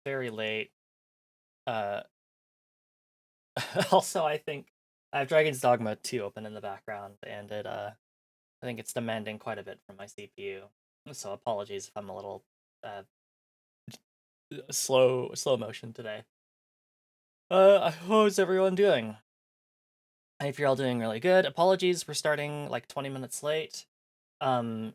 very late. Uh, also, I think I have Dragon's Dogma 2 open in the background, and I think it's demanding quite a bit from my CPU. So apologies if I'm a little uh, slow motion today. How's everyone doing? I hope you're all doing really good. Apologies for starting like 20 minutes late. Um,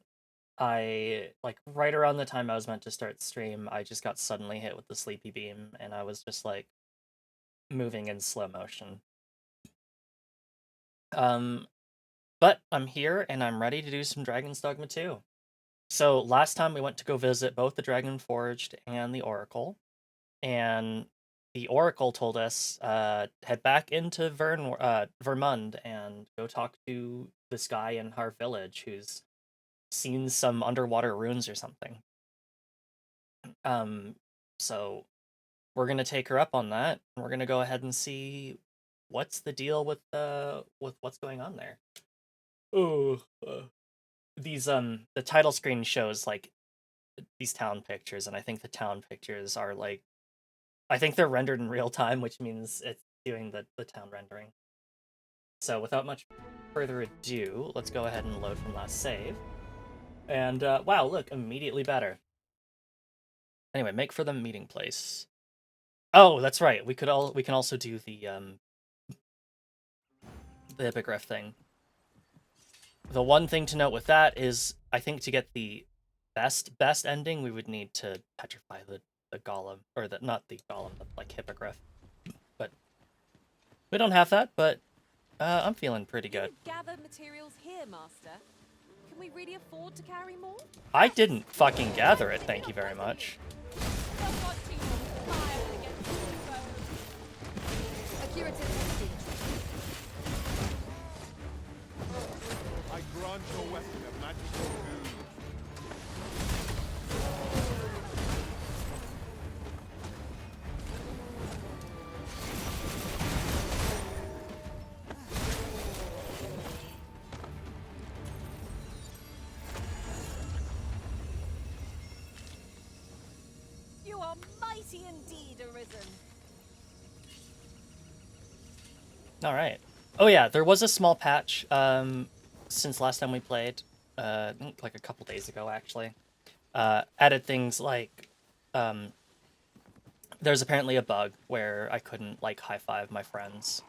I like right around the time I was meant to start stream, I just got suddenly hit with the sleepy beam, and I was just like moving in slow motion. But I'm here and I'm ready to do some Dragon's Dogma 2. So last time we went to go visit both the Dragon Forged and the Oracle, and the Oracle told us head back into Vermund and go talk to this guy in our village who's seen some underwater ruins or something. So we're gonna take her up on that, and we're gonna go ahead and see what's the deal with what's going on there. Oh, these the title screen shows like these town pictures, and I think the town pictures are like I think they're rendered in real time, which means it's doing the town rendering. So without much further ado, let's go ahead and load from last save. And wow, look, immediately better. Anyway, make for the meeting place. Oh, that's right. We can also do the hippogriff thing. The one thing to note with that is I think to get the best ending, we would need to petrify the golem, or the not the golem, the like hippogriff. But we don't have that, but I'm feeling pretty good. You gather materials here, Master. Can we really afford to carry more? I didn't fucking gather it, thank you very much. I grant your weapon a magical boon. You are mighty indeed, Arisen. All right. Oh yeah, there was a small patch since last time we played, like a couple days ago actually. Added things like there's apparently a bug where I couldn't like high five my friends.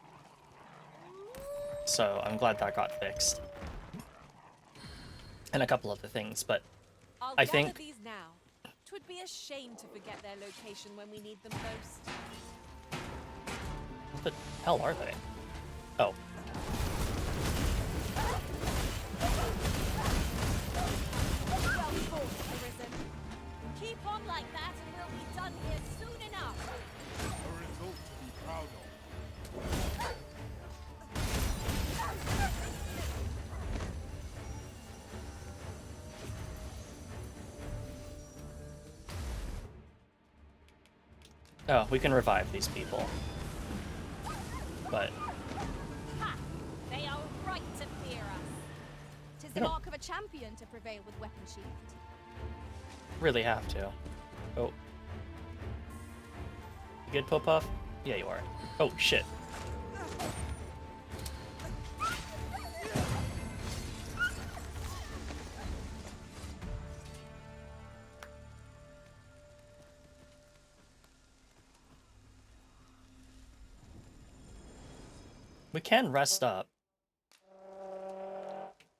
So I'm glad that got fixed. And a couple other things, but I think these now. 'Twould be a shame to forget their location when we need them most. what the hell are they? Oh. Well fought, Arisen. Keep on like that and we'll be done here soon enough. A result to be proud of. Oh, we can revive these people. But Ha! They are right to fear us. 'Tis the mark of a champion to prevail with weapon shield. really have to. Oh. You good, Popuff? Yeah, you are. Oh, shit. We can rest up.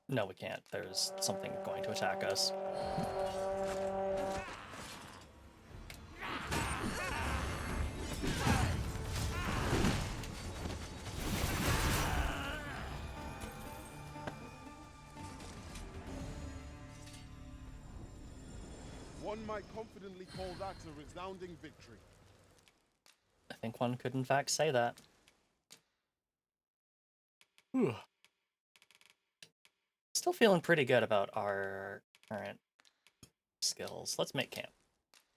No, we can't. There's something going to attack us. One might confidently call that a resounding victory. I think one could in fact say that. Whew. Still feeling pretty good about our current skills. Let's make camp.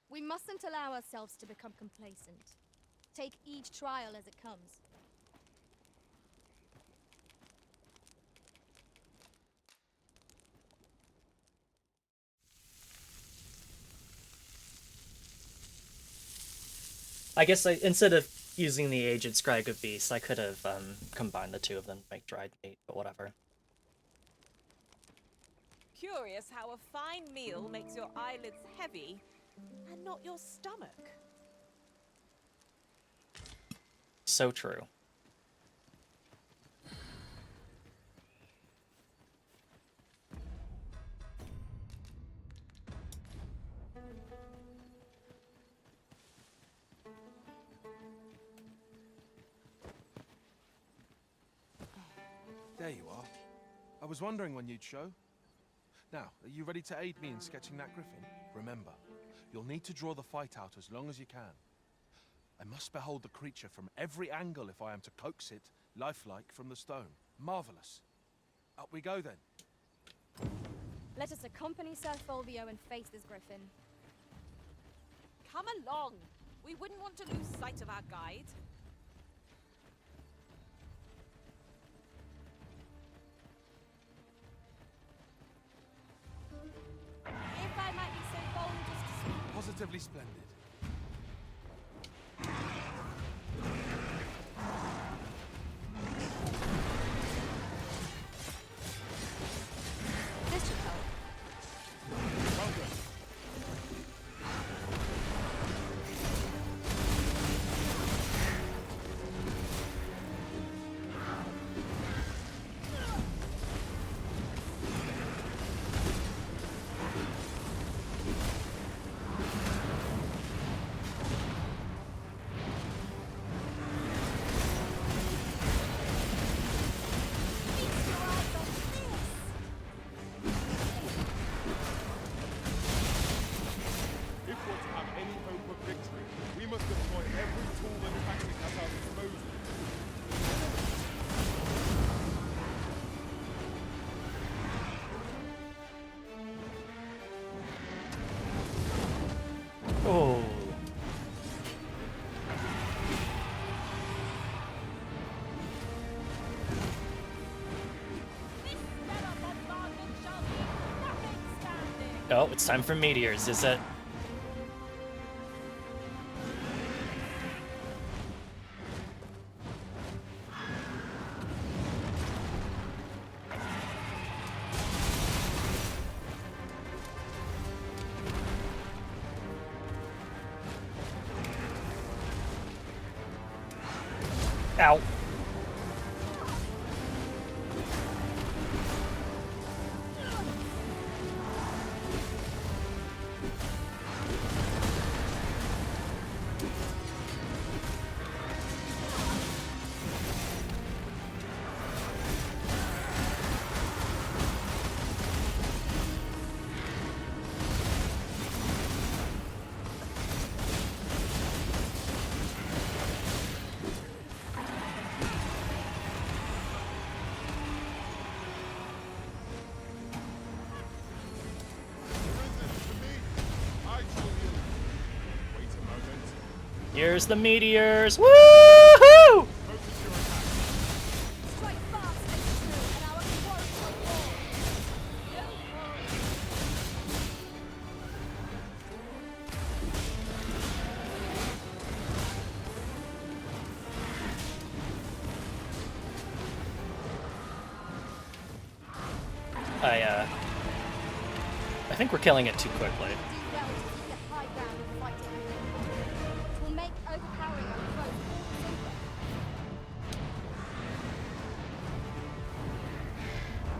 We mustn't allow ourselves to become complacent. Take each trial as it comes. I guess instead of using the Aged Scrag of Beasts, I could have combined the two of them to make dried meat, but whatever. Curious how a fine meal makes your eyelids heavy and not your stomach. So true. There you are. I was wondering when you'd show. Now, are you ready to aid me in sketching that griffin? Remember, you'll need to draw the fight out as long as you can. I must behold the creature from every angle if I am to coax it, lifelike, from the stone. Marvelous. Up we go then. Let us accompany Sir Fulvio and face this griffin. Come along. We wouldn't want to lose sight of our guide. If I might be so bold as to speak. Positively splendid. This should help. Progress. Feast your eyes on this. If we're to have any hope of victory, we must deploy every tool that is acting at our disposal. Oh. This stellar bombardment shall be nothing standing. Oh, it's time for meteors, is it? Ow. Here's the meteors. Woohoo! Focus your attack. Strike fast and true, and our quarry will fall. No worries. I think we're killing it too quickly. Do well to keep the high ground and fight it. It will make overpowering our foes all the simpler.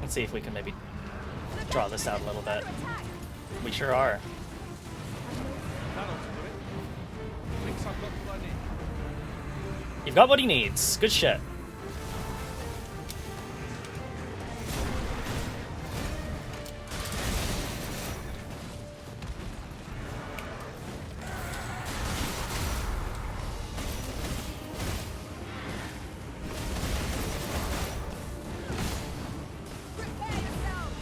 Let's see if we can maybe draw this out a little bit. Under attack. We sure are. That'll do it. Thinks I've got what I need. You've got what he needs. Good shit. Prepare yourselves.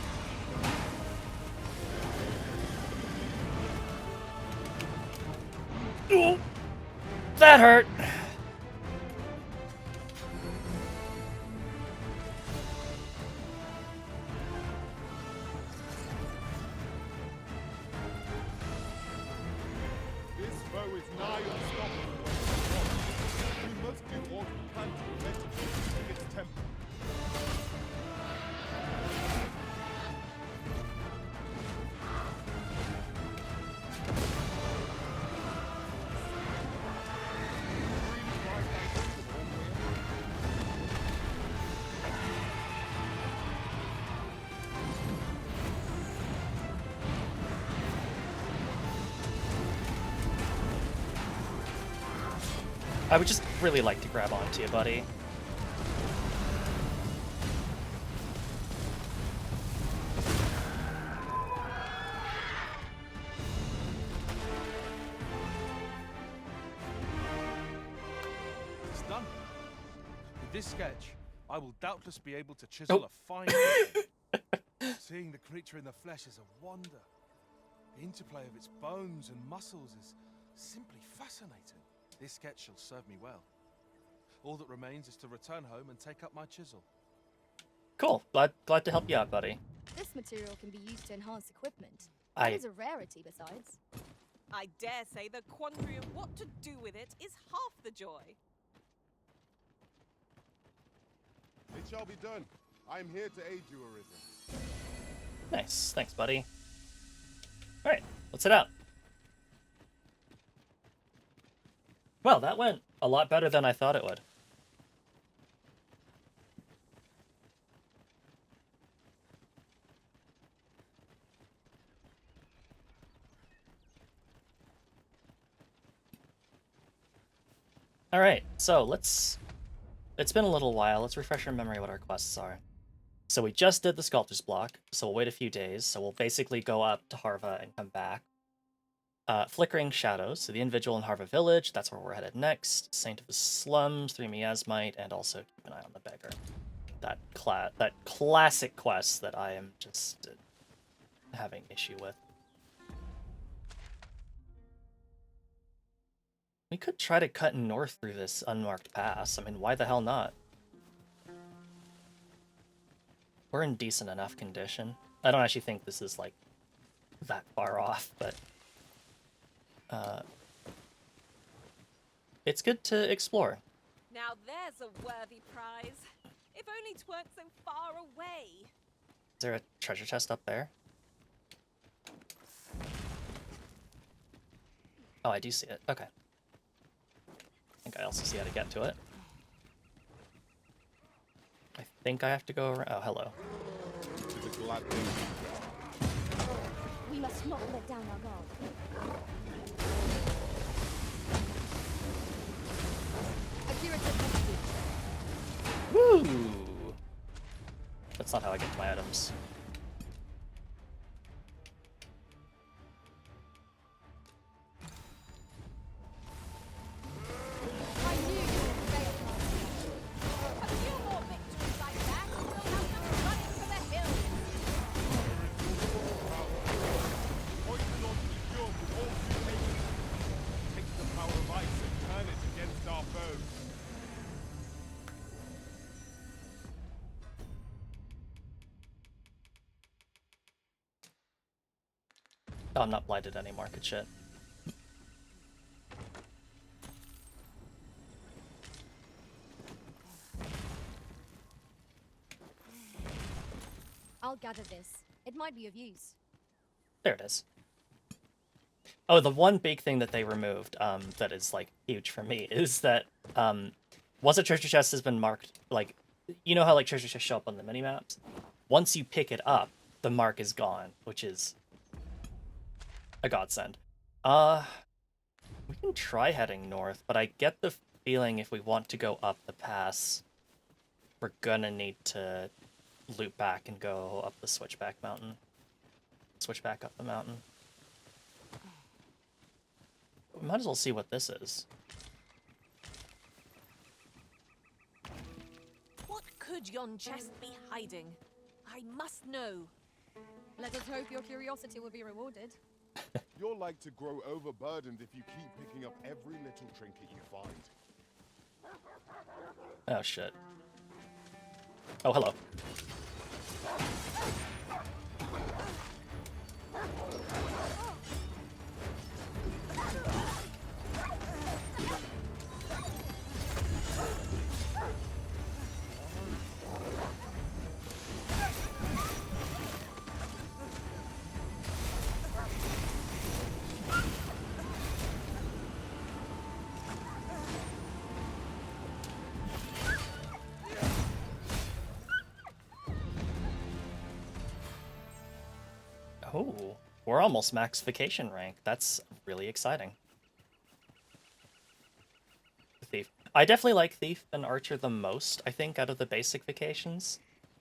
Ooh, that hurt. This foe foe is nigh unstoppable. We must do all we can to prevent it from reaching its temple. I would just really like to grab onto you, buddy. It's done. With this sketch, I will doubtless be able to chisel a fine griffin. Seeing the creature in the flesh is a wonder. The interplay of its bones and muscles is simply fascinating. This sketch shall serve me well. All that remains is to return home and take up my chisel. Cool. Glad to help you out, buddy. This material can be used to enhance equipment. I- It is a rarity besides. I dare say the quandary of what to do with it is half the joy. It shall be done. I am here to aid you, Arisen. Nice. Thanks, buddy. Alright, let's head out. Well, that went a lot better than I thought it would. Alright, so let's... It's been a little while. Let's refresh our memory what our quests are. So we just did the Sculptor's Block, so we'll wait a few days. So we'll basically go up to Harva and come back. Flickering Shadows, so the individual in Harva Village, that's where we're headed next. Saint of the Slums, 3 Miasmite, and also keep an eye on the Beggar. That classic quest that I am just having issue with. We could try to cut north through this unmarked pass. I mean, why the hell not? We're in decent enough condition. I don't actually think this is, like, that far off, but... it's good to explore. Now there's a worthy prize. If only 'tweren't so far away. Is there a treasure chest up there? Oh, I do see it. Okay. I think I also see how to get to it. I think I have to go around... Oh, hello. It is a glad thing. We must not let down our guard. A curative message. Woo! That's not how I get to my items. I knew you would prevail. A few more victories like that, and we'll have them running for the hills. Poison ought to be cured with all due patience. Take the power of ice and turn it against our foes. Oh, I'm not blighted anymore. Good shit. I'll gather this. It might be of use. There it is. Oh, the one big thing that they removed, that is, like, huge for me, is that, once a treasure chest has been marked, like, you know how, like, treasure chests show up on the mini-maps? Once you pick it up, the mark is gone, which is a godsend. We can try heading north, but I get the feeling if we want to go up the pass, we're gonna need to loop back and go up the Switchback Mountain. Switchback up the mountain. We might as well see what this is. What could yon chest be hiding? I must know. Let us hope your curiosity will be rewarded. You're like to grow overburdened if you keep picking up every little trinket you find. Oh shit. Oh, hello. Ooh, we're almost max vacation rank. That's really exciting. Thief. I definitely like Thief and Archer the most, I think, out of the basic vacations.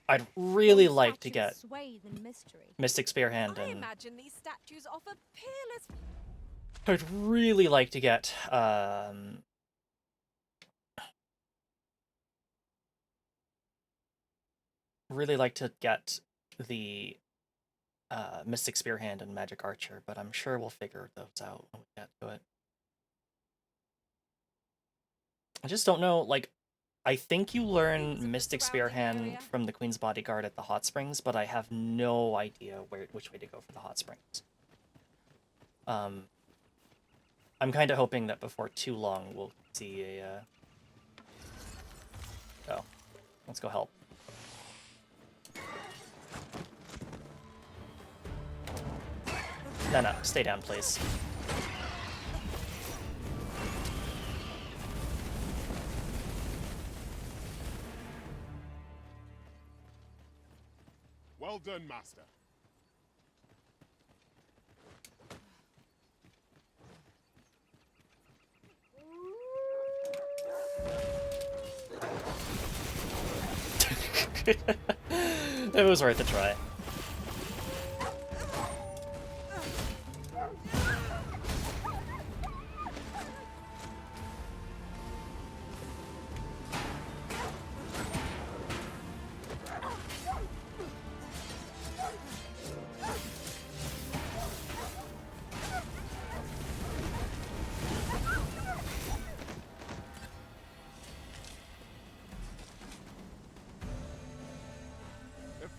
I'd really Some like to statues get swathe in mystery. Mystic Spear Hand I and imagine these statues offer peerless. I'd really like to get the Mystic Spear Hand and Magic Archer, but I'm sure we'll figure those out when we get to it. I just don't know, like, I think you Views of learn the Mystic Spear surrounding Hand area. from the Queen's Bodyguard at the Hot Springs, but I have no idea which way to go for the Hot Springs. I'm kind of hoping that before too long we'll see a... Oh, let's go help. No, stay down, please. Well done, Master. It was worth a try.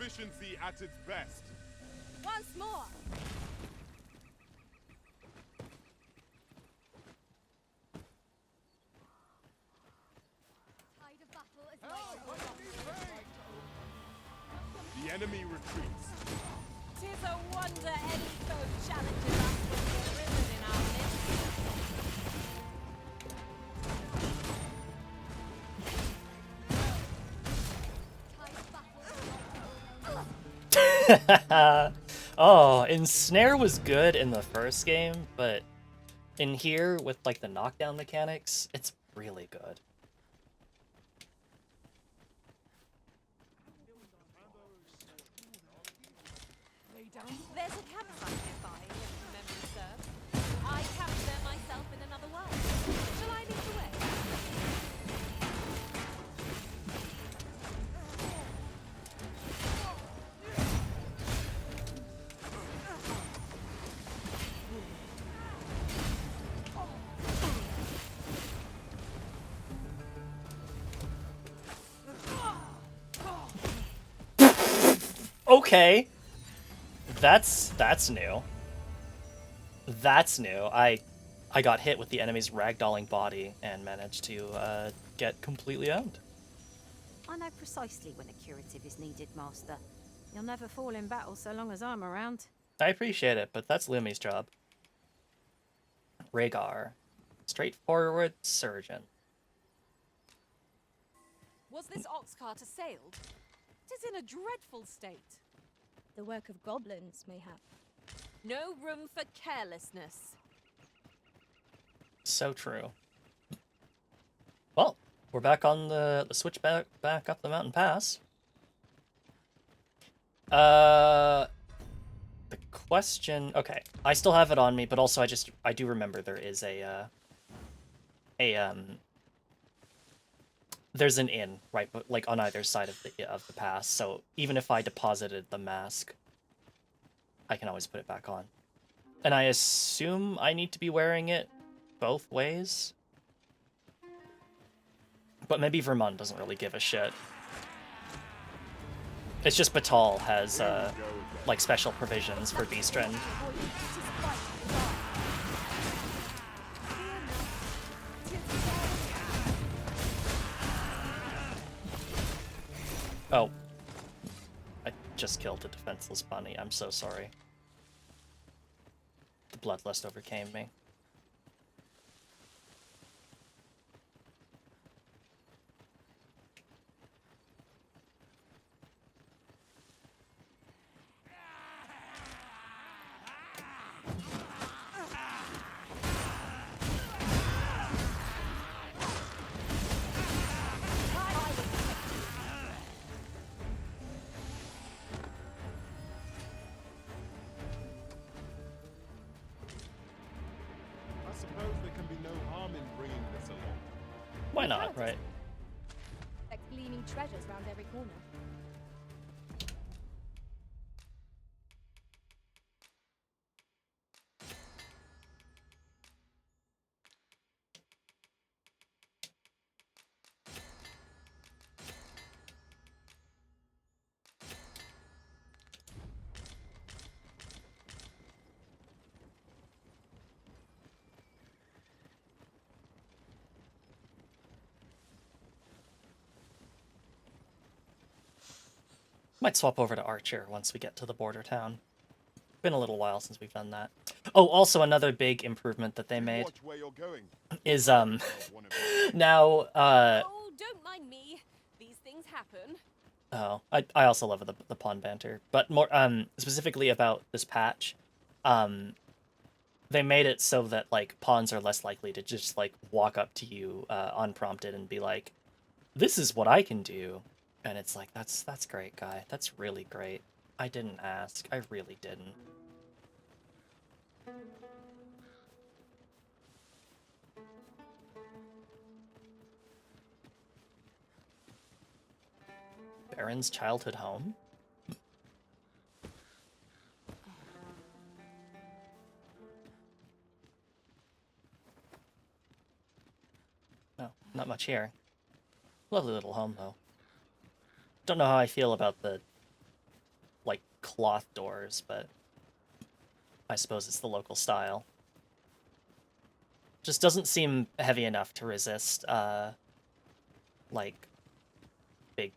Efficiency at its best. Once more. Tide of battle is like The enemy retreats. 'Tis a wonder any foe challenges us when we're risen in our midst. tide of battle is Oh, Ensnare was good in the first game, but in here, with like the knockdown mechanics, it's really good. There's a campsite nearby, if memory serves. I camped there myself in another world. Shall I lead the way? Okay, that's new. That's new. I got hit with the enemy's ragdolling body and managed to get completely owned. I know precisely when a curative is needed, Master. You'll never fall in battle so long as I'm around. I appreciate it, but that's Lumi's job. Rhaegar. Straightforward surgeon. Was this ox cart assailed? 'Tis in a dreadful state. the work of goblins, mayhap. No room for carelessness. So true. Well, we're back on the switch back up the mountain pass. The question... Okay, I still have it on me, but also I do remember there is there's an inn, right, but like on either side of the pass, so even if I deposited the mask, I can always put it back on. And I assume I need to be wearing it both ways? But maybe Vermont doesn't really give a shit. It's just Batal has, like, special provisions for Beastren. Oh. I just killed a defenseless bunny. I'm so sorry. The bloodlust overcame me. suppose there can be no harm in bringing this along. Why not, right? Like gleaming treasures round every corner. Might swap over to Archer once we get to the border town. Been a little while since we've done that. Oh, also another big improvement that they You made watch where you're going. is One of you. now Oh, don't mind me. These things happen. oh, I also love the pawn banter, but more specifically about this patch, they made it so that like pawns are less likely to just like walk up to you unprompted and be like, "This is what I can do," and it's like that's great, guy. That's really great. I didn't ask. I really didn't. Baron's childhood home? No, not much here. Lovely little home, though. Don't know how I feel about the, like, cloth doors, but I suppose it's the local style. Just doesn't seem heavy enough to resist, like, big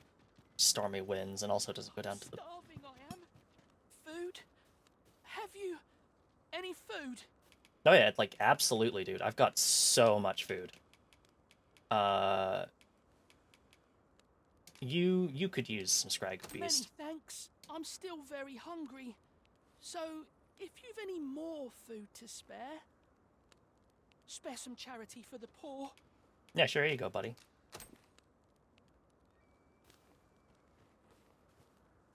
stormy winds, and also doesn't go down to the... Starving I am. Food? Have you any food? Oh yeah, like, absolutely, dude. I've got so much food. You could use some Scrag Many Feast. thanks. I'm still very hungry. So, if you've any more food to spare some charity for the poor. Yeah, sure, here you go, buddy.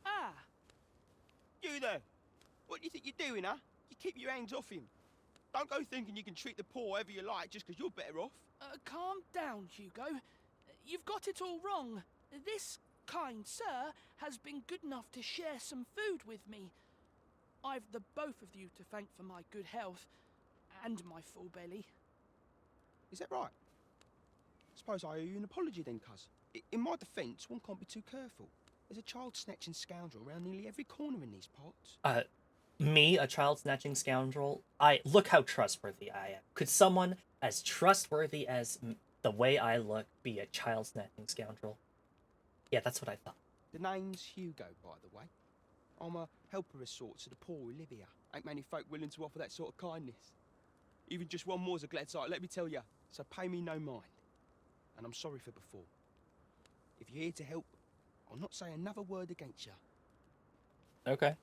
Ah, You there! What do you think you're doing, huh? You keep your hands off him. Don't go thinking you can treat the poor however you like just because you're better off. calm down, Hugo. You've got it all wrong. This kind sir has been good enough to share some food with me. I've the both of you to thank for my good health and my full belly. Is that right? Suppose I owe you an apology then, cuz. In my defence, one can't be too careful. There's a child-snatching scoundrel around nearly every corner in these parts. Me, a child-snatching scoundrel? Look how trustworthy I am. Could someone as trustworthy as the way I look be a child-snatching scoundrel? Yeah, that's what I thought. The name's Hugo, by the way. I'm a helper of sorts to the poor who live here. Ain't many folk willing to offer that sort of kindness. Even just one more's a glad sight, let me tell you. So pay me no mind. And I'm sorry for before. If you're here to help, I'll not say another word against you. Okay.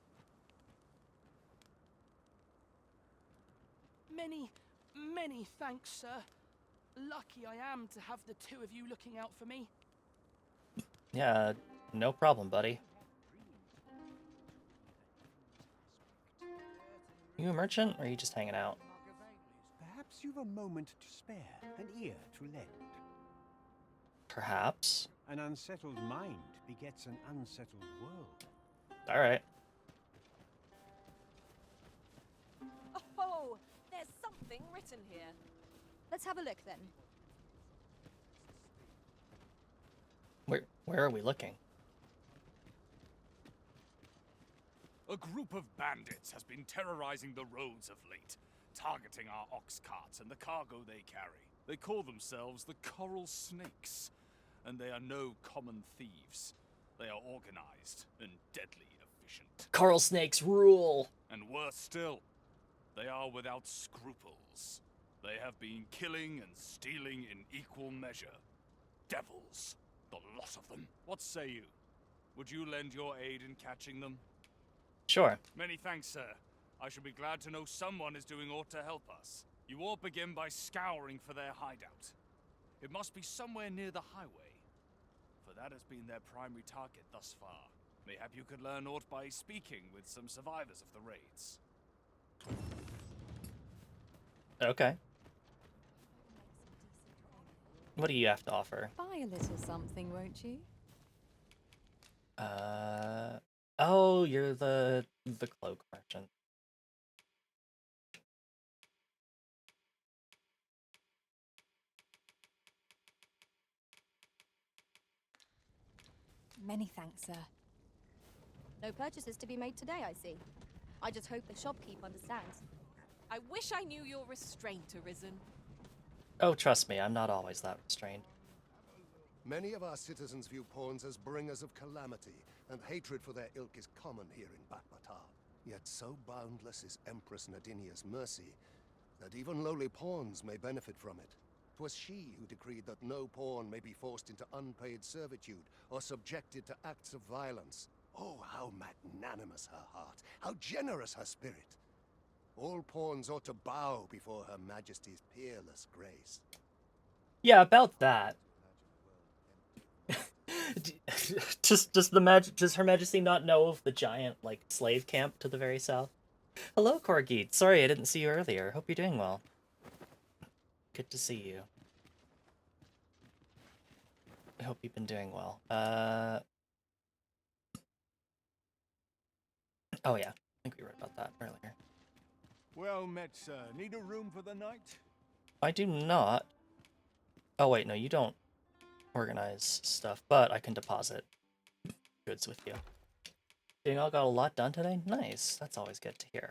Many thanks, sir. Lucky I am to have the two of you looking out for me. Yeah, no problem, buddy. You a merchant, or are you just hanging out? Perhaps you've a moment to spare, an ear to lend. Perhaps. An unsettled mind begets an unsettled world. Alright. Oh, there's something written here. Let's have a look then. Where are we looking? A group of bandits has been terrorizing the roads of late, targeting our ox carts and the cargo they carry. They call themselves the Coral Snakes, and they are no common thieves. They are organized and deadly efficient. Coral snakes rule! And worse still, they are without scruples. They have been killing and stealing in equal measure. Devils, the lot of them. What say you? Would you lend your aid in catching them? Sure. Many thanks, sir. I shall be glad to know someone is doing aught to help us. You all begin by scouring for their hideout. It must be somewhere near the highway, for that has been their primary target thus far. Mayhap you could learn aught by speaking with some survivors of the raids. Okay. What do you have to offer? Buy a little something, won't you? Oh, you're the cloak merchant. Many thanks, sir. No purchases to be made today, I see. I just hope the shopkeep understands. I wish I knew your restraint, Arisen. Oh, trust me, I'm not always that restrained. Many of our citizens view pawns as bringers of calamity, and hatred for their ilk is common here in Batmatar. Yet so boundless is Empress Nadinia's mercy, that even lowly pawns may benefit from it. 'Twas she who decreed that no pawn may be forced into unpaid servitude, or subjected to acts of violence. Oh, how magnanimous her heart, how generous her spirit. All pawns ought to bow before her Majesty's peerless grace. Yeah, about that. Does Her Majesty not know of the giant, like, slave camp to the very south? Hello, Corgi. Sorry I didn't see you earlier. Hope you're doing well. Good to see you. I hope you've been doing well. Oh yeah, I think we read about that earlier. Well met, sir. Need a room for the night? I do not. Oh wait, no, you don't organize stuff, but I can deposit goods with you. Dang, I got a lot done today? Nice. That's always good to hear.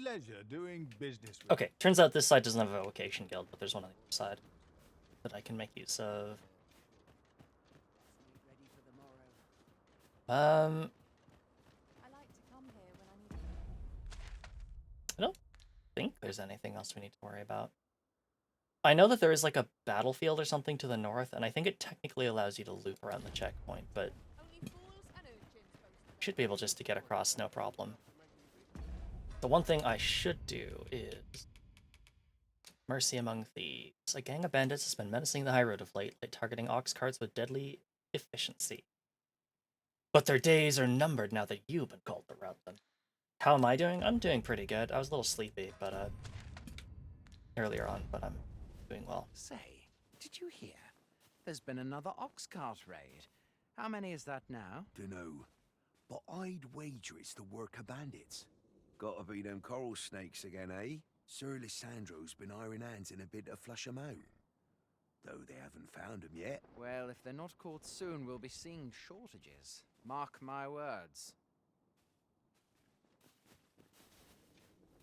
Pleasure doing business with Okay, turns out this side doesn't have a vocation guild, but there's one on the other side that I can make use of. I like to come here when I need I don't think there's anything else we need to worry about. I know that there is like a battlefield or something to the north, and I think it technically allows you to loop around the checkpoint, but should be able just to get across no problem. The one thing I should do is Mercy Among Thieves. A gang of bandits has been menacing the high road of late, targeting ox carts with deadly efficiency. But their days are numbered now that you've been called to rout them. How am I doing? I'm doing pretty good. I was a little sleepy, but earlier on, but I'm doing well. Say, did you hear? There's been another ox cart raid. How many is that now? Dunno, but I'd wager it's the work of bandits. Gotta be them coral snakes again, eh? Sir Lissandro's been iron hands in a bid to flush 'em out. Though they haven't found 'em yet. Well, if they're not caught soon, we'll be seeing shortages. Mark my words.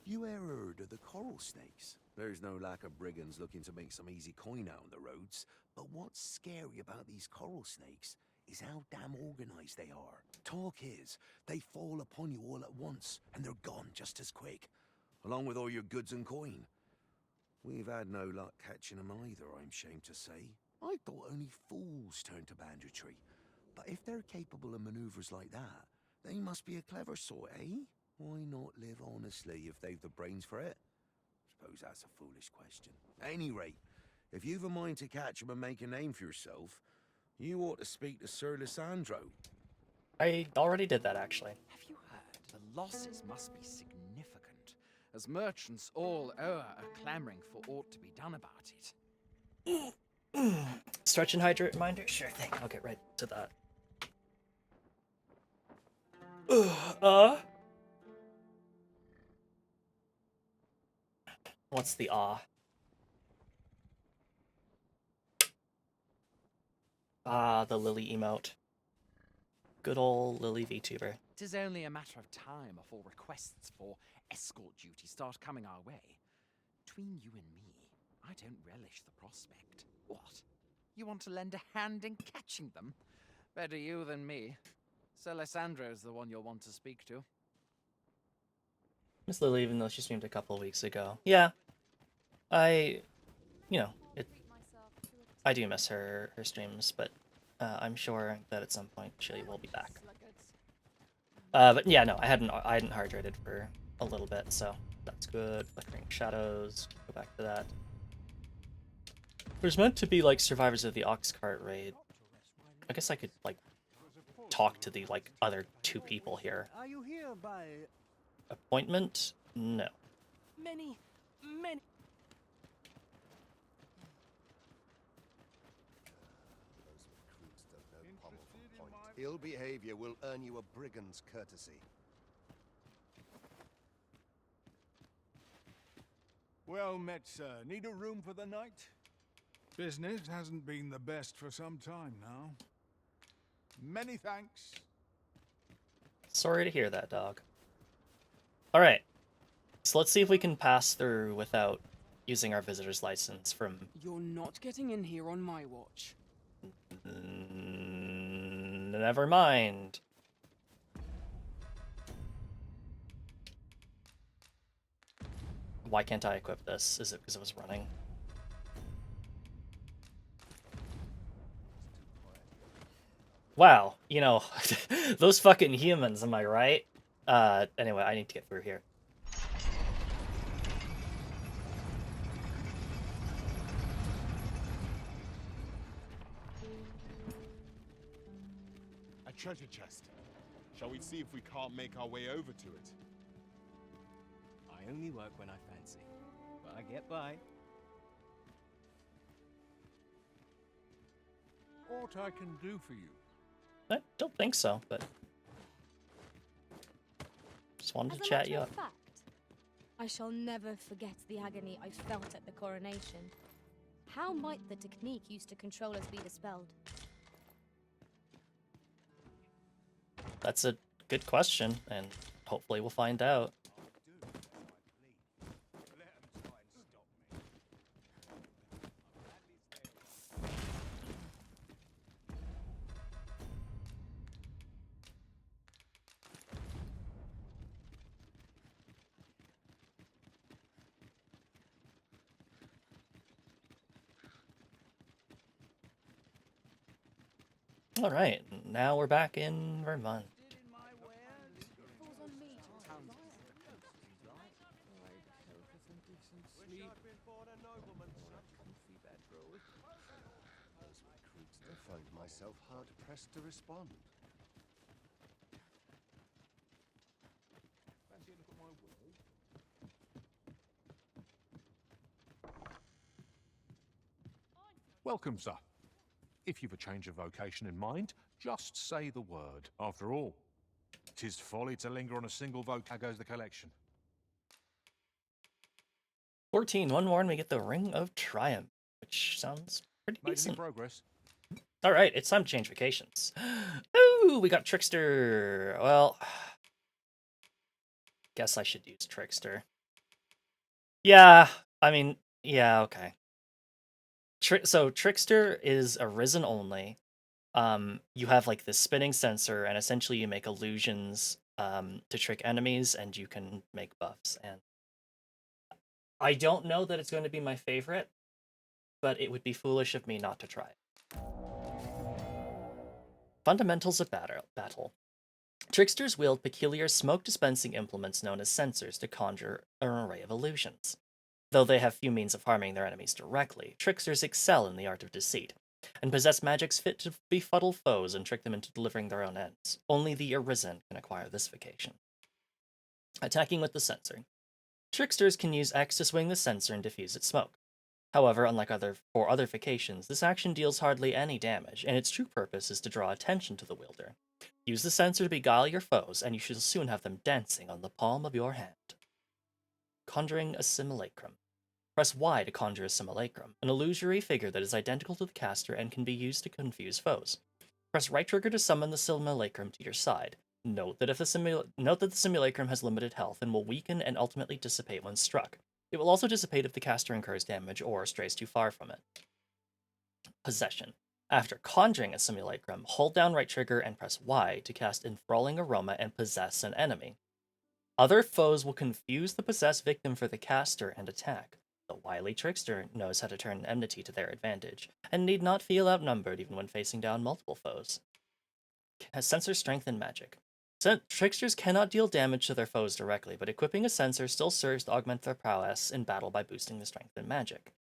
You ever heard of the coral snakes? There's no lack of brigands looking to make some easy coin out on the roads, but what's scary about these coral snakes is how damn organized they are. Talk is, they fall upon you all at once, and they're gone just as quick, along with all your goods and coin. We've had no luck catching them either, I'm ashamed to say. I thought only fools turned to banditry, but if they're capable of maneuvers like that, they must be a clever sort, eh? Why not live honestly if they've the brains for it? Suppose that's a foolish question. Any rate, if you've a mind to catch 'em and make a name for yourself, you ought to speak to Sir Lissandro. I already did that, actually. Have you heard? The losses must be significant, as merchants all over are clamoring for aught to be done about it. Stretch and hydrate reminder? Sure thing. I'll get right to that. What's the Ah, the Lily emote. Good old Lily VTuber. It is only a matter of time before requests for escort duty start coming our way. Between you and me, I don't relish the prospect. What? You want to lend a hand in catching them? Better you than me. Sir Lysandro's the one you'll want to speak to. Miss Lily, even though she streamed a couple of weeks ago. Yeah. I do miss her streams, but I'm sure that at some point she will be back. But yeah, no, I hadn't hydrated for a little bit, so that's good. Flickering Shadows, go back to that. There's meant to be like survivors of the Oxcart raid. I guess I could like talk to the like other 2 people here. Are you here by Appointment? No. Many. Those recruits don't know pommel from point. Ill behavior will earn you a brigand's courtesy. Well met, sir. Need a room for the night? Business hasn't been the best for some time now. Many thanks. Sorry to hear that, dog. Alright. So let's see if we can pass through without using our visitor's license from... You're not getting in here on my watch. Never mind. Why can't I equip this? Is it because it was running? Wow, you know, those fucking humans, am I right? Anyway, I need to get through here. A treasure chest. Shall we see if we can't make our way over to it? I only work when I fancy, but I get by. Aught I can do for you? I don't think so, but just wanted to chat you up. Fact, I shall never forget the agony I felt at the coronation. How might the technique used to control us be dispelled? That's a good question, and hopefully we'll find out. Alright, now we're back in Vermont. I find myself hard-pressed to respond. Welcome, sir. If you've a change of vocation in mind, just say the word. After all, 'tis folly to linger on a single voc. Goes the collection. 14, one more and we get the Ring of Triumph, which sounds pretty Made decent. any progress? Alright, it's time to change vacations. Ooh, we got Trickster. Well, guess I should use Trickster. Yeah, I mean, yeah, okay. So Trickster is Arisen only. You have like this spinning sensor, and essentially you make illusions to trick enemies, and you can make buffs. And I don't know that it's going to be my favorite, but it would be foolish of me not to try it. Fundamentals of battle. Tricksters wield peculiar smoke-dispensing implements known as sensors to conjure an array of illusions. Though they have few means of harming their enemies directly, tricksters excel in the art of deceit, and possess magics fit to befuddle foes and trick them into delivering their own ends. Only the Arisen can acquire this vocation. Attacking with the sensor. Tricksters can use X to swing the sensor and diffuse its smoke. However, unlike other vocations, this action deals hardly any damage, and its true purpose is to draw attention to the wielder. Use the sensor to beguile your foes, and you shall soon have them dancing on the palm of your hand. Conjuring a Simulacrum. Press Y to conjure a Simulacrum, an illusory figure that is identical to the caster and can be used to confuse foes. Press right trigger to summon the Simulacrum to your side. Note that the Simulacrum has limited health and will weaken and ultimately dissipate when struck. It will also dissipate if the caster incurs damage or strays too far from it. Possession. After conjuring a simulacrum, hold down right trigger and press Y to cast Enthralling Aroma and possess an enemy. Other foes will confuse the possessed victim for the caster and attack. The wily trickster knows how to turn enmity to their advantage, and need not feel outnumbered even when facing down multiple foes. Has sensor strength and magic. Tricksters cannot deal damage to their foes directly, but equipping a sensor still serves to augment their prowess in battle by boosting the strength and magic.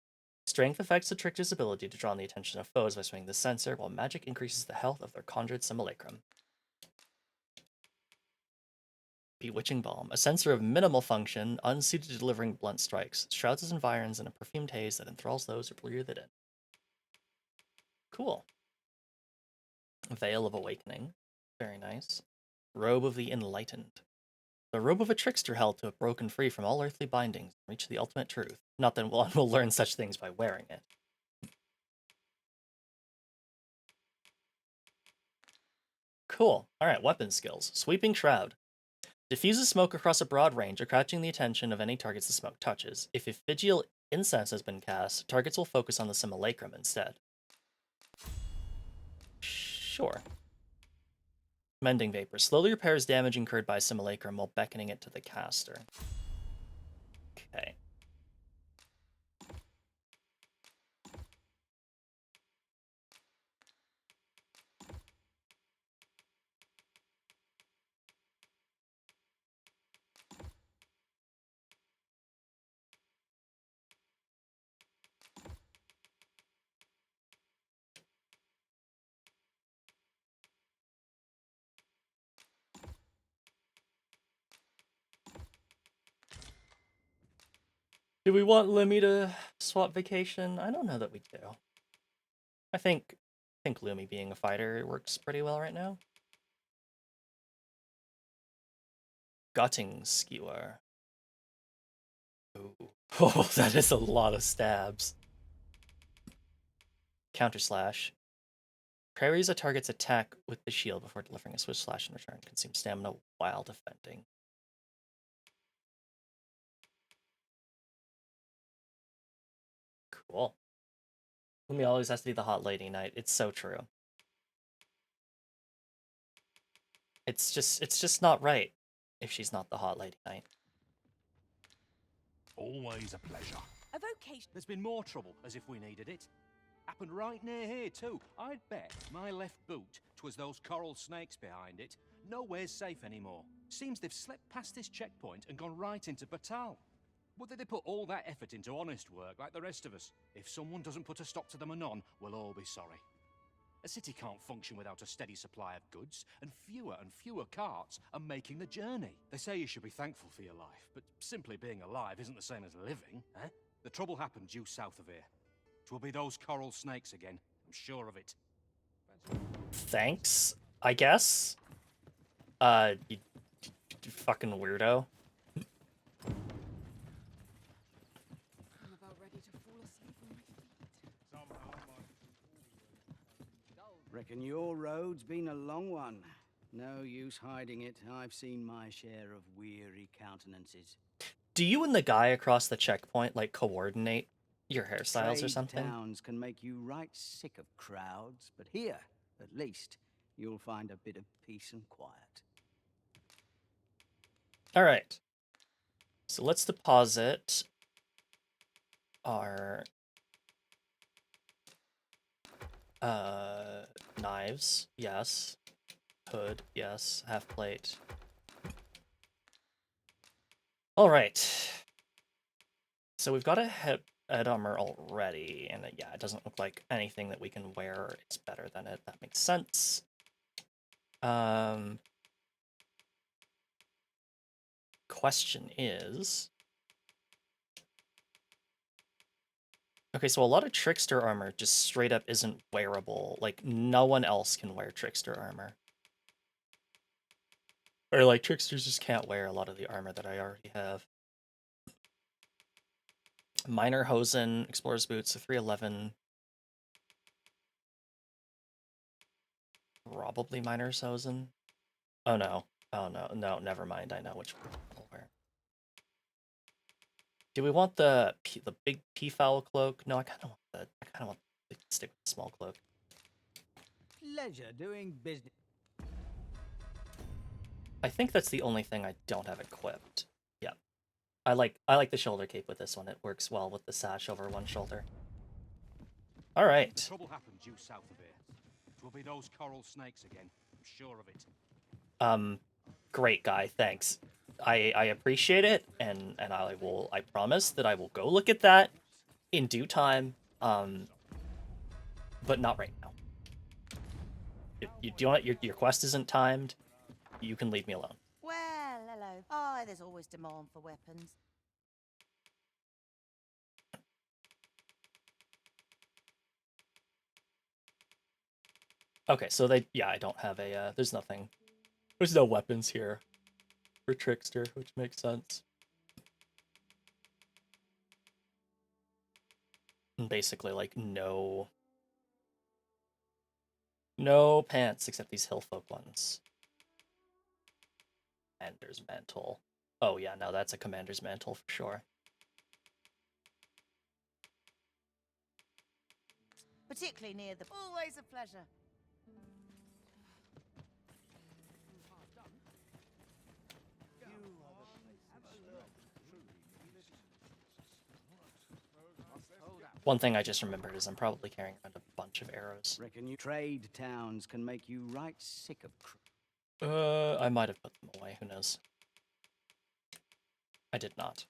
Strength affects the trickster's ability to draw on the attention of foes by swinging the sensor, while magic increases the health of their conjured simulacrum. Bewitching Balm, a sensor of minimal function, unsuited to delivering blunt strikes, shrouds his environs in a perfumed haze that enthralls those who breathe it in. Cool. Veil of Awakening, very nice. Robe of the Enlightened. The robe of a trickster held to have broken free from all earthly bindings and reached the ultimate truth. Not that one will learn such things by wearing it. Cool. Alright, weapon skills. Sweeping Shroud. Diffuses smoke across a broad range, attracting the attention of any targets the smoke touches. If Ephegial Incense has been cast, targets will focus on the simulacrum instead. Sure. Mending Vapor. Slowly repairs damage incurred by simulacrum while beckoning it to the caster. Okay. Do we want Lumi to swap Vacation? I don't know that we do. I think Lumi being a fighter works pretty well right now. Gutting Skewer. Ooh. Oh, that is a lot of stabs. Counter Slash. Parries a target's attack with the shield before delivering a swift slash in return. Consume stamina while defending. Cool. Lumi always has to be the hot lady knight. It's so true. It's just not right if she's not the hot lady knight. Always a pleasure. A vocation. There's been more trouble, as if we needed it. Happened right near here, too. I'd bet my left boot, 'twas those coral snakes behind it. Nowhere's safe anymore. Seems they've slipped past this checkpoint and gone right into Batal. Would they put all that effort into honest work like the rest of us? If someone doesn't put a stop to them anon, we'll all be sorry. A city can't function without a steady supply of goods, and fewer carts are making the journey. They say you should be thankful for your life, but simply being alive isn't the same as living, eh? The trouble happened due south of here. 'Twill be those coral snakes again, I'm sure of it. Thanks, I guess. You fucking weirdo. I'm about ready to fall asleep on my feet. Reckon your road's been a long one. No use hiding it. I've seen my share of weary countenances. Do you and the guy across the checkpoint, like, coordinate your hairstyles or something? Trade towns can make you right sick of crowds, but here, at least, you'll find a bit of peace and quiet. Alright. So let's deposit our knives, yes. Hood, yes. Half plate. Alright. So we've got a head armor already, and yeah, it doesn't look like anything that we can wear is better than it. That makes sense. Question is... Okay, so a lot of Trickster armor just straight up isn't wearable. Like, no one else can wear Trickster armor. Or, like, Tricksters just can't wear a lot of the armor that I already have. Minor Hosen, Explorer's Boots, a 311. Probably Miner's Hosen. Oh no. Oh no. No, never mind. I know which one I'll wear. Do we want the big peafowl cloak? No, I kind of want to stick with the small cloak. Pleasure doing business. I think that's the only thing I don't have equipped. Yeah. I like the shoulder cape with this one. It works well with the sash over one shoulder. All right. The trouble happened due south of here. It will be those coral snakes again. I'm sure of it. Great guy, thanks. I appreciate it, and I promise that I will go look at that in due time. But not right now. You do want your quest isn't timed. You can leave me alone. Well, hello. Oh, there's always demand for weapons. Okay, so I don't have a, there's no weapons here for Trickster, which makes sense. And basically, like, no pants except these hillfolk ones. Commander's mantle. Oh yeah, no, that's a commander's mantle for sure. Particularly near the... Always a pleasure. One thing I just remembered is I'm probably carrying around a bunch of arrows. Reckon you trade towns can make you right sick of I might have put them away, who knows. I did not.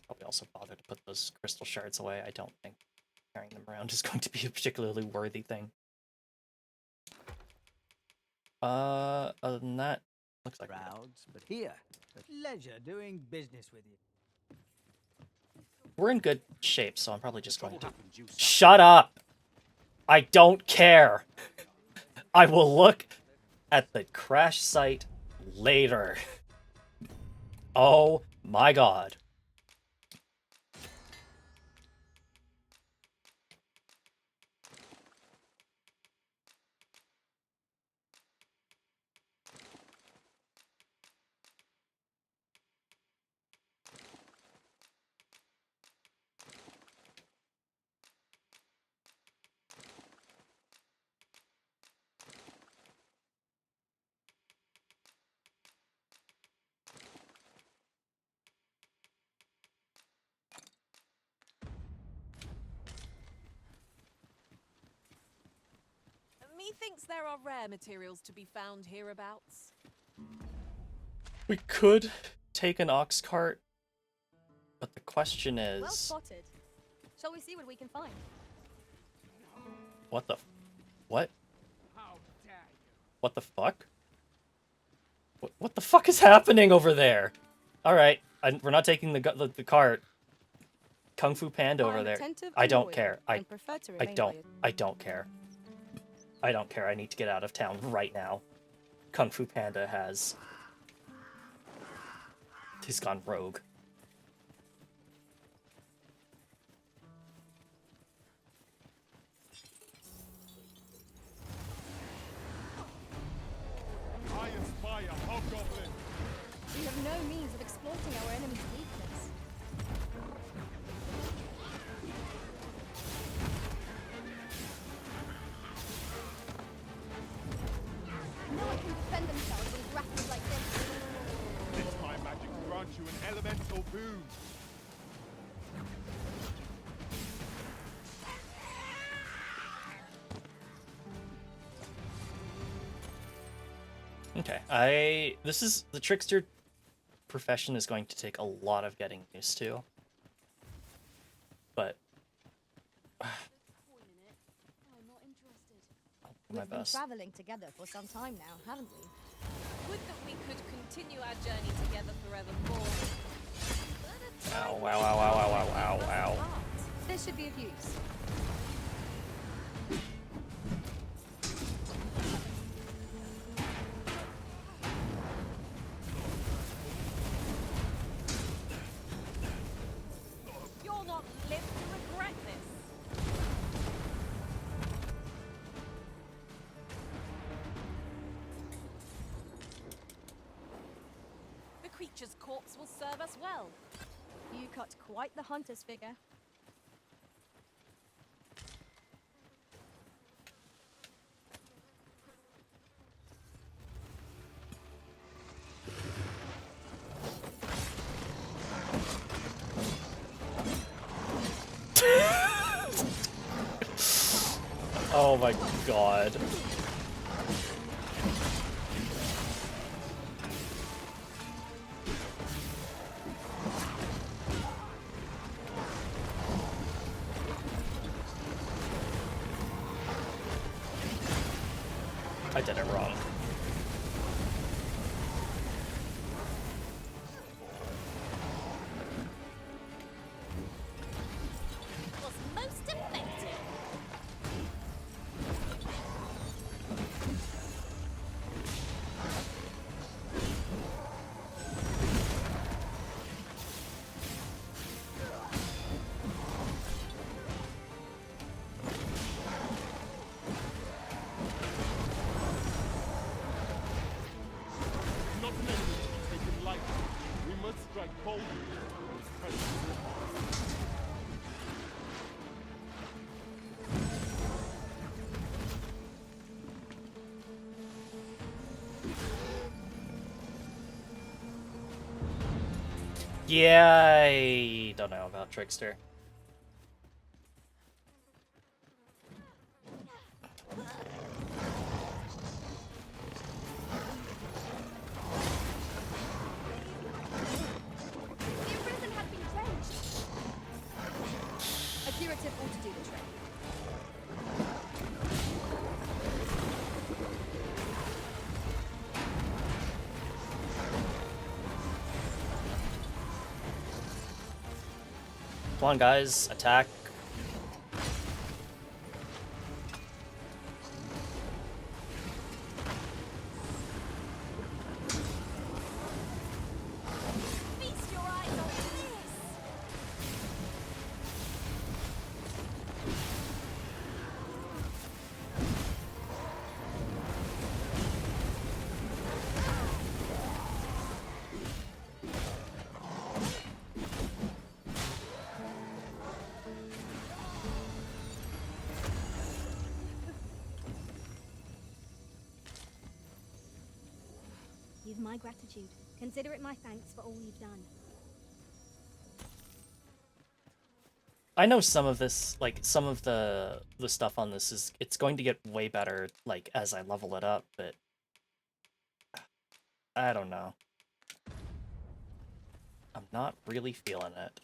Probably also bother to put those crystal shards away. I don't think carrying them around is going to be a particularly worthy thing. Other than that, looks like crowds, but here, a pleasure doing business with you. We're in good shape, so I'm probably just going to... Shut up! I don't care! I will look at the crash site later. Oh my god. Methinks there are rare materials to be found hereabouts. We could take an ox cart, but the question is... Well spotted. Shall we see what we can find? What the... What? What the fuck? What the fuck is happening over there? Alright, we're not taking the cart. Kung Fu Panda over there. I don't care. I don't care. I don't care. I need to get out of town right now. Kung Fu Panda he's gone rogue. I inspire hobgoblin. We have no means of exploiting our enemy's weakness. No one can defend themselves when grappled like this. This my magic grants you an elemental boon. Okay, this is the trickster profession is going to take a lot of getting used to. But We've been traveling together for some time now, haven't we? Would that we could continue our journey together forevermore. Ow, ow, ow, ow, ow, ow, ow. This should be of use. You'll not live to regret this. The creature's corpse will serve us well. You cut quite the hunter's figure. Oh my god. I did it wrong. Was most effective. Not an enemy to be taken lightly. We must strike boldly. Those present. Yeah, I don't know about Trickster. The arisen had been drenched. A curative ought to do the trick. Come on, guys, attack. Feast your eyes on this. You've my gratitude. Consider it my thanks for all you've done. I know some of this, like, some of the stuff on this is, it's going to get way better, like, as I level it up, but I don't know. I'm not really feeling it.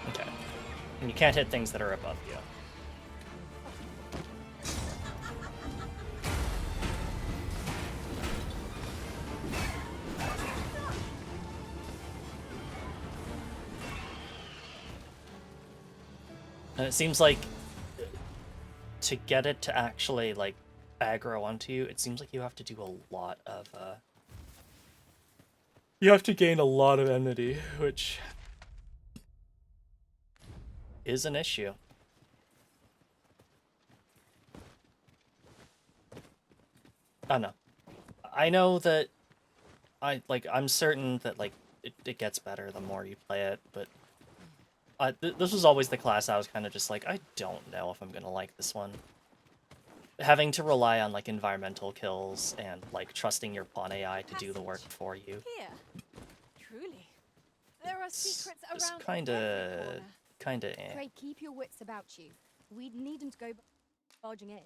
Okay. And you can't hit things that are above you. And it seems like to get it to actually, like, aggro onto you, it seems like you have to do a lot of, you have to gain a lot of enmity, which is an issue. I don't know. I know that I'm certain that, like, it gets better the more you play it, but this was always the class I was kind of just like, I don't know if I'm gonna like this one. Having to rely on, like, environmental kills and, like, trusting your pawn AI to do the work for you. Here. Truly. There are secrets It's around kinda eh. Pray keep your wits about you. We needn't go barging in.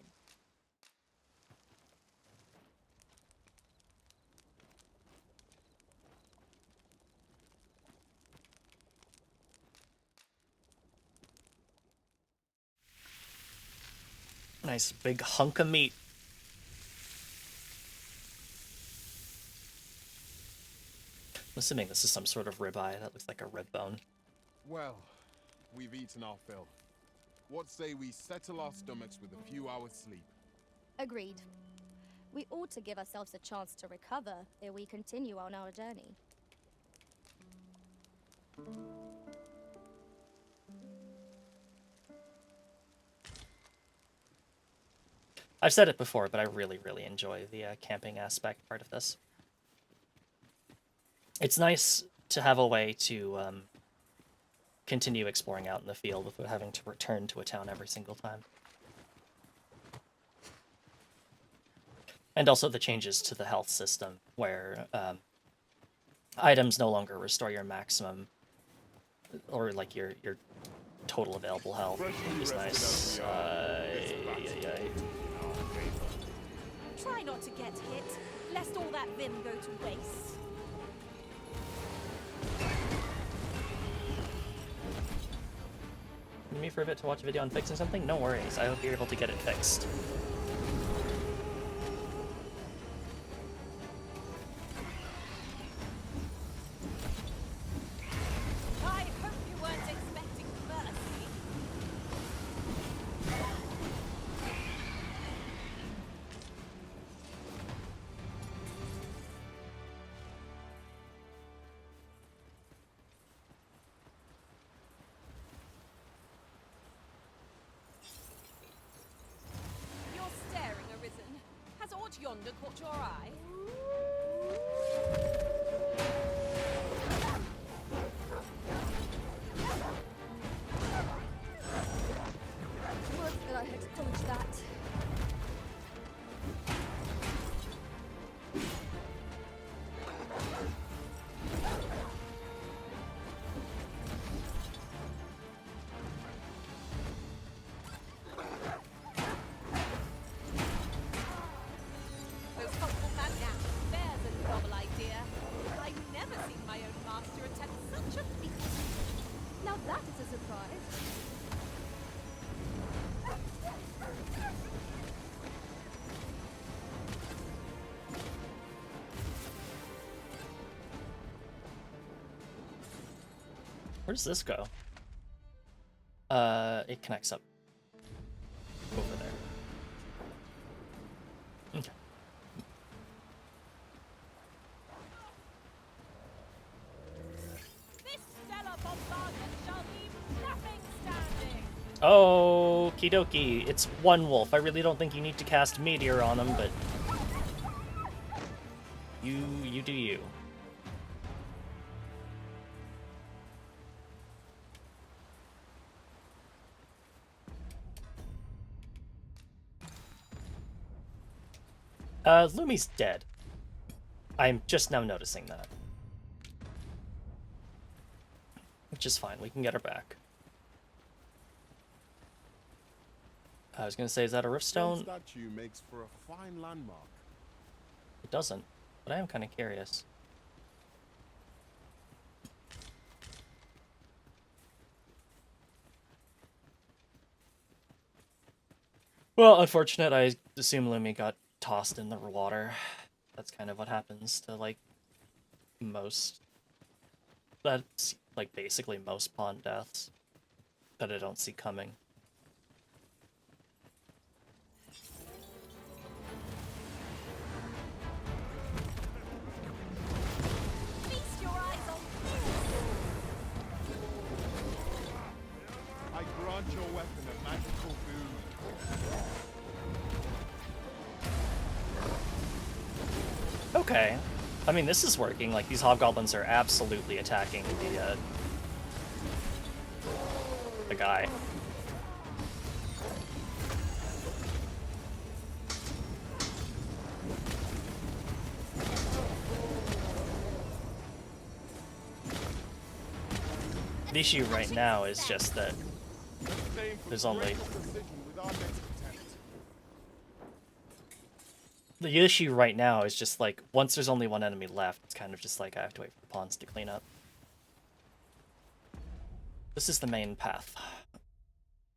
Nice big hunk of meat. I'm assuming this is some sort of ribeye. That looks like a rib bone. Well, we've eaten our fill. What say we settle our stomachs with a few hours sleep? Agreed. We ought to give ourselves a chance to recover ere we continue on our journey. I've said it before, but I really, really enjoy the camping aspect part of this. It's nice to have a way to continue exploring out in the field without having to return to a town every single time. And also the changes to the health system, where items no longer restore your maximum, or like your total available health, which is nice. Try not to get hit, lest all that vim go to waste. Need me for a bit to watch a video on fixing something? No worries, I hope you're able to get it fixed. I hope you weren't expecting mercy. You're staring, Arisen. Has aught yonder caught your eye? Would that I had dodged that. Those hopeful man now. There's a novel idea. I've never seen my own master attempt such a feat. Now that is a surprise. Where does this go? It connects up over there. Okay. This stellar bombardment shall leave nothing standing. Okie dokie, it's one wolf. I really don't think you need to cast Meteor on him, but you do you. Lumi's dead. I'm just now noticing that. Which is fine, we can get her back. I was gonna say, is that a riftstone? That statue makes for a fine landmark. It doesn't, but I am kind of curious. Well, unfortunate, I assume Lumi got tossed in the water. That's kind of what happens to, like, most... That's, like, basically most pond deaths that I don't see coming. Feast your eyes on this. I grant your weapon a magical boon. Okay. I mean, this is working. Like, these hobgoblins are absolutely attacking the guy. The issue right now is just that there's only... The issue right now is just, like, once there's only one enemy left, it's kind of just like I have to wait for the pawns to clean up. This is the main path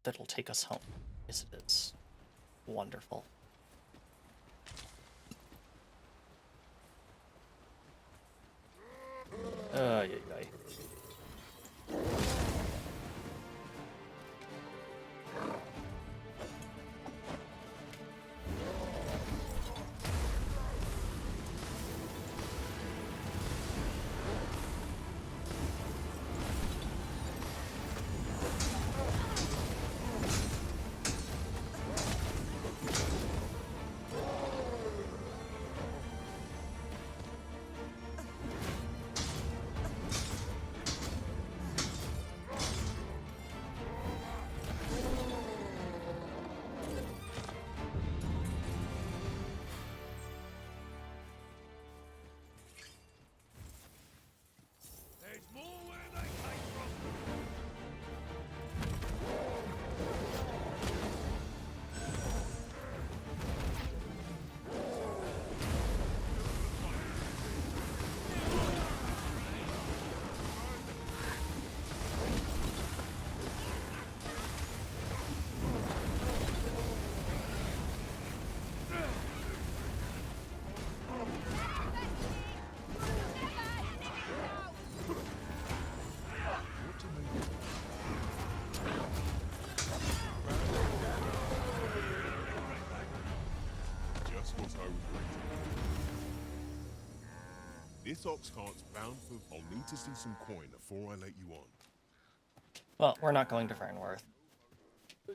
that'll take us home. Yes, it is. Wonderful. Ay, ay, ay. This ox cart's bound for... I'll need to see some coin before I let you on. Well, we're not going to Fernworth.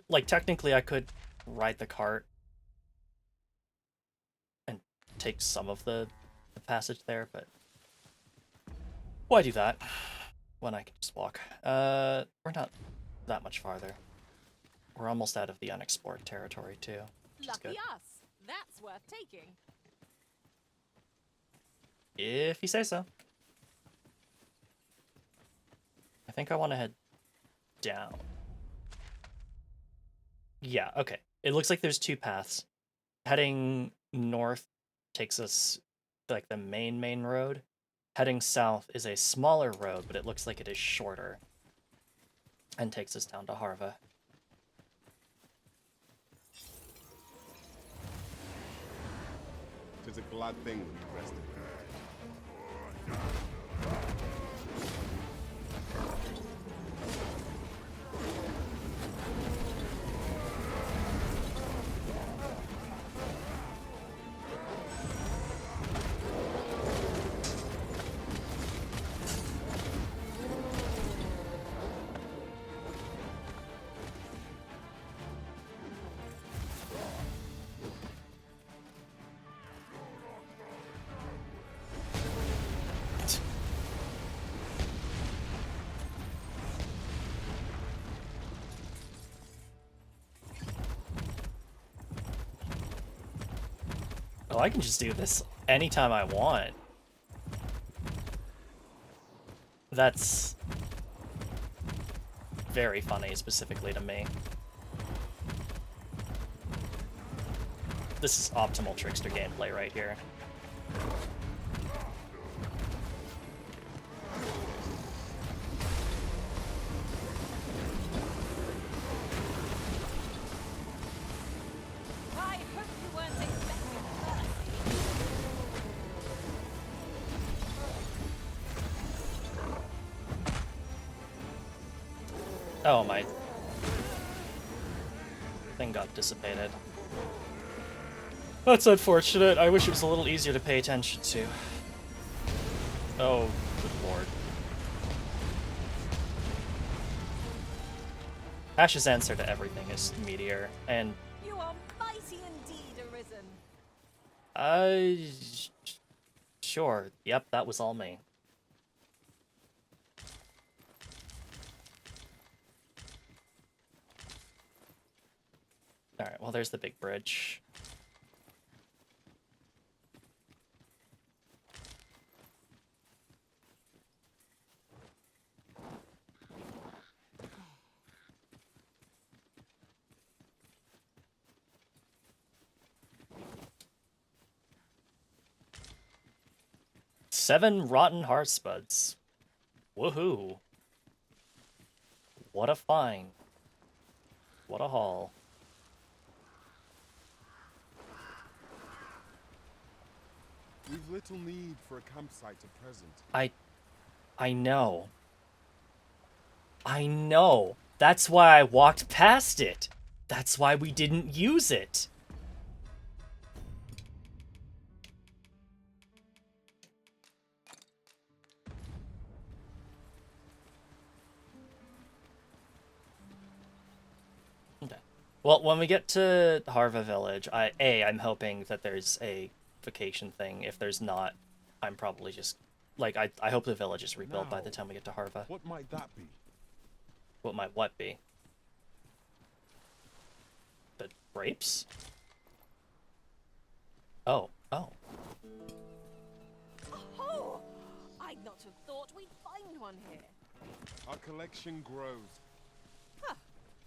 Like, technically I could ride the cart and take some of the passage there, but why do that when I can just walk? We're not that much farther. We're almost out of the unexplored territory, too. Lucky us. That's worth taking. If you say so. I think I want to head down. Yeah, okay. It looks like there's two paths. Heading north takes us, like, the main road. Heading south is a smaller road, but it looks like it is shorter. And takes us down to Harva. Tis a glad thing when you rest in Oh, I can just do this anytime I want. That's very funny, specifically to me. This is optimal trickster gameplay right here. I hope you weren't expecting mercy. Oh, my thing got dissipated. That's unfortunate. I wish it was a little easier to pay attention to. Oh, good lord. Ash's answer to everything is Meteor, and You are mighty indeed, Arisen. sure. Yep, that was all me. Alright, well, there's the big bridge. Seven rotten heartsbuds. Woohoo. What a find. What a haul. We've little need for a campsite at present. I know. I know. That's why I walked past it. That's why we didn't use it. Okay. Well, when we get to Harva Village, I'm hoping that there's a vacation thing. If there's not, I'm probably just... Like, I hope the village is rebuilt by the time we get to Harva. What might that be? What might what be? The grapes? Oh. Oh! I'd not have thought we'd find one here. Our collection grows. Huh.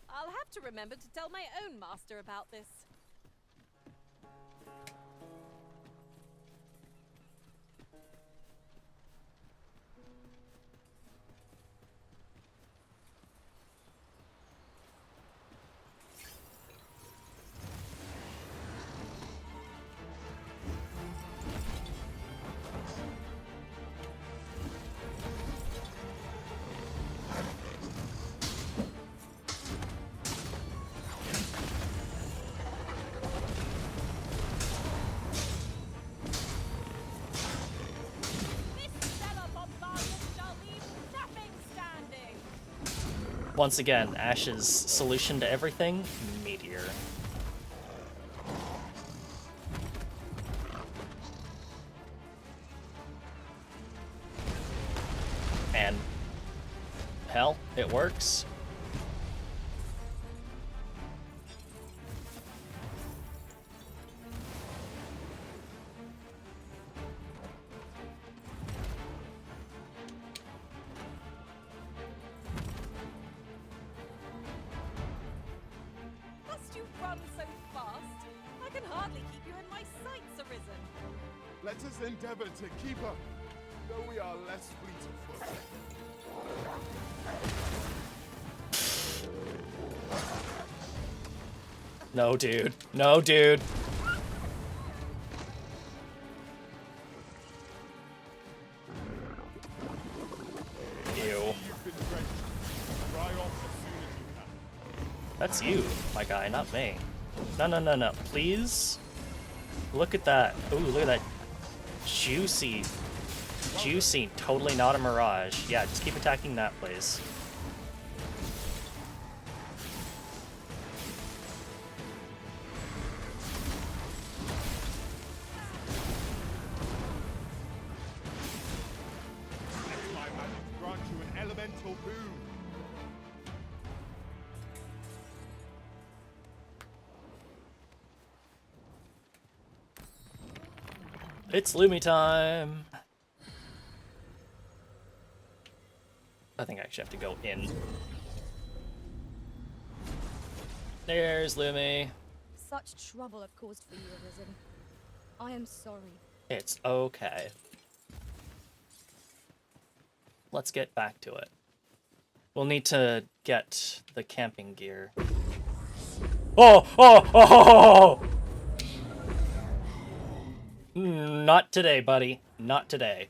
I'll have to remember to tell my own master about this. Once again, Ash's solution to everything, meteor. And hell, it works. Must you run so fast? I can hardly keep you in my sights, Arisen. Let us endeavor to keep up, though we are less fleet of foot. No, dude. No, dude. Ew. That's you, my guy, not me. No, no, no, no. Please? Look at that. Ooh, look at that. Juicy. Juicy. Totally not a mirage. Yeah, just keep attacking that, please. Let my magic grant you an elemental boon. It's Lumi time! I think I actually have to go in. There's Lumi. Such trouble I've caused for you, Arisen. I am sorry. It's okay. Let's get back to it. We'll need to get the camping gear. Oh! Oh! Oh! Not today, buddy. Not today.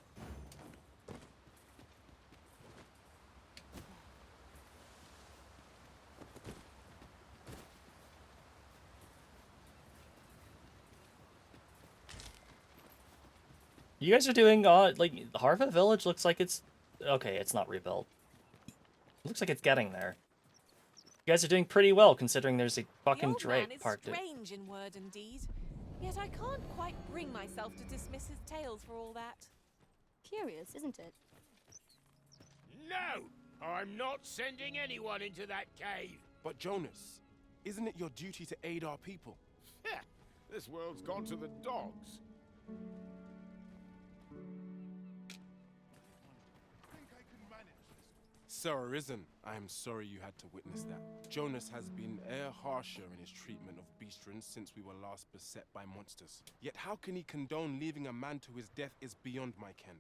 You guys are doing, like, Harva Village looks like it's... Okay, it's not rebuilt. It looks like it's getting there. You guys are doing pretty well, considering there's a fucking Drake parked The it. old man is strange in word and deed, yet I can't quite bring myself to dismiss his tales for all that. Curious, isn't it? No! I'm not sending anyone into that cave! But Jonas, isn't it your duty to aid our people? Heh, this world's gone to the dogs. Sir Arisen, I am sorry you had to witness that. Jonas has been e'er harsher in his treatment of beastrons since we were last beset by monsters. Yet how can he condone leaving a man to his death is beyond my ken.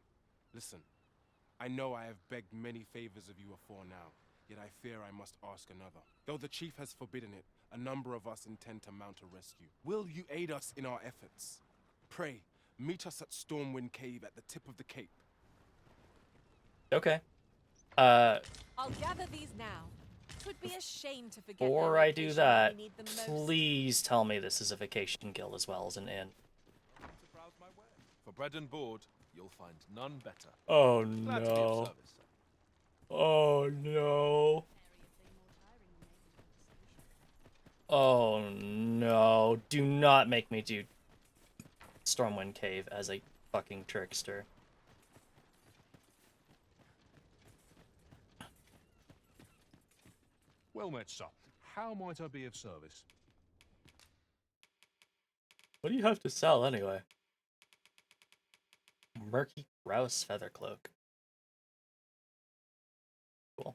Listen, I know I have begged many favors of you afore now, yet I fear I must ask another. Though the chief has forbidden it, a number of us intend to mount a rescue. Will you aid us in our efforts? Pray, meet us at Stormwind Cave at the tip of the cape. Okay. I'll gather these now. Twould be a shame to forget Before their I do location that, when we need them most. please tell me this is a vacation guild as well as an inn. For bread and board, you'll find none better. Oh Glad to be of no. service, sir. Oh no. Oh no. Do not make me do Stormwind Cave as a fucking trickster. Well met, sir. How might I be of service? What do you have to sell anyway? Murky Grouse Feather Cloak. Cool.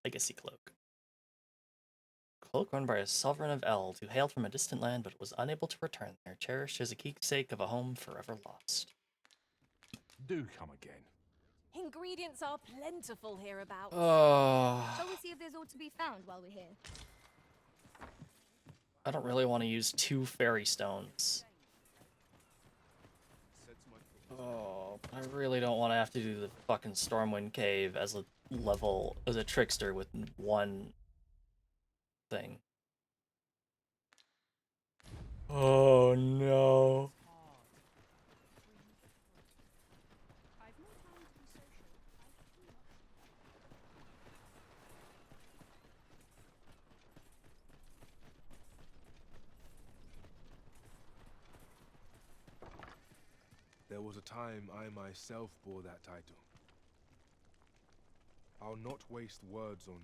Legacy Cloak. Cloak worn by a sovereign of Eld who hailed from a distant land but was unable to return there, cherished as a keepsake of a home forever lost. Do come again. Ingredients are plentiful hereabouts. Shall we see if there's aught to be found while we're here? I don't really want to use 2 fairy stones. Oh, I really don't want to have to do the fucking Stormwind Cave as a trickster with 1 thing. Oh no. was a time I myself bore that title. I'll not waste words on you.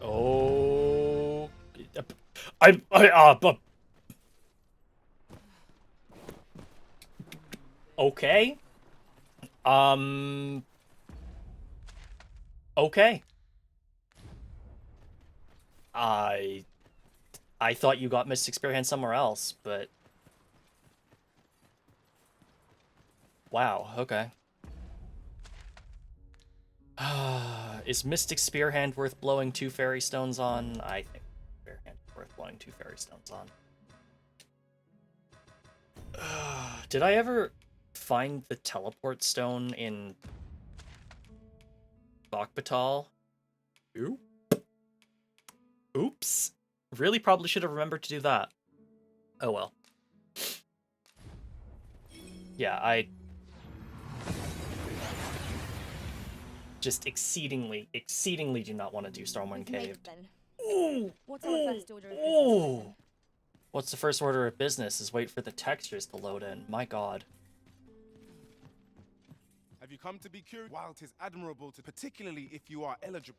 Oh, okay. Okay. I thought you got Mystic Spear Hand somewhere else, but wow. Okay. Is Mystic Spear Hand worth blowing 2 fairy stones on? I think Spear Hand is worth blowing 2 fairy stones on. Did I ever find the teleport stone in Bokbatal? Oops. Really probably should have remembered to do that. Oh well. Yeah, I just exceedingly do not want to do Stormwind Cave. Ooh! What's our first order of business, then? What's the first order of business is wait for the textures to load in. My god. Have you come to be curious? While it is admirable to, particularly if you are eligible.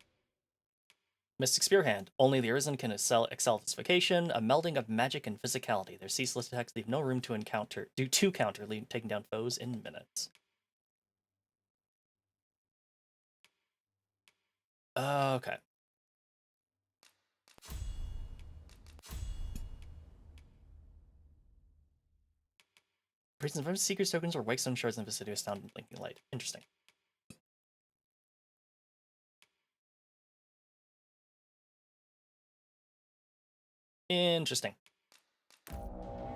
Mystic Spear Hand. Only the Arisen can excel this vocation, a melding of magic and physicality. Their ceaseless attacks leave no room to counter, taking down foes in minutes. Okay. Prisons from secret tokens or Wakestone shards in the vicinity of sound and blinking light. Interesting. Interesting.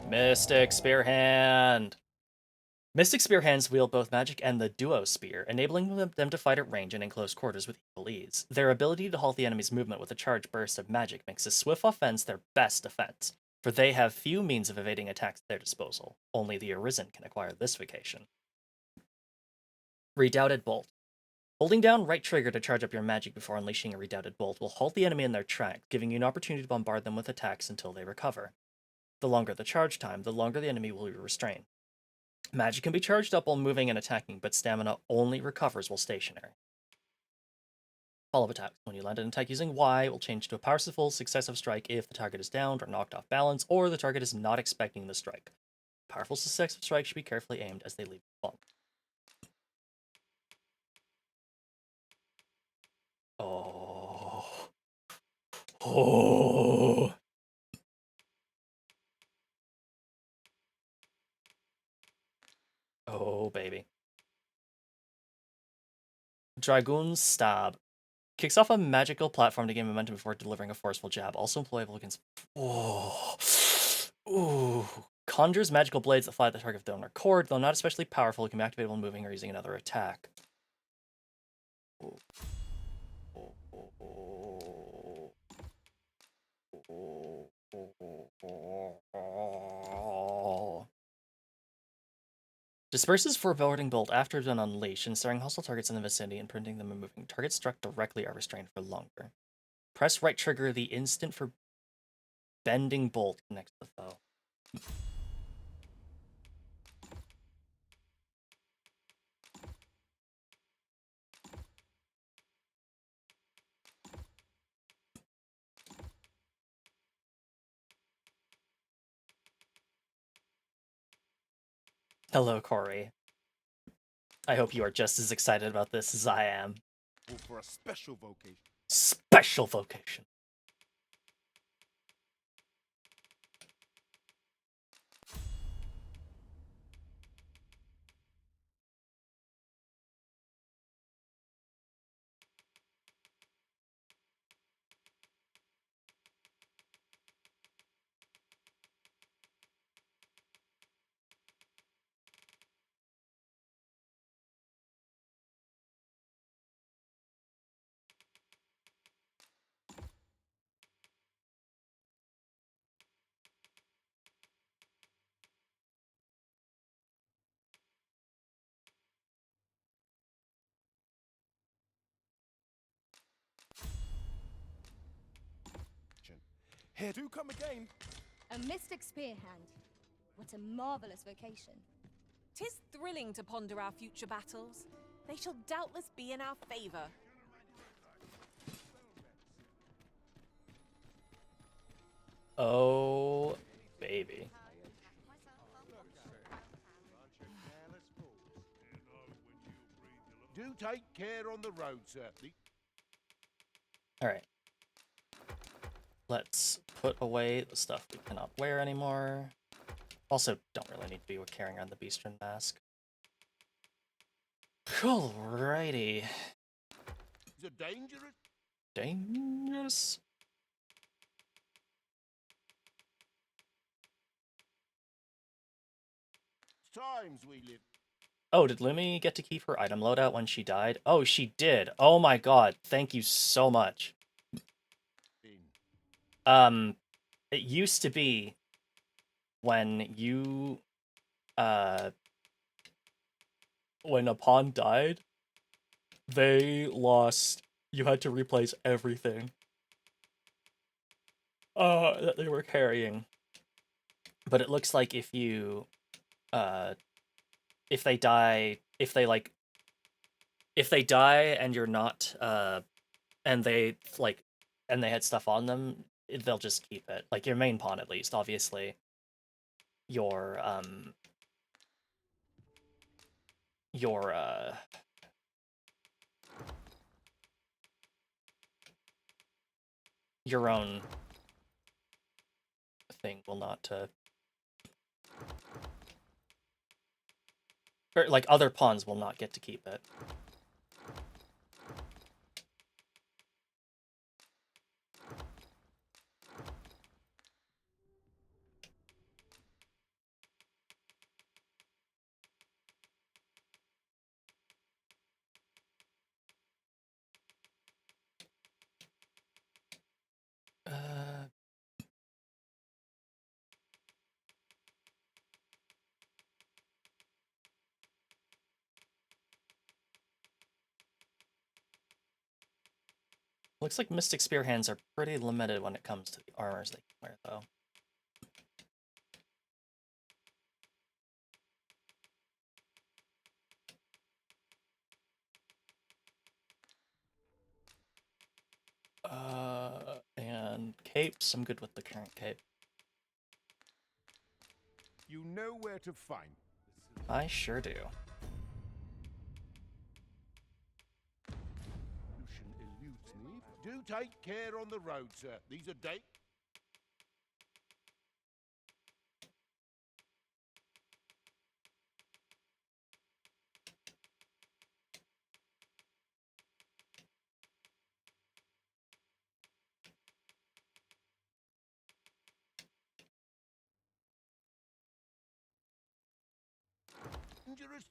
Mystic Spear Hand. Mystic Spear Hands wield both magic and the Duo Spear, enabling them to fight at range and in close quarters with equal ease. Their ability to halt the enemy's movement with a charged burst of magic makes a swift offense their best defense, for they have few means of evading attacks at their disposal. Only the Arisen can acquire this vocation. Redoubted Bolt. Holding down right trigger to charge up your magic before unleashing a Redoubted Bolt will halt the enemy in their tracks, giving you an opportunity to bombard them with attacks until they recover. The longer the charge time, the longer the enemy will be restrained. Magic can be charged up while moving and attacking, but stamina only recovers while stationary. Follow-up attacks. When you land an attack using Y, it will change to a powerful successive strike if the target is downed or knocked off balance, or the target is not expecting the strike. Powerful successive strikes should be carefully aimed as they leave the bump. Oh. Oh. Oh, baby. Dragoon's Stab. Kicks off a magical platform to gain momentum before delivering a forceful jab. Also employable against... Oh. Ooh. Conjures magical blades that fly at the target of the owner cord. Though not especially powerful, it can be activated while moving or using another attack. Ooh. Oh, oh, oh. Oh, oh, oh, oh. Disperses Foreboding Bolt after it's been unleashed, ensnaring hostile targets in the vicinity and preventing them from moving. Targets struck directly are restrained for longer. Press right trigger the instant for Bending Bolt next to the foe. Hello, Corey. I hope you are just as excited about this as I am. For a special vocation. Special vocation. Here, do come again. A Mystic Spear Hand. What a marvelous vocation. 'Tis thrilling to ponder our future battles. They shall doubtless be in our favor. Oh, baby. Do take care on the road, sir. Alright. Let's put away the stuff we cannot wear anymore. Also, don't really need to be carrying around the Beastren mask. Alrighty. Is it dangerous? Dangerous? Times we live. Oh, did Lumi get to keep her item loadout when she died? Oh, she did. Oh my god, thank you so much. It used to be when you, when a pawn died, you had to replace everything that they were carrying. But it looks like if you, if they die and you're not, and they had stuff on them, they'll just keep it. Like, your main pawn, at least. Obviously, your own thing will not, or, like, other pawns will not get to keep it. Looks like Mystic Spear hands are pretty limited when it comes to the armors they can wear, though. And capes, I'm good with the current cape. You know where to find. I sure do. Lucian eludes me. Do take care on the road, sir. These are dangerous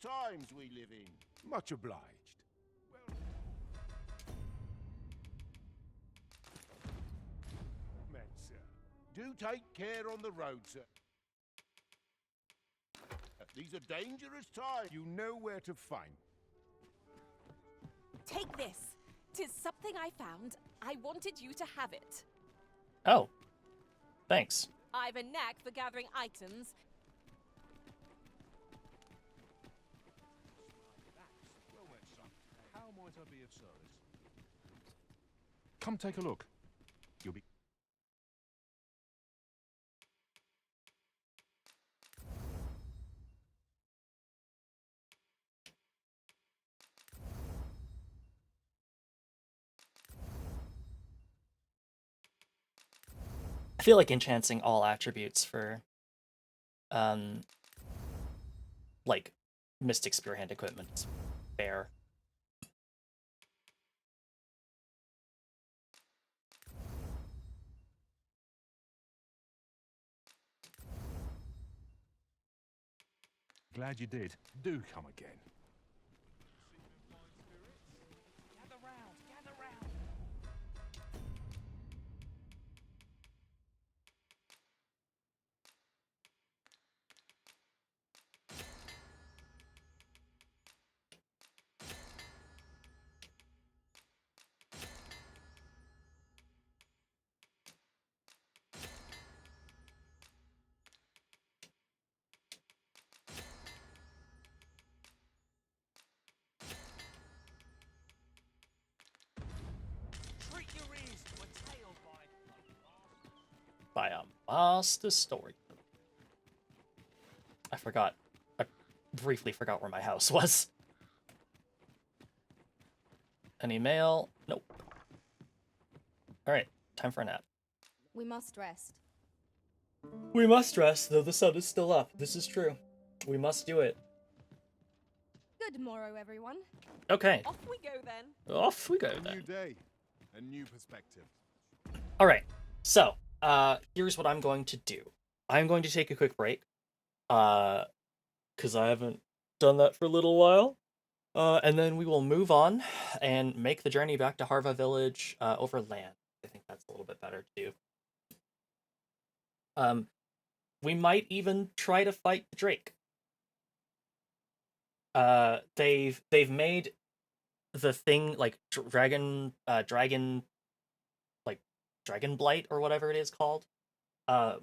times we live in. Much obliged. Met, sir. Do take care on the road, sir. These are dangerous times. You know where to find. Take this. 'Tis something I found. I wanted you to have it. Oh. Thanks. I've a knack for gathering items. How might I be of service? Come take a look. You'll be... I feel like enchanting all attributes for, like, Mystic Spear hand equipment is fair. Glad you did. Do come again. Gather round, gather round. I am master storyteller. I forgot. I briefly forgot where my house was. Any mail? Nope. Alright, time for a nap. We must rest. We must rest, though the sun is still up. This is true. We must do it. Good morrow, everyone. Okay. Off we go then. Off we go A new then. day, a new perspective. Alright, so, here's what I'm going to do. I'm going to take a quick break. Because I haven't done that for a little while. And then we will move on and make the journey back to Harva Village over land. I think that's a little bit better to do. We might even try to fight the Drake. They've made the thing like dragon blight or whatever it is called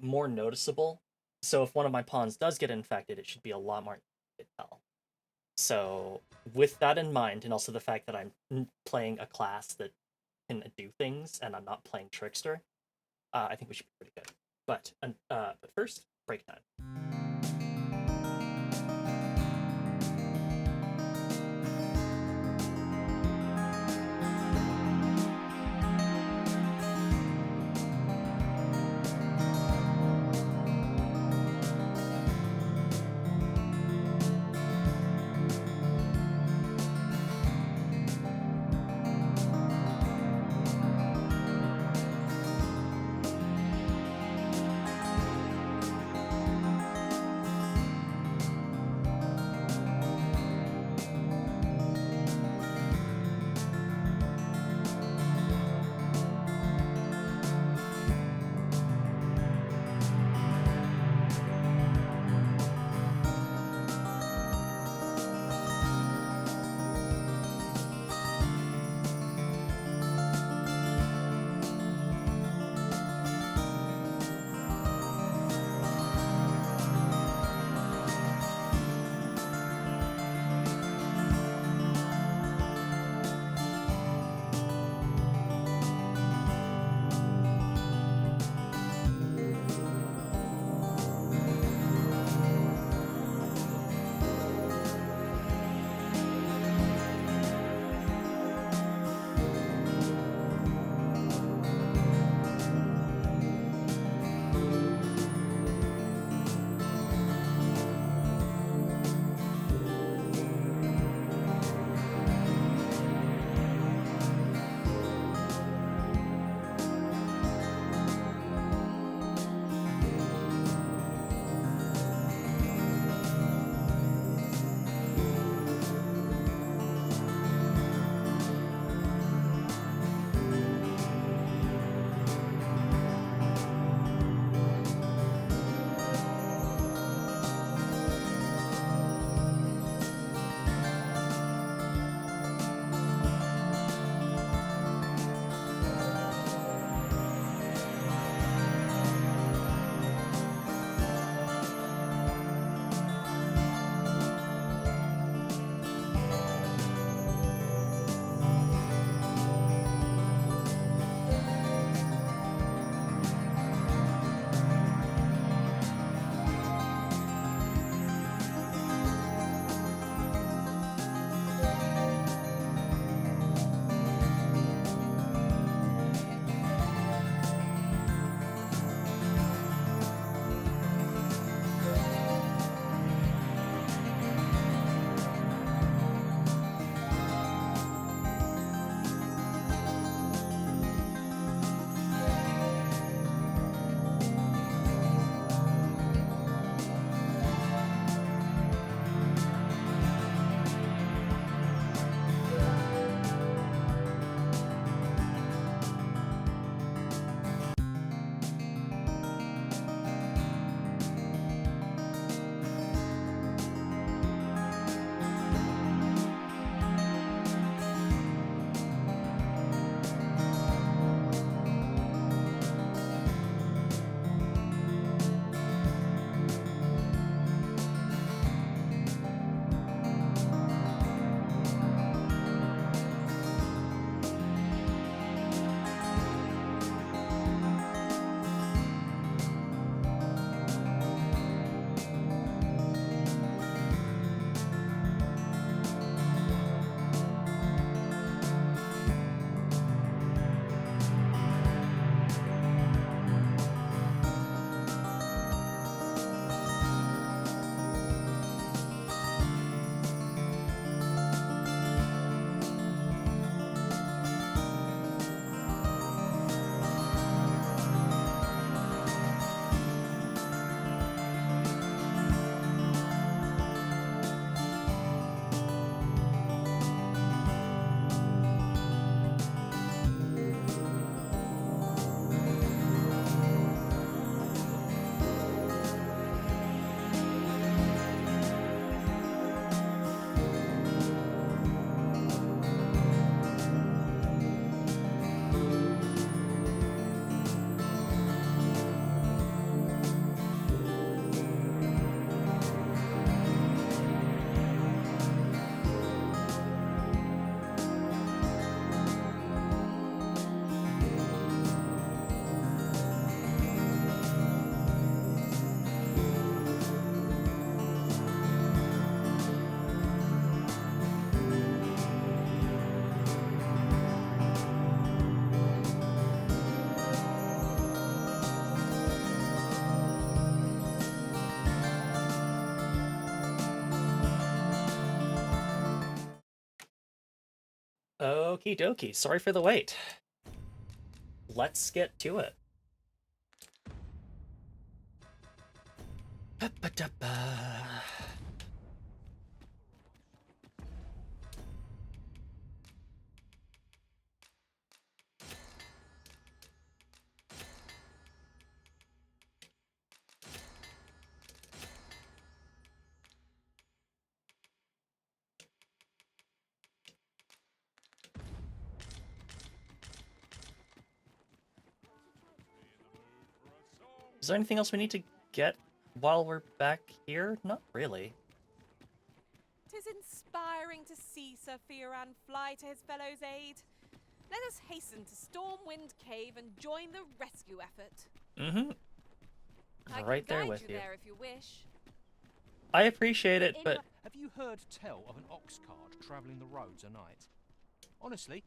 more noticeable. So if one of my pawns does get infected, it should be a lot more easy to tell. So with that in mind, and also the fact that I'm playing a class that can do things and I'm not playing Trickster, I think we should be pretty good. But first, break time. Okie dokie, sorry for the wait. Let's get to it. Is there anything else we need to get while we're back here? Not really. 'Tis inspiring to see Sir Fioran fly to his fellow's aid. Let us hasten to Stormwind Cave and join the rescue effort. Mm-hmm. I Right can there guide with you you. there if you wish. I appreciate it, but... Have you heard tell of an ox cart travelling the roads at night? Honestly,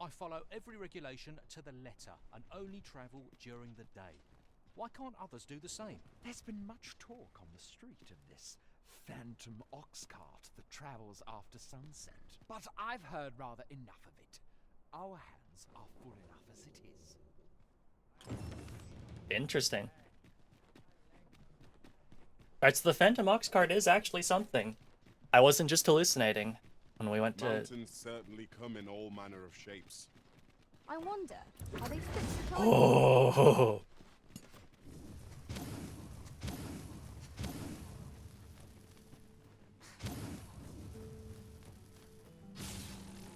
I follow every regulation to the letter and only travel during the day. Why can't others do the same? There's been much talk on the street of this phantom ox cart that travels after sunset. But I've heard rather enough of it. Our hands are full enough as it is. Interesting. Alright, so the Phantom Ox cart is actually something. I wasn't just hallucinating when we went to... Mountains certainly come in all manner of shapes. I wonder, are they fit to climb? Oh!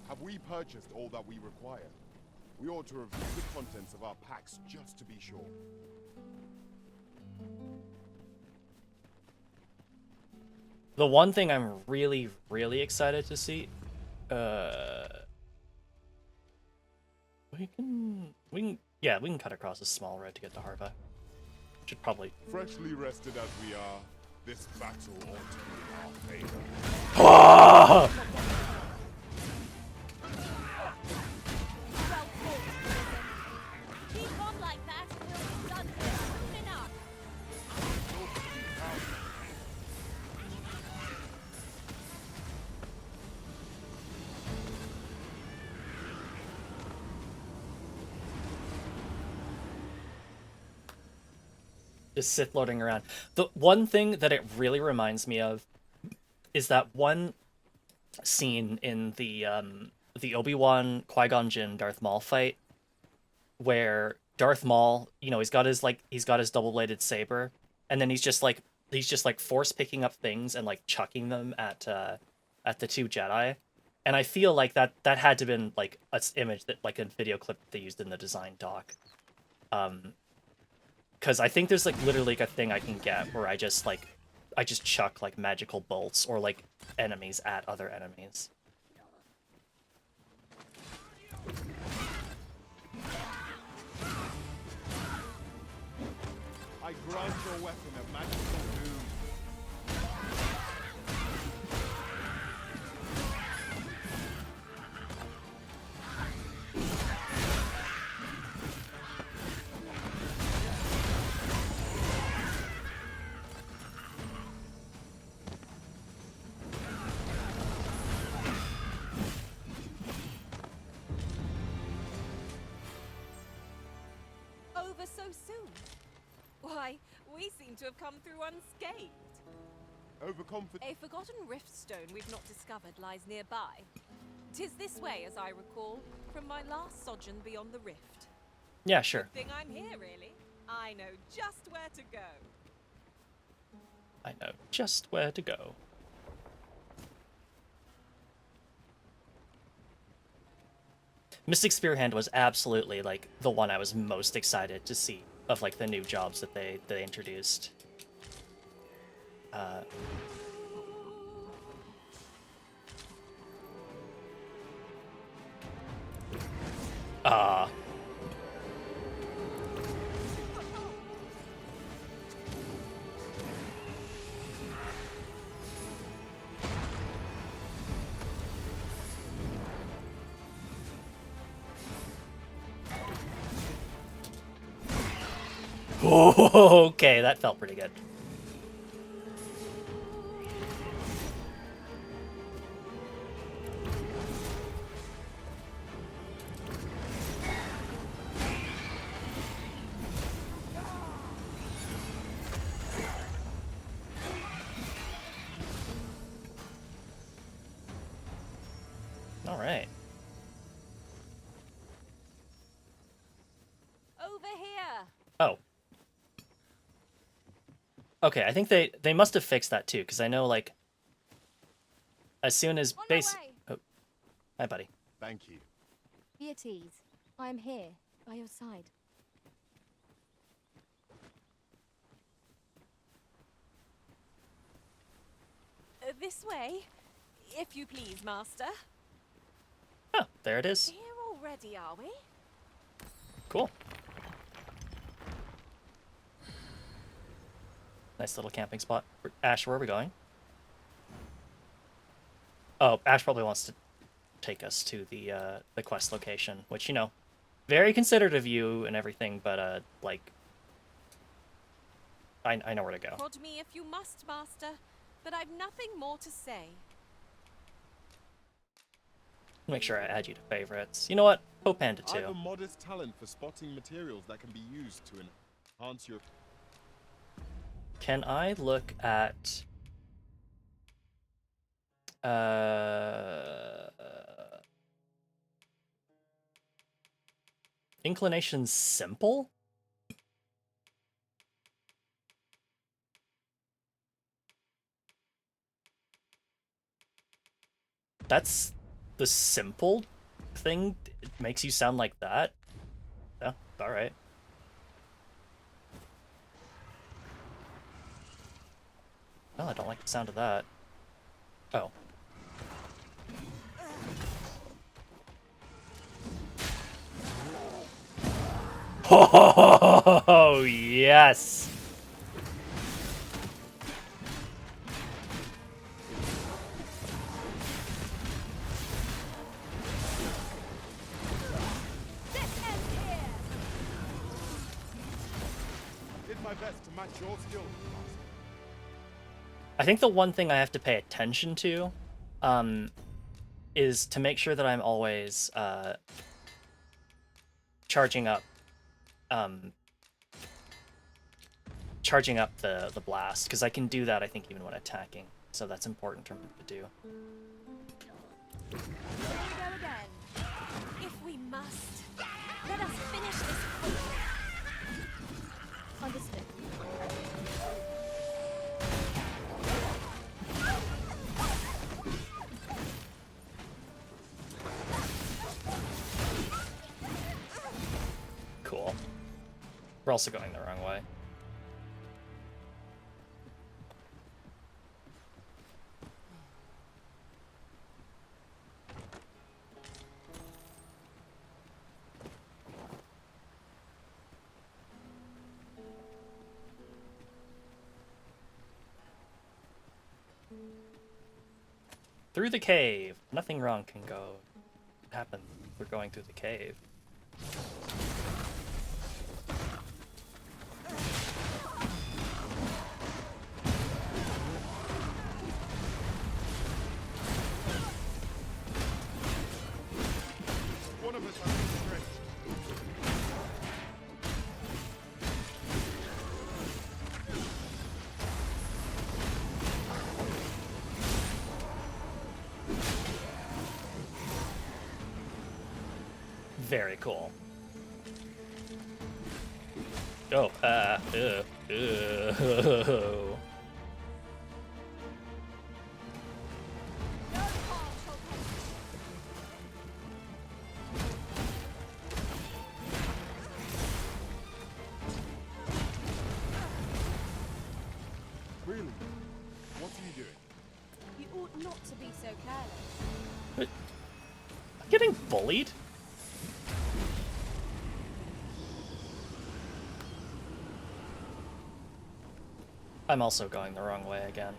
Have we purchased all that we require? We ought to review the contents of our packs just to be sure. The one thing I'm really, really excited to see... We can... Yeah, we can cut across a small road to get to Harva. Should probably... Freshly rested as we are, this battle ought to be in our favor. Ah! Keep on like that, and we'll be done here soon enough. Just Sith loading around. The one thing that it really reminds me of is that one scene in the Obi-Wan, Qui-Gon Jinn, Darth Maul fight, where Darth Maul, you know, he's got his double-bladed saber, and then he's just like force picking up things and like chucking them at the two Jedi, and I feel like that had to have been like an image that like a video clip they used in the design doc, because I think there's like literally like a thing I can get where I just chuck like magical bolts or like enemies at other enemies. I grant your weapon a magical doom. Over so soon? Why, we seem to have come through unscathed. Overconfident. A forgotten rift stone we've not discovered lies nearby. 'Tis this way, as I recall, from my last sojourn beyond the rift. Yeah, sure. Good thing I'm here, really. I know just where to go. I know just where to go. Mystic Spearhand was absolutely like the one I was most excited to see of like the new jobs that they introduced. Okay, that felt pretty good. All right. Over here. Oh. Okay, I think they must have fixed that too, because I know, like, as soon as base... Oh. Hi, buddy. Thank you. Be at ease. I am here, by your side. This way, if you please, Master. Oh, there it is. Here already, are we? Cool. Nice little camping spot. Ash, where are we going? Oh, Ash probably wants to take us to the quest location, which, you know, very considerate of you and everything, but, like, I know where to go. Prod me if you must, Master, but I've nothing more to say. Make sure I add you to favorites. You know what? Hope Panda I have a 2. modest talent for spotting materials that can be used to enhance your... Can I look at... Inclination simple? That's the simple thing? It makes you sound like that? Yeah, alright. Oh, I don't like the sound of that. Oh. Oh, yes! Did my best to match your skills. I think the one thing I have to pay attention to is to make sure that I'm always charging up the blast, because I can do that, I think, even when attacking. So that's important for me to do. Here we go again. If we must, let us finish this quickly. Understood. Cool. We're also going the wrong way. Through the cave. Nothing wrong can happen. We're going through the cave. One of us has been stretched. Very cool. Oh, Really? What are you doing? You ought not to be so careless. I'm getting bullied? I'm also going the wrong way again.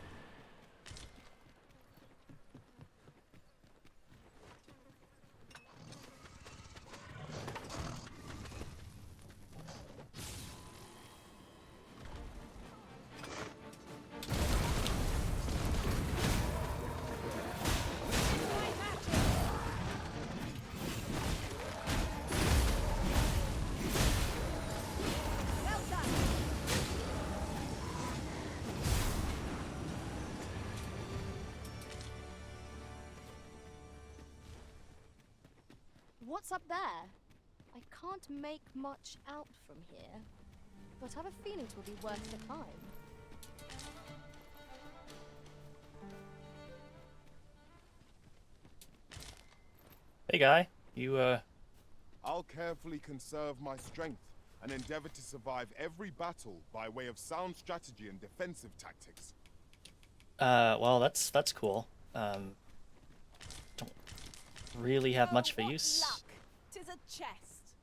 What's up there? I can't make much out from here, but I have a feeling it will be worth the climb. Hey guy, you I'll carefully conserve my strength and endeavor to survive every battle by way of sound strategy and defensive tactics. well, that's cool. Don't really have much of a use. Luck. 'Tis a chest.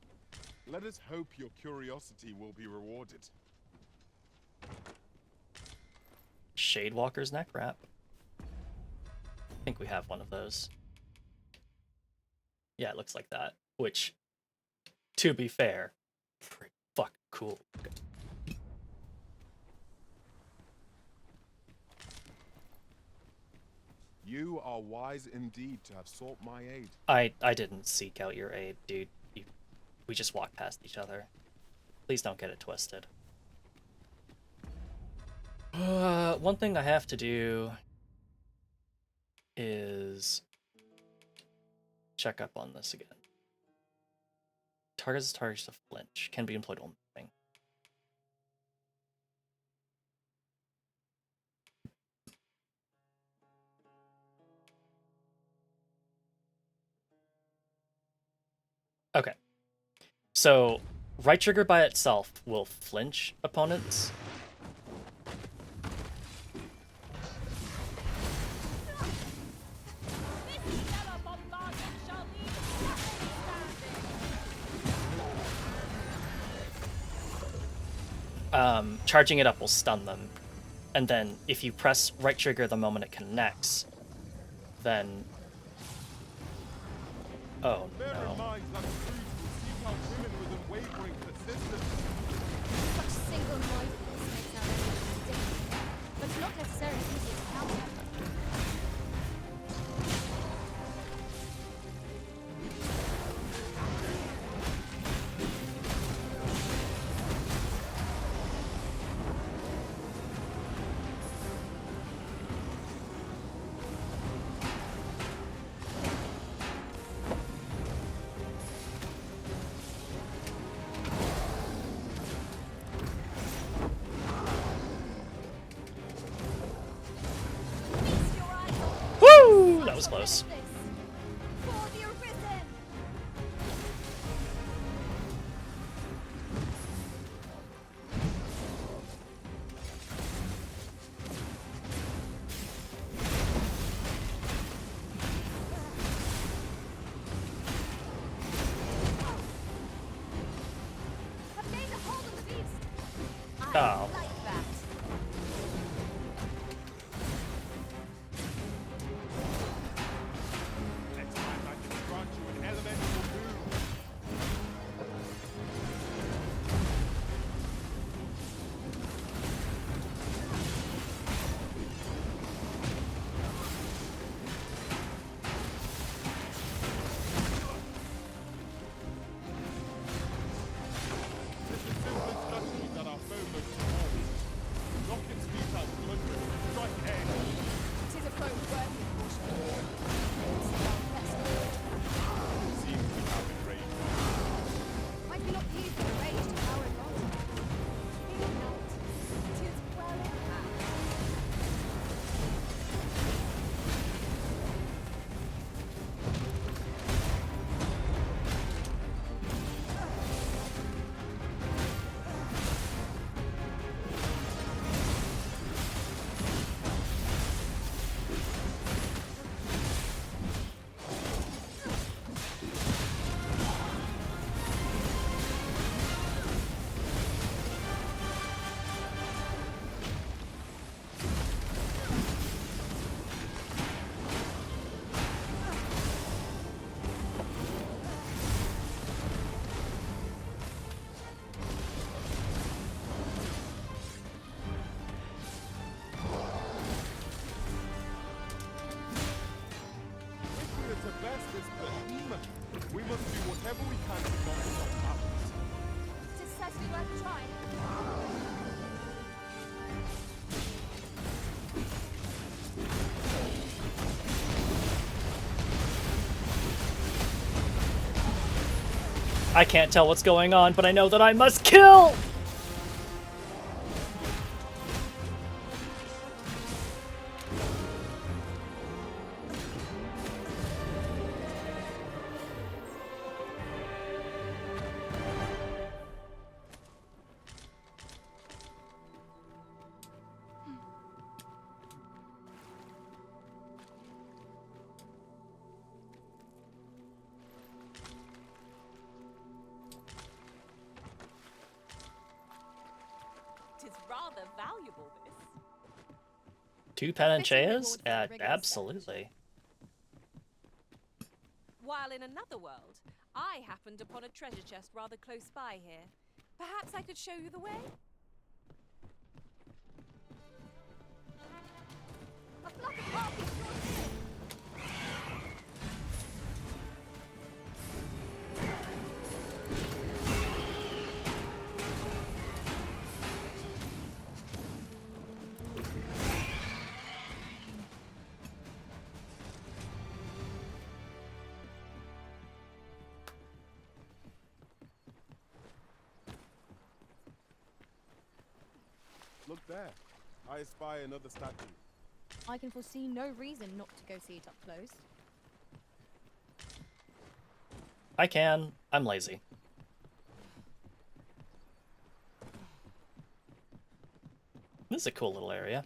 Let us hope your curiosity will be rewarded. Shadewalker's neck wrap. I think we have one of those. Yeah, it looks like that. Which, to be fair, pretty fucking cool. You are wise indeed to have sought my aid. I didn't seek out your aid, dude. We just walked past each other. Please don't get it twisted. One thing I have to do is check up on this again. Targets to flinch. Can be employed while moving. Okay. So, right trigger by itself will flinch opponents. Charging it up will stun them. And then if you press right trigger the moment it connects, then... Oh, Bear in no. mind that the crews will seek out women with unwavering persistence. Such single-mindedness makes our enemies difficult, but not necessarily easy to counter. That was close. Oh. We must do whatever we can to not stop happens. It's certainly worth trying. I can't tell what's going on, but I know that I must kill! Tis rather valuable, this. 2 panacea? Absolutely. While in another world, I happened upon a treasure chest rather close by here. Perhaps I could show you the way? A flock of harpies drawn near. Look there. I espy another statue. I can foresee no reason not to go see it up close. I can. I'm lazy. This is a cool little area.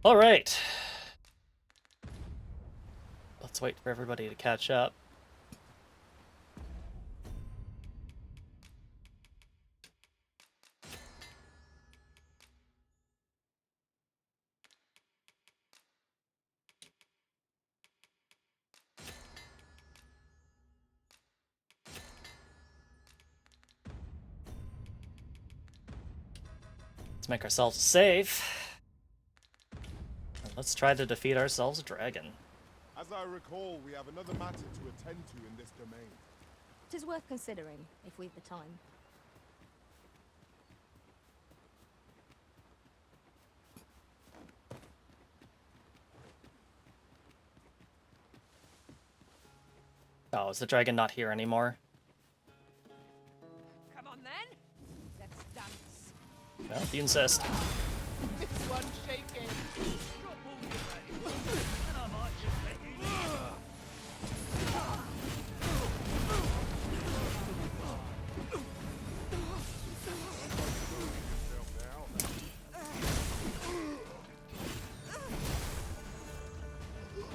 All right. Let's wait for everybody to catch up. Let's make ourselves safe. And let's try to defeat ourselves a dragon. As I recall, we have another matter to attend to in this domain. It is worth considering, if we've the time. Oh, is the dragon not here anymore? Come on then. Let's dance. Well, if you insist. This one's shaking. Drop all your ready. And I might just let you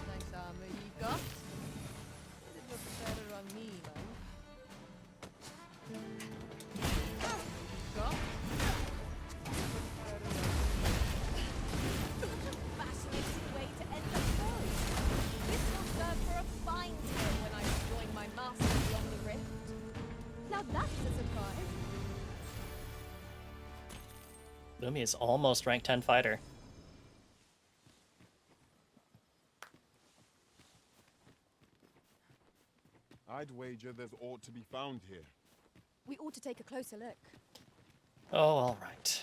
Nice armor you've got. It looks better on me, though. Got? Fascinating way to end the story. This will serve for a fine tale when I join my master beyond the rift. Now that's a surprise. Lumi is almost rank 10 fighter. I'd wager there's aught to be found here. We ought to take a closer look. Oh, all right.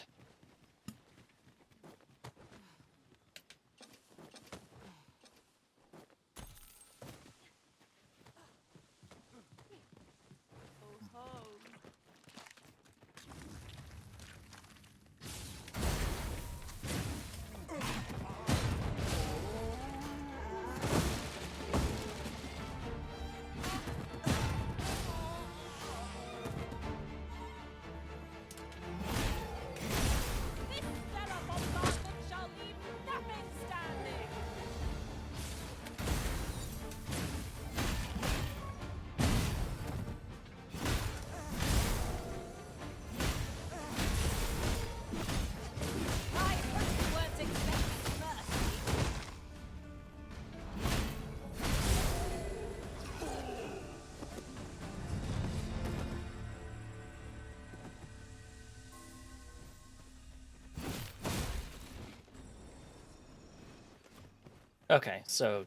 Okay, so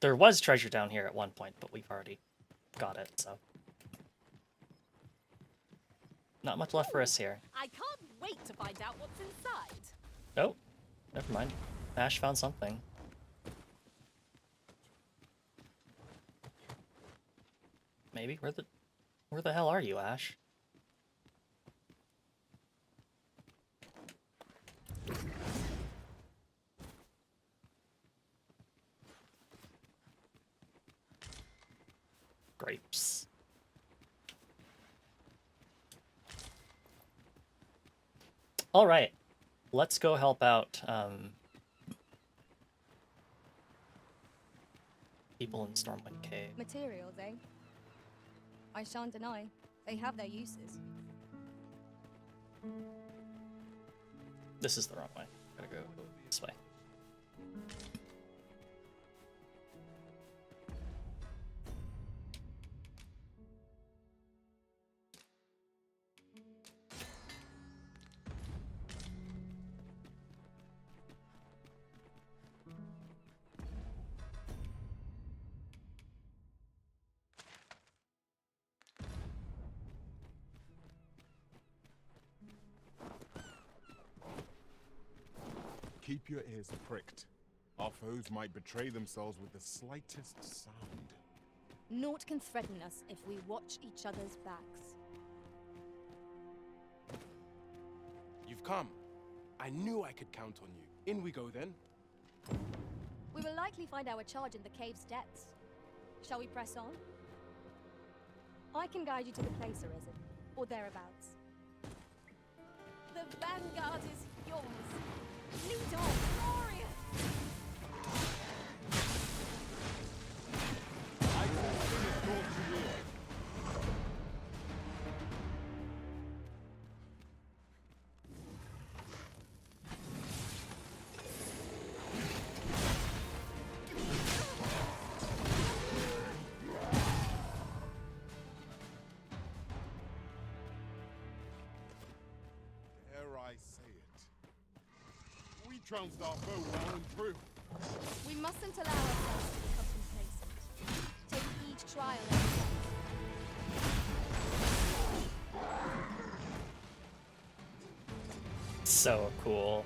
there was treasure down here at one point, but we've already got it, so. Not much left for us here. I can't wait to find out what's inside. Oh, never mind. Ash found something. Maybe? Where the hell are you, Ash? Grapes. All right, let's go help out people in Stormwind Cave. Materials, eh? I shan't deny, they have their uses. This is the wrong way. Gotta go this way. Keep your ears pricked. Our foes might betray themselves with the slightest sound. Naught can threaten us if we watch each other's backs. You've come. I knew I could count on you. In we go then. We will likely find our charge in the cave's depths. Shall we press on? I can guide you to the place, Arisen, or thereabouts. The vanguard is yours. Lead on, warriors! I can finish your career. Dare I say it? We trounced our foe well and true. We mustn't allow ourselves to become complacent. Take each trial as it comes. So cool.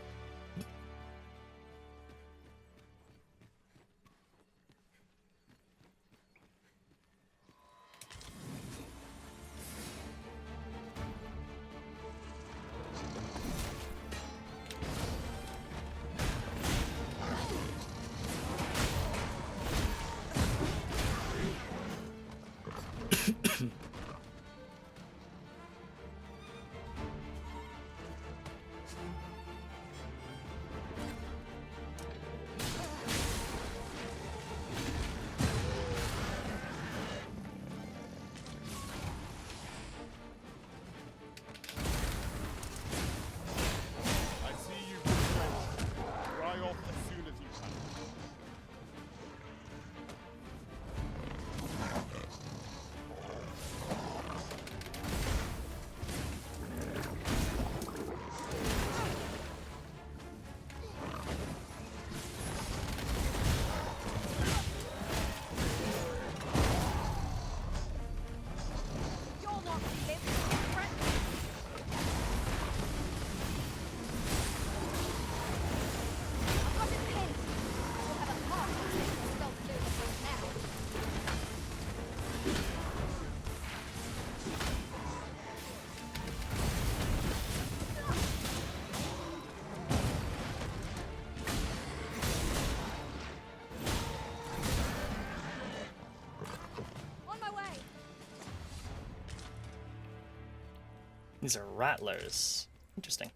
These are rattlers. Interesting.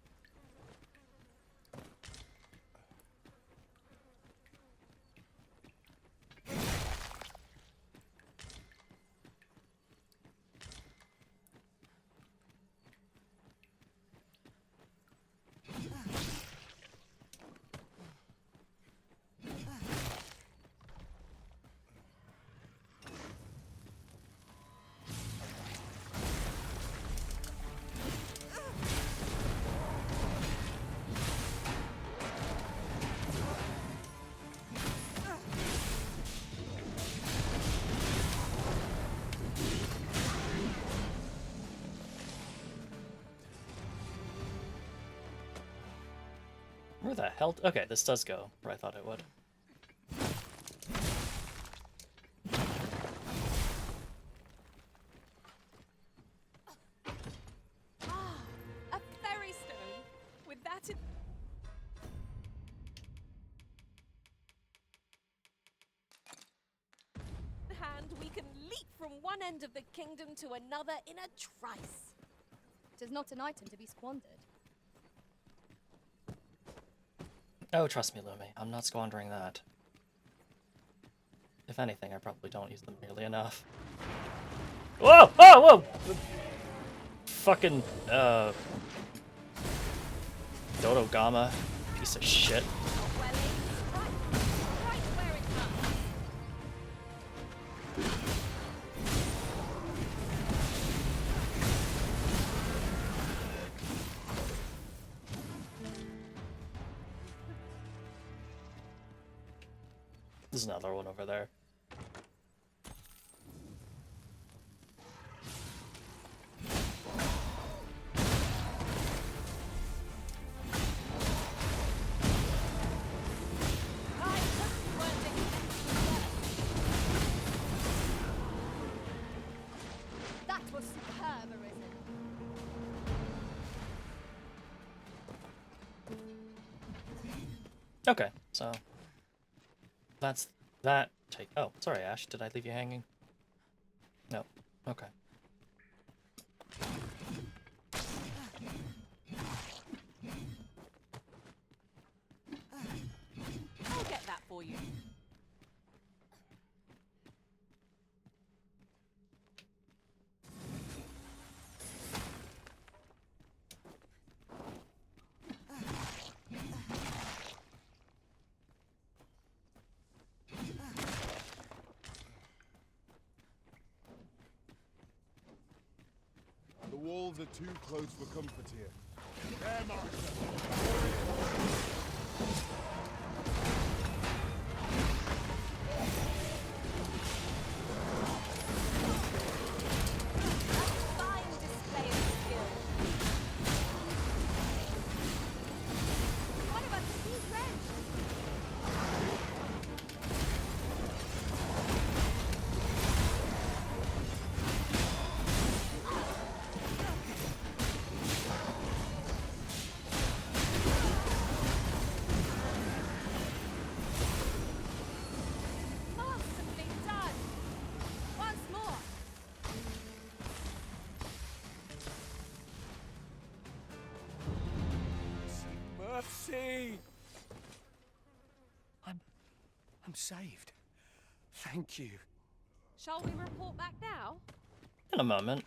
Where the hell? Okay, this does go where I thought it would. Ah, a fairy stone. With that in hand, we can leap from one end of the kingdom to another in a trice. It is not an item to be squandered. Oh, trust me, Lumi, I'm not squandering that. If anything, I probably don't use them nearly enough. Whoa! Oh, whoa! Fucking, Dogma, piece of shit. There's another one over there. That was superb, Arisen. Okay, so that's that. Take. Oh, sorry, Ash. Did I leave you hanging? No. Okay. I'll get that for you. The walls are too close for comfort here. Air Master! Fine display of skill. What about the King's Wrench? Masterfully done. Once more. Mercy! I'm saved. Thank you. Shall we report back now? In a moment.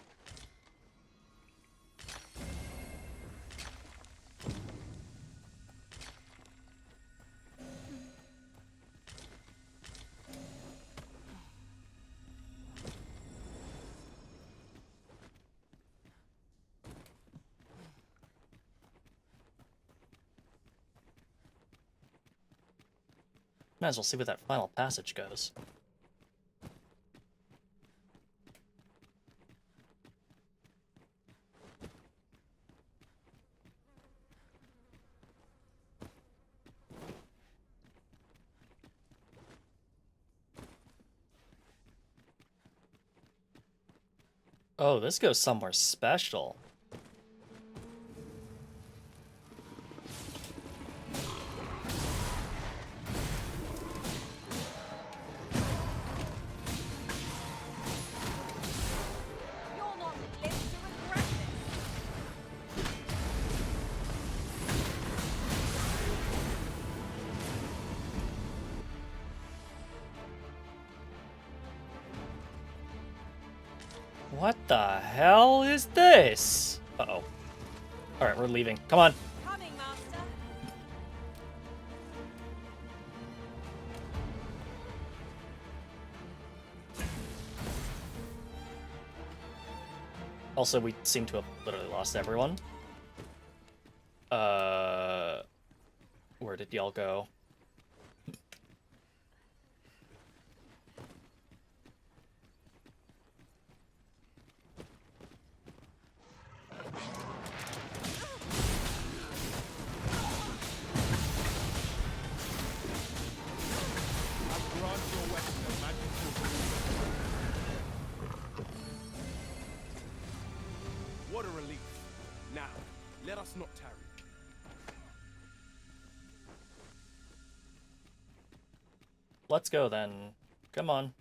Might as well see where that final passage goes. Oh, this goes somewhere special. You're not lived to regret this. What the hell is this? Uh-oh. Alright, we're leaving. Come on. Coming, Master. Also, we seem to have literally lost everyone. Where did y'all go? not tarry. Let's go then. Come on.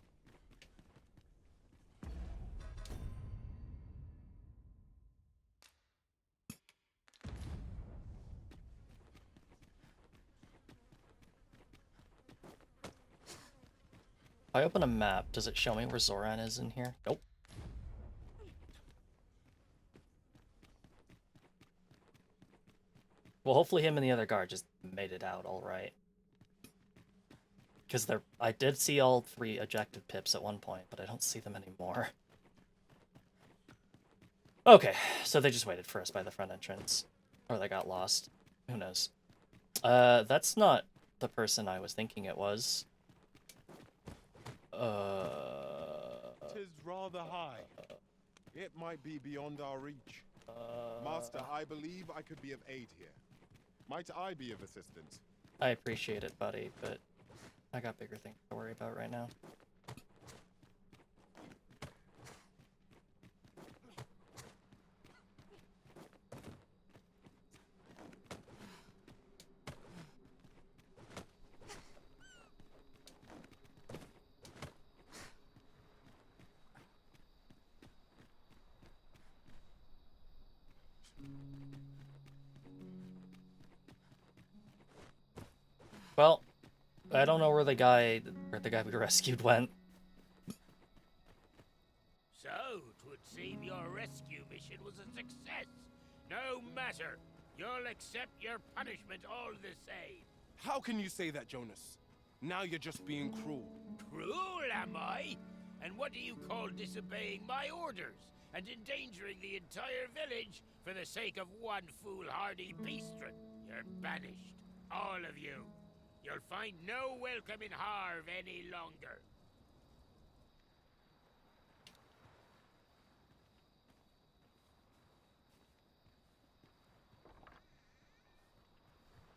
If I open a map, does it show me where Zoran is in here? Nope. Well, hopefully him and the other guard just made it out all right. Because I did see all 3 ejected pips at one point, but I don't see them anymore. Okay, so they just waited for us by the front entrance. Or they got lost. Who knows? That's not the person I was thinking it was. Tis rather high. It might be beyond our reach. Master, I believe I could be of aid here. Might I be of assistance? I appreciate it, buddy, but I got bigger things to worry about right now. Well, I don't know where the guy we rescued went. So, 'twould seem your rescue mission was a success. No matter. You'll accept your punishment all the same. How can you say that, Jonas? Now you're just being cruel. Cruel, am I? And what do you call disobeying my orders and endangering the entire village for the sake of one foolhardy beastren? You're banished. All of you. You'll find no welcome in Harv any longer.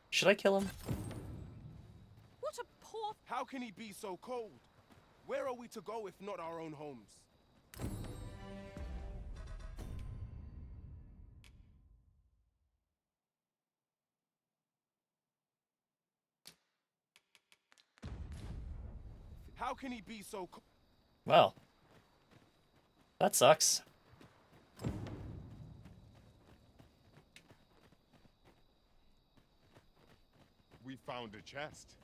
Should I kill him? What a poor... How can he be so cold? Where are we to go if not our own homes? How can he be so cold? Well, that sucks. We found a chest.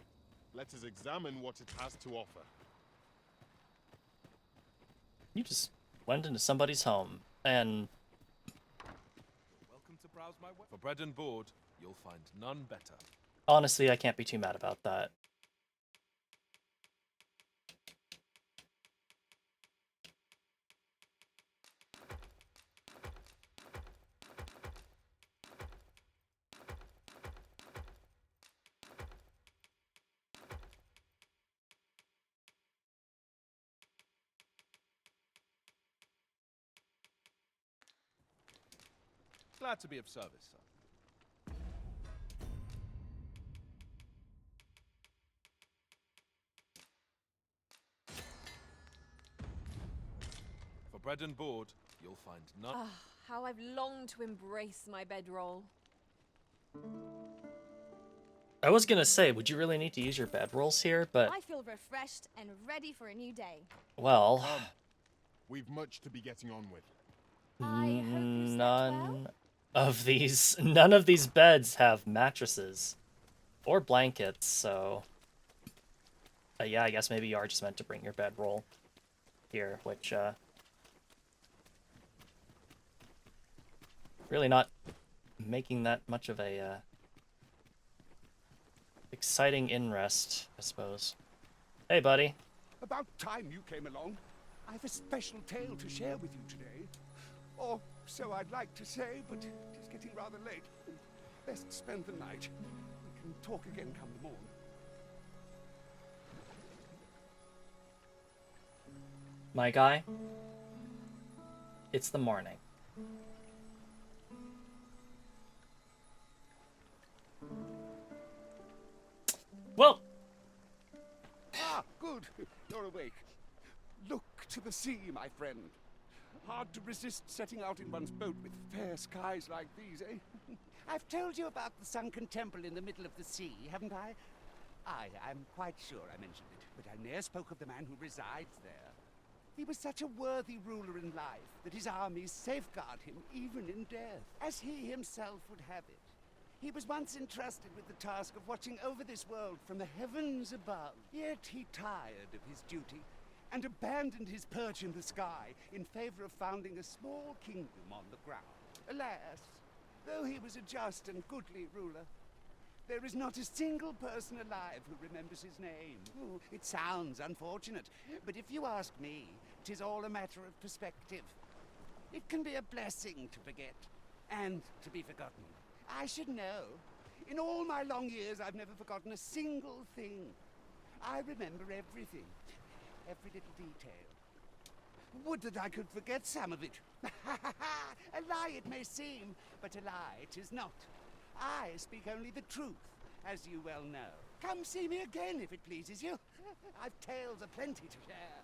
Let us examine what it has to offer. You just went into somebody's home, and... Welcome to browse my web. For bread and board, you'll find none better. honestly, I can't be too mad about that. Glad to be of service, sir. For bread and board, you'll find none. Ah, how I've longed to embrace my bedroll. I was gonna say, would you really need to use your bedrolls here? But I feel refreshed and ready for a new day. well, we've much to be getting on with. none of these beds have mattresses or blankets, so yeah, I guess maybe you are just meant to bring your bedroll here, which really not making that much of a exciting in-rest, I suppose. Hey, buddy. About time you came along. I have a special tale to share with you today. Or so I'd like to say, but it is getting rather late. Best spend the night. We can talk again come the morn. My guy, it's the morning. Well. Ah, good. You're awake. Look to the sea, my friend. Hard to resist setting out in one's boat with fair skies like these, eh? I've told you about the sunken temple in the middle of the sea, haven't I? I'm quite sure I mentioned it, but I ne'er spoke of the man who resides there. He was such a worthy ruler in life that his armies safeguard him even in death, as he himself would have it. He was once entrusted with the task of watching over this world from the heavens above, yet he tired of his duty and abandoned his perch in the sky in favor of founding a small kingdom on the ground. Alas, though he was a just and goodly ruler, there is not a single person alive who remembers his name. Ooh, it sounds unfortunate, but if you ask me, 'tis all a matter of perspective. It can be a blessing to forget, and to be forgotten. I should know. In all my long years, I've never forgotten a single thing. I remember everything, every little detail. Would that I could forget some of it. A lie it may seem, but a lie it is not. I speak only the truth, as you well know. Come see me again if it pleases you. I've tales aplenty to share.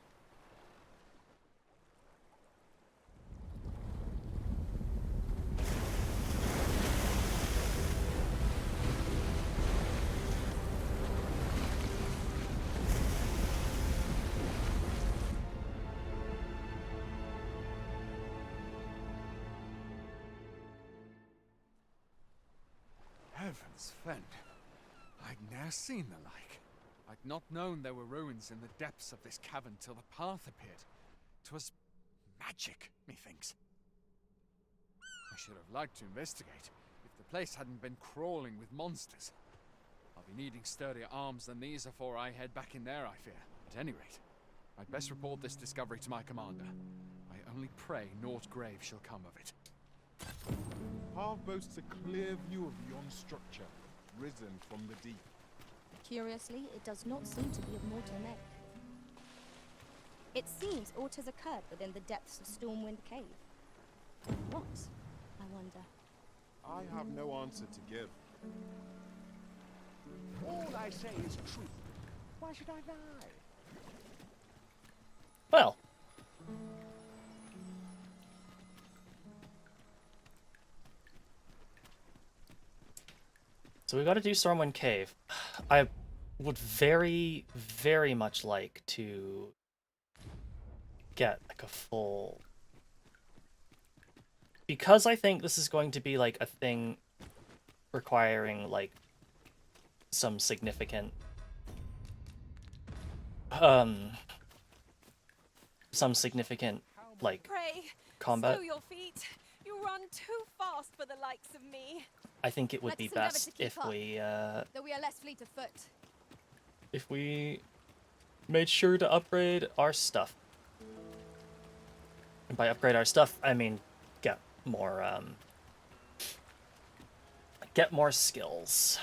Heavens fend. I'd ne'er seen the like. I'd not known there were ruins in the depths of this cavern till the path appeared. 'Twas magic, methinks. I should have liked to investigate, if the place hadn't been crawling with monsters. I'll be needing sturdier arms than these afore I head back in there, I fear. At any rate, I'd best report this discovery to my commander. I only pray naught grave shall come of it. Harv boasts a clear view of yon structure, risen from the deep. Curiously, it does not seem to be of mortal make. It seems aught has occurred within the depths of Stormwind Cave. What, I wonder? I have no answer to give. All I say is true. Why should I lie? Well. So we got to do Stormwind Cave. I would very, very much like to get like a full... Because I think this is going to be like a thing requiring like some significant like Pray, combat. slow your feet. You run too fast for the likes of me. I think it would be best if we though we are less fleet of foot. if we made sure to upgrade our stuff. And by upgrade our stuff, I mean get more skills.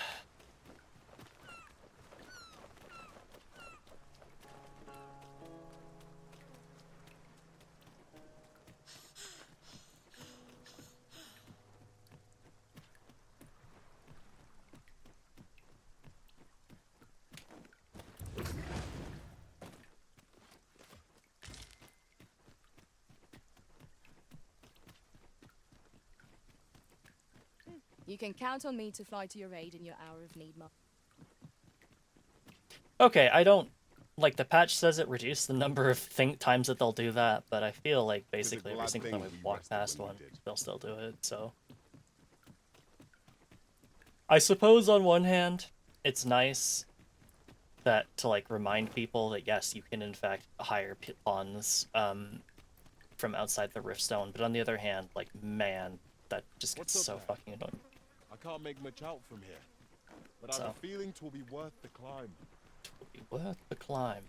You can count on me to fly to your aid in your hour of need, Mark. Okay, I don't... Like, the patch says it reduced the number of times that they'll do that, but I feel like basically every single time we walk past one, they'll still do it, so... I suppose on one hand, it's nice that to, like, remind people that, yes, you can in fact hire pawns from outside the Riftstone, but on the other hand, like, man, that just gets so fucking annoying. I can't make much out from here, but I have a feeling 'twill be worth the climb. 'Twill be worth the climb.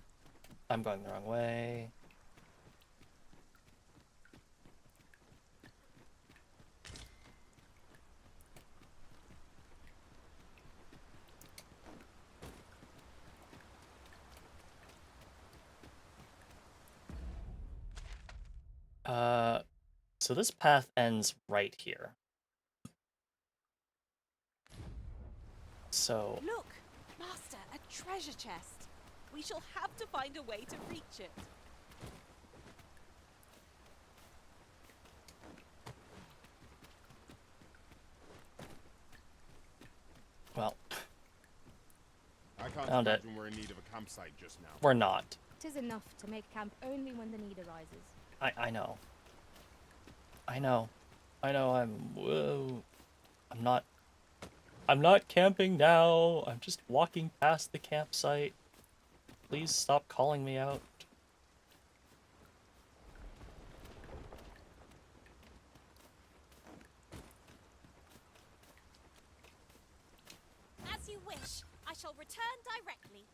I'm going the wrong way. So this path ends right here. So... Look, Master, a treasure chest. We shall have to find a way to reach it. Found it. imagine we're in need of a campsite just now. We're not. 'Tis enough to make camp only when the need arises. I know. I know. Whoa. I'm not camping now. I'm just walking past the campsite. Please stop calling me out. As you wish. I shall return directly.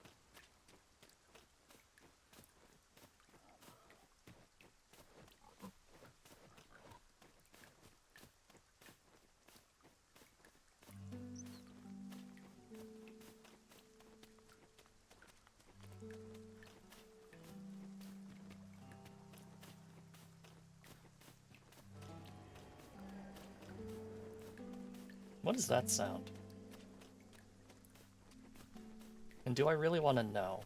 What does that sound? And do I really want to know?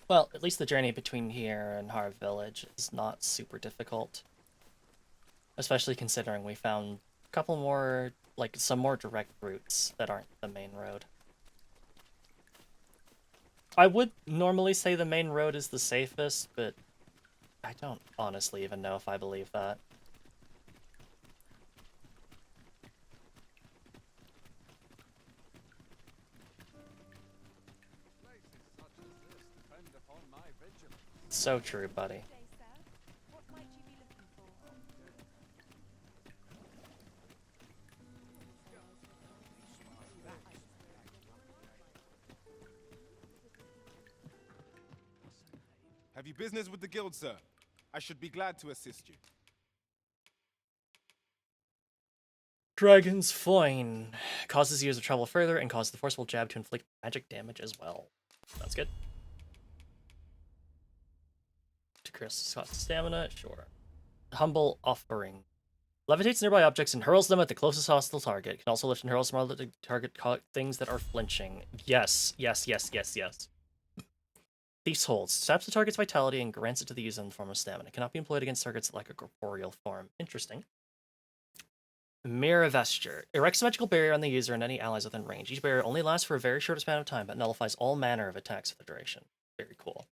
Well, at least the journey between here and Harv Village is not super difficult. Especially considering we found a couple more, like, some more direct routes that aren't the main road. I would normally say the main road is the safest, but I don't honestly even know if I believe that. So true, buddy. Have you business with the guild, sir? I should be glad to assist you. Dragon's Foin causes users to travel further and causes the forceful jab to inflict magic damage as well. That's good. Decreases cost stamina, sure. Humble Offering. Levitates nearby objects and hurls them at the closest hostile target. Can also lift and hurl smaller to target things that are flinching. Yes. Thief's Hold. Saps the target's vitality and grants it to the user in the form of stamina. Cannot be employed against targets like a corporeal form. Interesting. Mirror Vesture. Erects a magical barrier on the user and any allies within range. Each barrier only lasts for a very short span of time, but nullifies all manner of attacks for the duration. Very cool.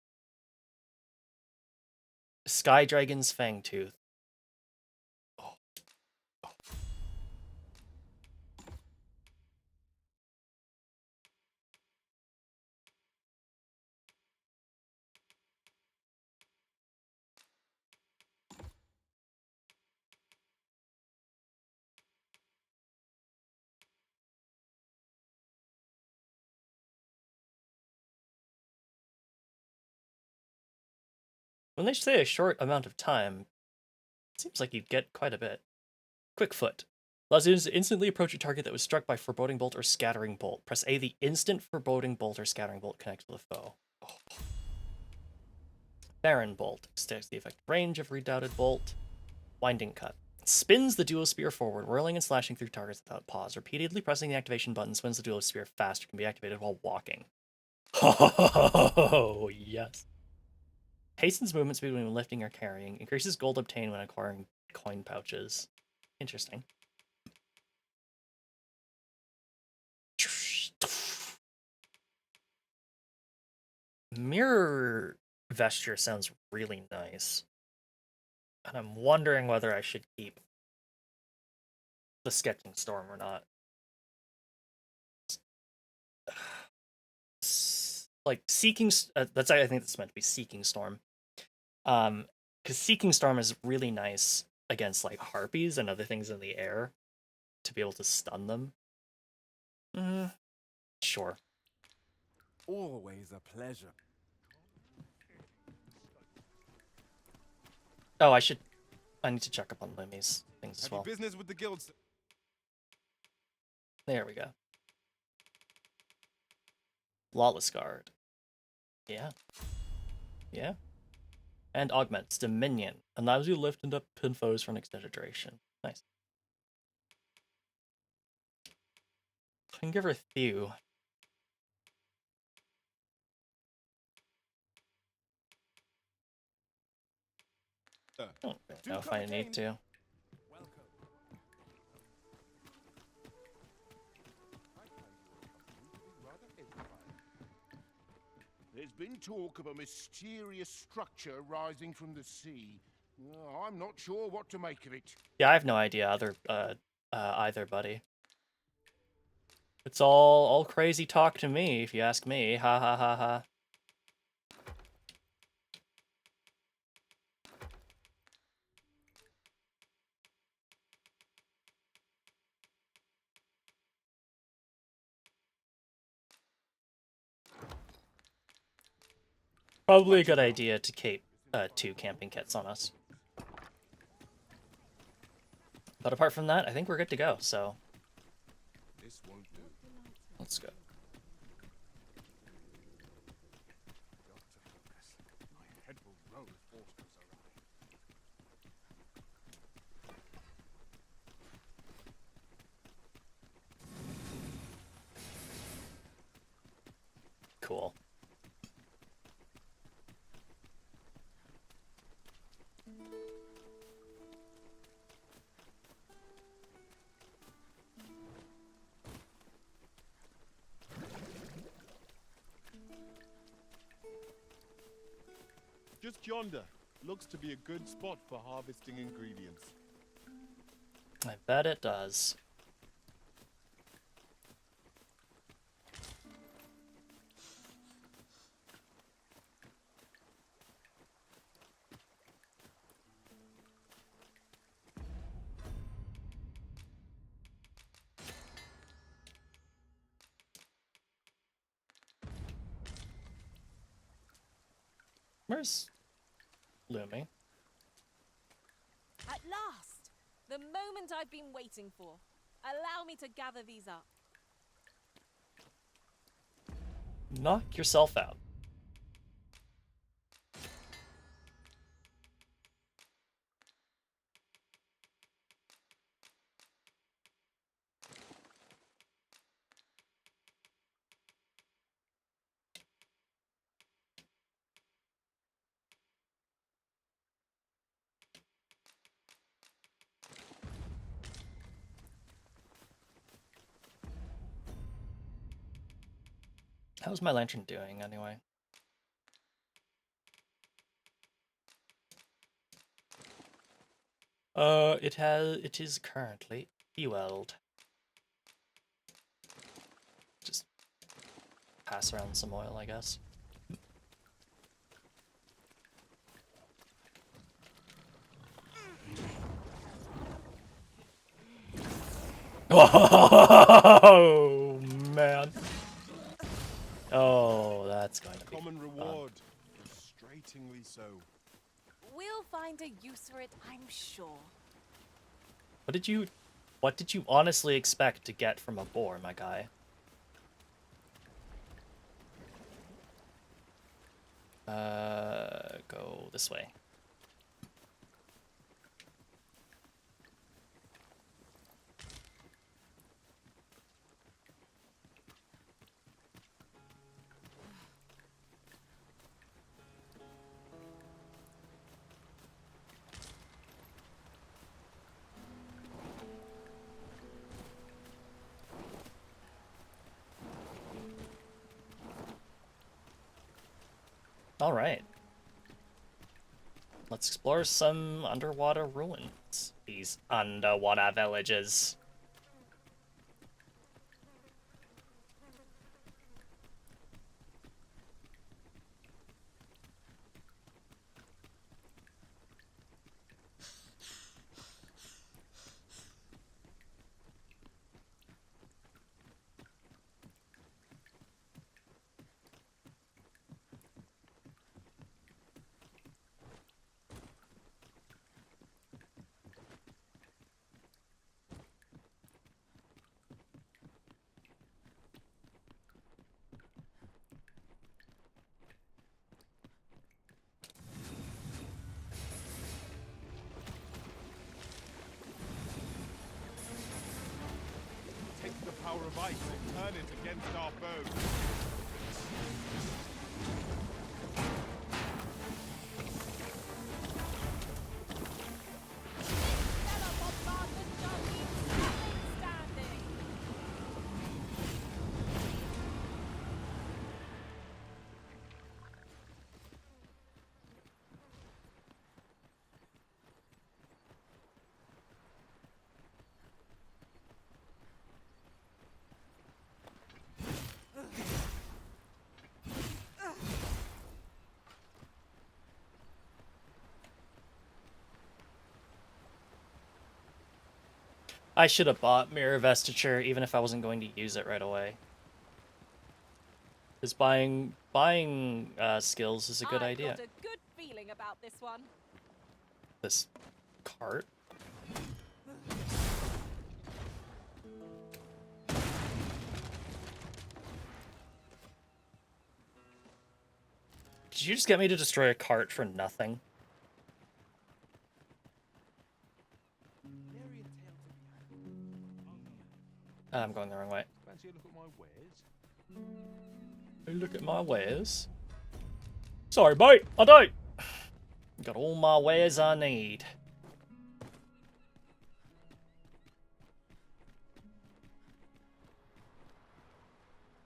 Sky Dragon's Fangtooth. When they say a short amount of time, it seems like you'd get quite a bit. Quick Foot. Allows you to instantly approach a target that was struck by Foreboding Bolt or Scattering Bolt. Press A the instant Foreboding Bolt or Scattering Bolt connects to the foe. Baron Bolt. Extends the effective range of Redoubted Bolt. Winding Cut. Spins the dual spear forward, whirling and slashing through targets without pause. Repeatedly pressing the activation button spins the dual spear faster. Can be activated while walking. Oh, yes. Hastens movement speed when lifting or carrying. Increases gold obtained when acquiring coin pouches. Interesting. Mirror Vesture sounds really nice. And I'm wondering whether I should keep the Sketching Storm or not. Like, Seeking... I think that's meant to be Seeking Storm. Because Seeking Storm is really nice against, like, harpies and other things in the air. To be able to stun them. Sure. Always a pleasure. Oh, I need to check up on Limmy's things as well. Have you business with the guild, sir? There we go. Lawless Guard. Yeah. Yeah. And Augments. Dominion. Allows you to lift and up pin foes for an extended duration. Nice. I can give her Thew. don't know if I need to. There's been talk of a mysterious structure rising from the sea. I'm not sure what to make of it. Yeah, I have no idea either, buddy. It's all crazy talk to me, if you ask me. Ha ha ha ha. Probably a good idea to keep 2 camping kits on us. But apart from that, I think we're good to go, so This won't do. let's go. My head will roll if force goes awry. Cool. Just yonder. Looks to be a good spot for harvesting ingredients. I bet it does. Where's Lumi? At last! The moment I've been waiting for. Allow me to gather these up. Knock yourself out. How's my lantern doing, anyway? It is currently fueled. Just pass around some oil, I guess. Oh man. Oh, that's going to be Common reward. Frustratingly so. We'll find a use for it, I'm sure. What did you honestly expect to get from a boar, my guy? Go this way. All right. Let's explore some underwater ruins. These underwater villages. Take the power of ice and turn it against our foes. I should have bought Mirror Vestiture even if I wasn't going to use it right away. Because buying skills is a good idea. I've got a good feeling about this one. This cart? Did you just get me to destroy a cart for nothing? I'm going the wrong way. Fancy a look at my wares? Look at my wares. Sorry, mate, I don't. Got all my wares I need.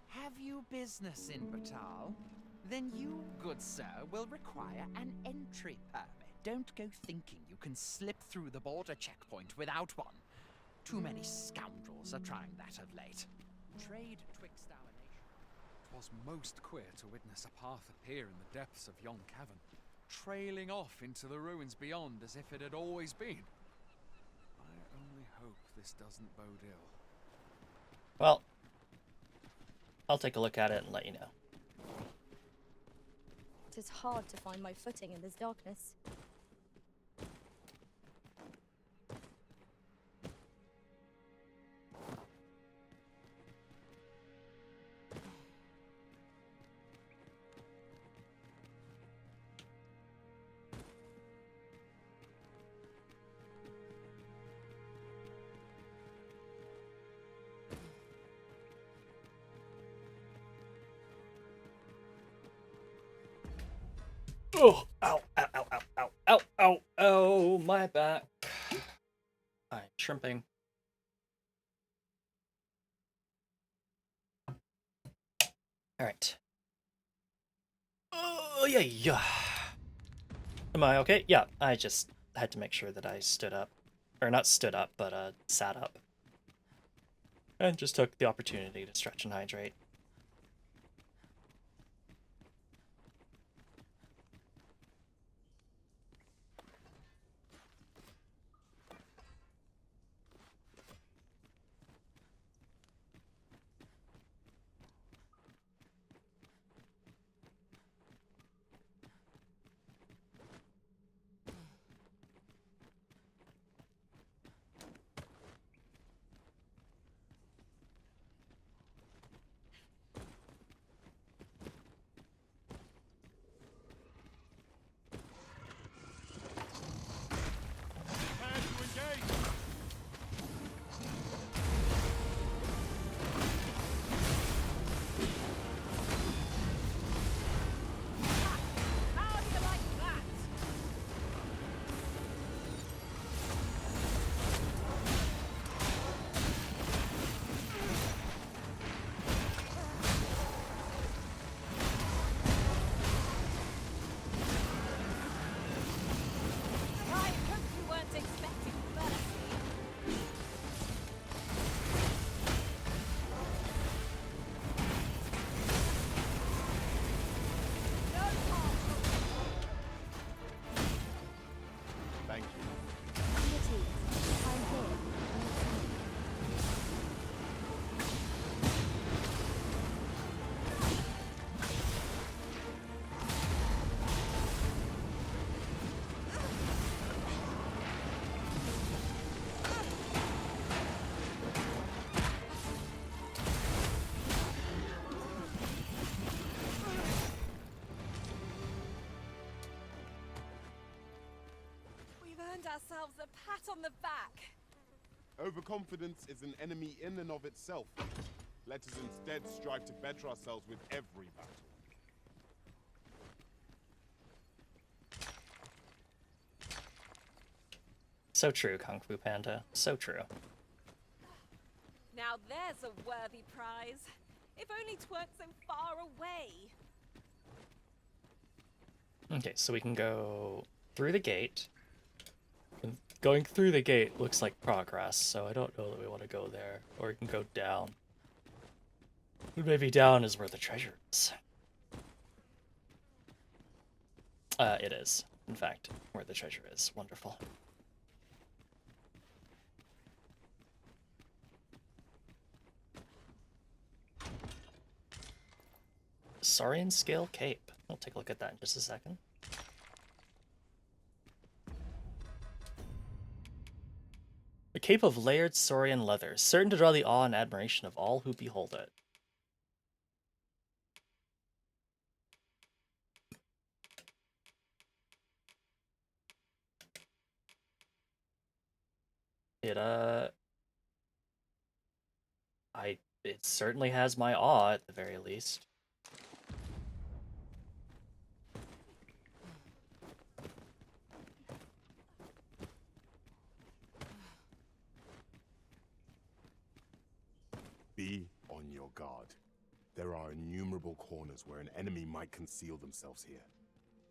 Have you business in Batal? Then you, good sir, will require an entry permit. Don't go thinking you can slip through the border checkpoint without one. Too many scoundrels are trying that of late. Trade twixt our nation. 'Twas most queer to witness a path appear in the depths of yon cavern, trailing off into the ruins beyond as if it had always been. I only hope this doesn't bode ill. Well, I'll take a look at it and let you know. It is hard to find my footing in this darkness. Oh, ow, ow, ow, ow, ow, ow, ow, ow, my back. I'm shrimping. Alright. Oh, yeah, yeah. Am I okay? Yeah, I just had to make sure that I stood up. Or not stood up, but sat up. And just took the opportunity to stretch and hydrate. Ourselves a pat on the back. Overconfidence is an enemy in and of itself. Let us instead strive to better ourselves with every battle. So true, Kung Fu Panda. So true. Now there's a worthy prize. If only 'tweren't so far away. Okay, so we can go through the gate. And going through the gate looks like progress, so I don't know that we want to go there. Or we can go down. Maybe down is where the treasure is. It is, in fact, where the treasure is. Wonderful. Saurian scale cape. We'll take a look at that in just a second. The cape of layered Saurian leather, certain to draw the awe and admiration of all who behold it. It certainly has my awe at the very least. Be on your guard. There are innumerable corners where an enemy might conceal themselves here.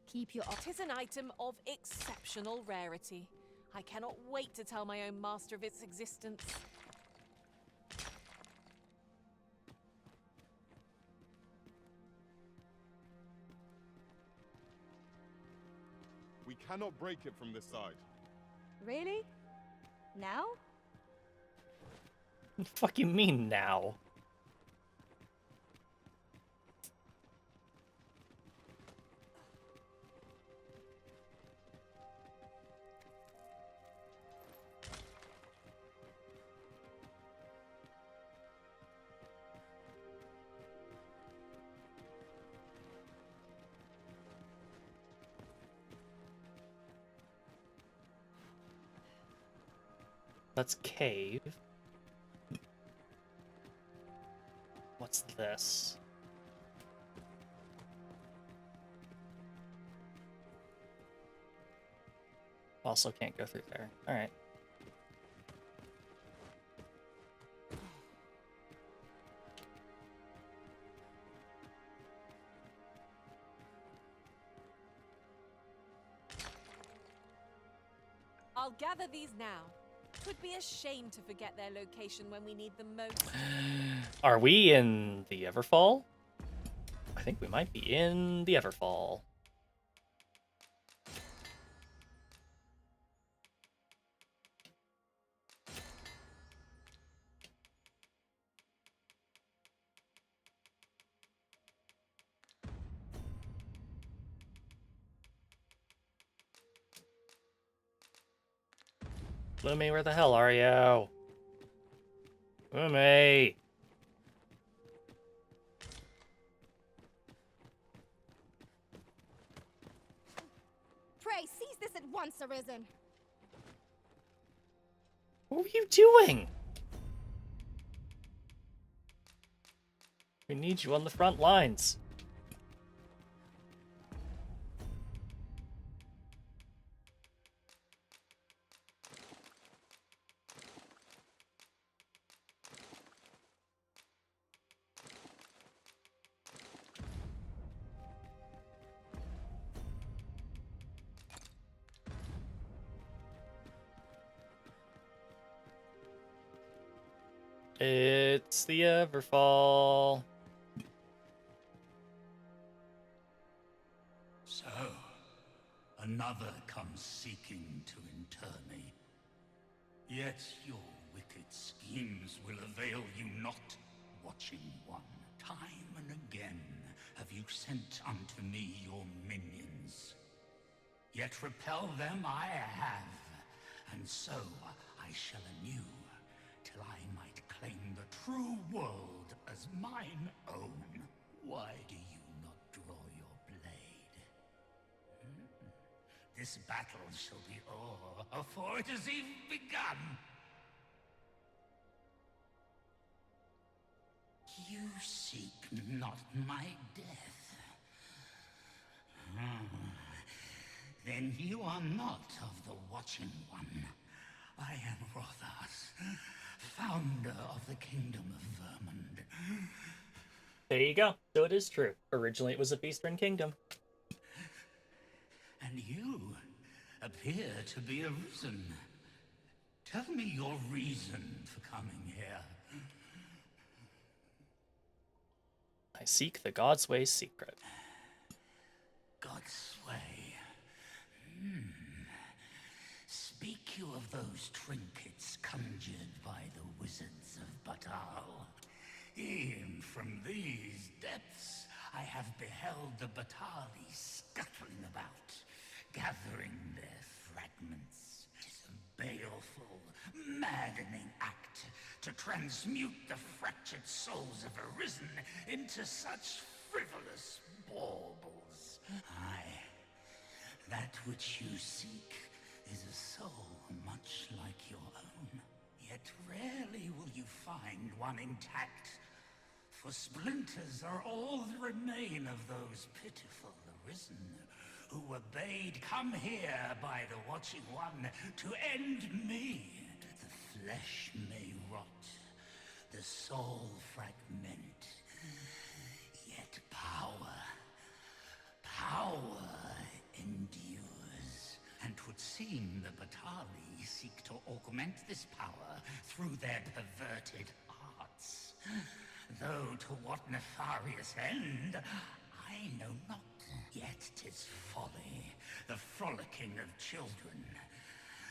Keep your... 'Tis an item of exceptional rarity. I cannot wait to tell my own master of its existence. We cannot break it from this side. Really? Now? What the fuck you mean now? That's cave. What's this? Also can't go through there. Alright. I'll gather these now. 'Twould be a shame to forget their location when we need them most. Are we in the Everfall? I think we might be in the Everfall. Lumi, where the hell are you? Lumi! Pray, seize this at once, Arisen. What were you doing? We need you on the front lines. It's the Everfall. So, another comes seeking to inter me. Yet your wicked schemes will avail you not, watching one. Time and again have you sent unto me your minions. Yet repel them I have, and so I shall anew, till I might claim the true world as mine own. Why do you not draw your blade? This battle shall be o'er afore it has even begun. You seek not my death. Then you are not of the Watching One. I am Rothas, founder of the Kingdom of Vermund. There you go. So it is true. Originally it was a Beastren kingdom. And you appear to be arisen. Tell me your reason for coming here. I seek the God's Way secret. God's Way. Speak you of those trinkets conjured by the wizards of Batal. E'en from these depths, I have beheld the Batali scuttling about, gathering their fragments. It is a baleful, maddening act to transmute the fractured souls of Arisen into such frivolous baubles. Aye, that which you seek is a soul much like your own. Yet rarely will you find one intact, for splinters are all that remain of those pitiful Arisen who were bade come here by the Watching One to end me. The flesh may rot, the soul fragment, yet power endures. And 'twould seem the Batali seek to augment this power through their perverted arts. Though to what nefarious end, I know not. Yet 'tis folly, the frolicking of children.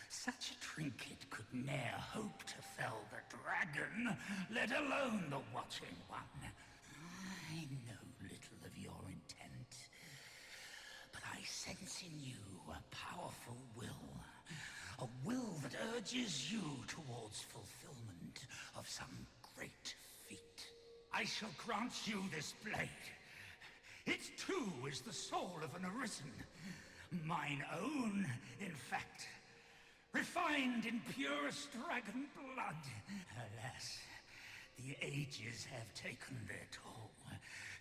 Such a trinket could ne'er hope to fell the dragon, let alone the Watching One. I know little of your intent, but I sense in you a powerful will. A will that urges you towards fulfillment of some great feat. I shall grant you this blade. It too is the soul of an Arisen. Mine own, in fact. Refined in purest dragon blood. Alas, the ages have taken their toll.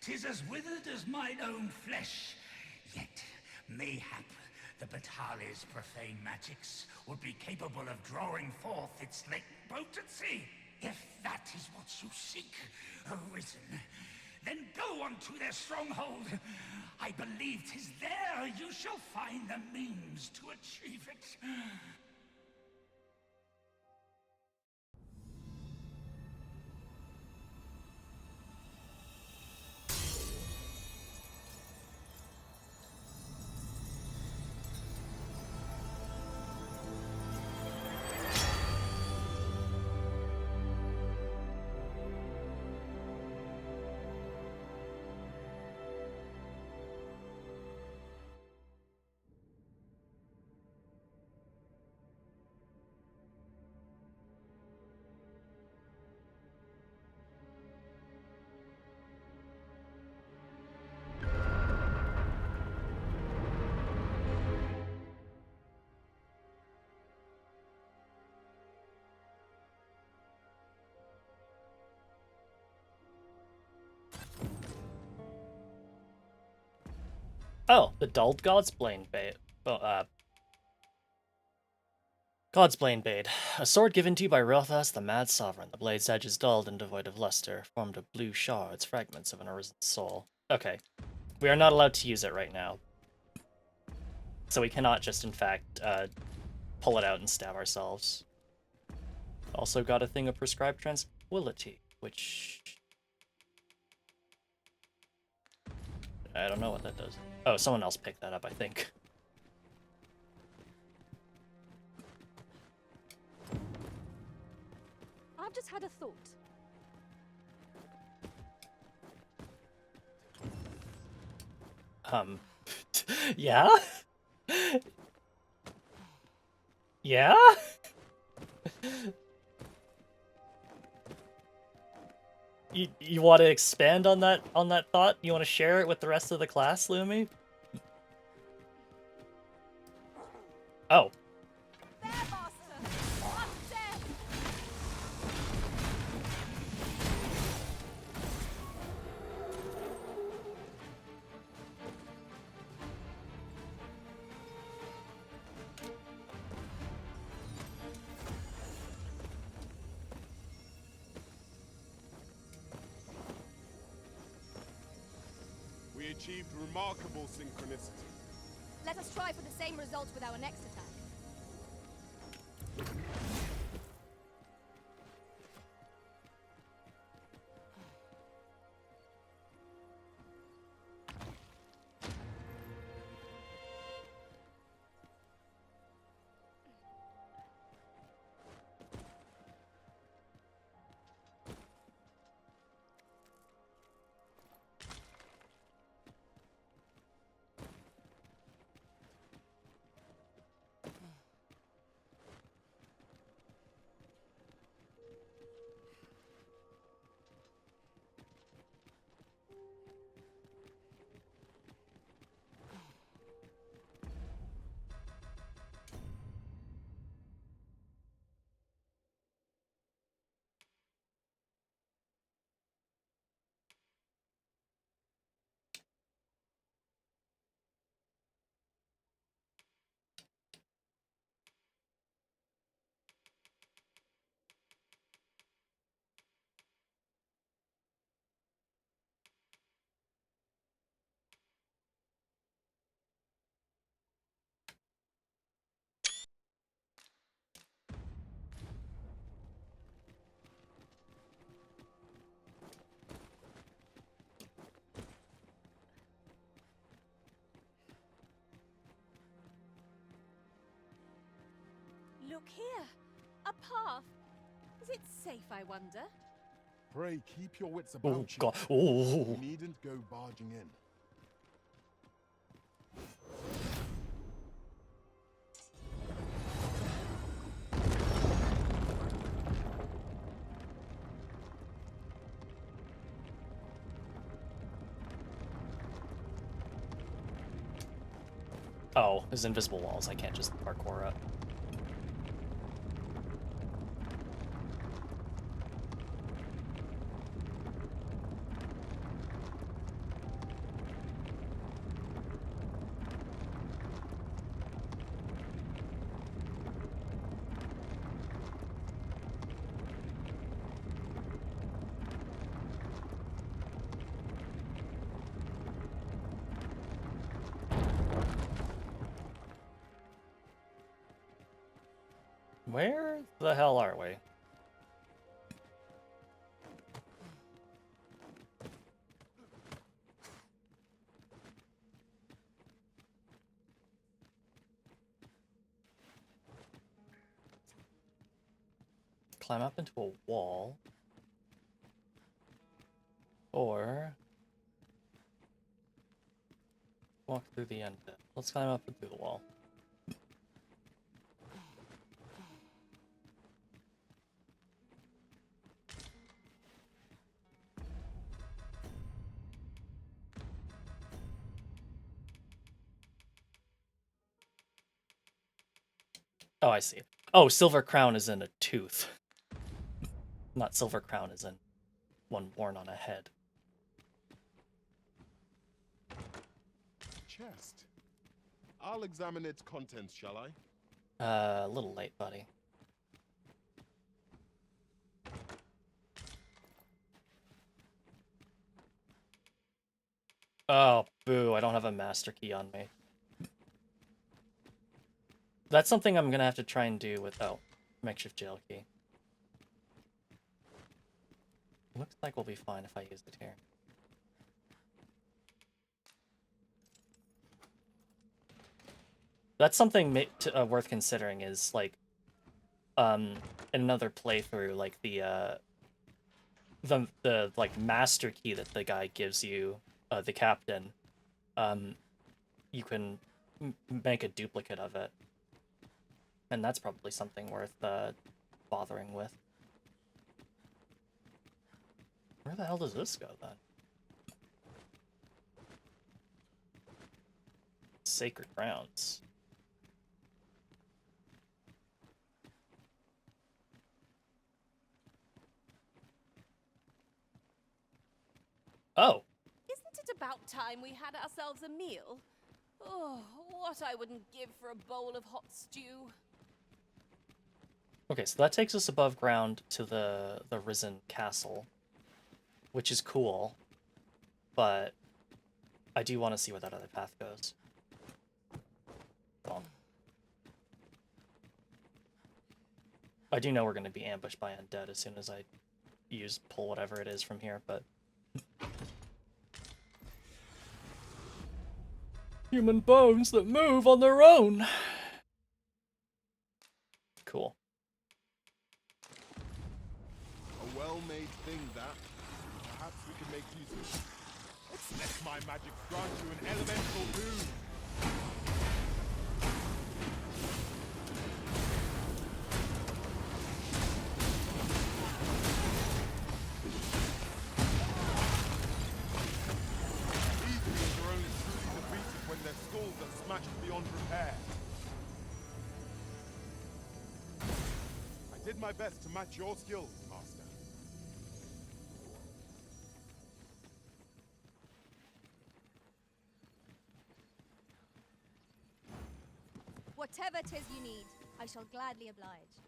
'Tis as withered as mine own flesh. Yet, mayhap, the Batali's profane magics would be capable of drawing forth its latent potency. If that is what you seek, Arisen, then go unto their stronghold. I believe 'tis there you shall find the means to achieve it. Oh, the dulled Godsblade Bait. Godsblade Bait. A sword given to you by Rothas, the Mad Sovereign. The blade's edge is dulled and devoid of luster, formed of blue shards, fragments of an arisen soul. Okay. We are not allowed to use it right now. So we cannot just, in fact, pull it out and stab ourselves. Also got a thing of prescribed tranquility, which... I don't know what that does. Oh, someone else picked that up, I think. I've just had a thought. Yeah? Yeah? You want to expand on that thought? You want to share it with the rest of the class, Lumi? Oh. We achieved remarkable synchronicity. Let us try for the same result with our next attack. Look here. A path. Is it safe, I wonder? Pray, keep your wits Oh, about you. God. Oh. You needn't go barging in. Oh, there's invisible walls. I can't just parkour up. Where the hell are we? Climb up into a wall. Or walk through the end bit. Let's climb up and through the wall. Oh, I see. Oh, silver crown is in a tooth. Not silver crown is in one worn on a head. Chest. I'll examine its contents, shall I? A little late, buddy. Oh, boo, I don't have a master key on me. That's something I'm gonna have to try and do without makeshift jail key. Looks like we'll be fine if I use it here. That's something worth considering is, like, in another playthrough, like, the like, master key that the guy gives you, the captain, you can make a duplicate of it. And that's probably something worth, bothering with. Where the hell does this go, then? Sacred grounds. Oh. Isn't it about time we had ourselves a meal? Oh, what I wouldn't give for a bowl of hot stew. Okay, so that takes us above ground to the Risen Castle, which is cool, but I do want to see where that other path goes. Well, I do know we're going to be ambushed by undead as soon as I pull whatever it is from here, but... Human bones that move on their own! Cool. A well-made thing, that. Perhaps we can make use of it. Let my magic grant you an elemental boon. Eagles are only truly defeated when their skulls are smashed beyond repair. I did my best to match your skills, Master. Whatever 'tis you need, I shall gladly oblige.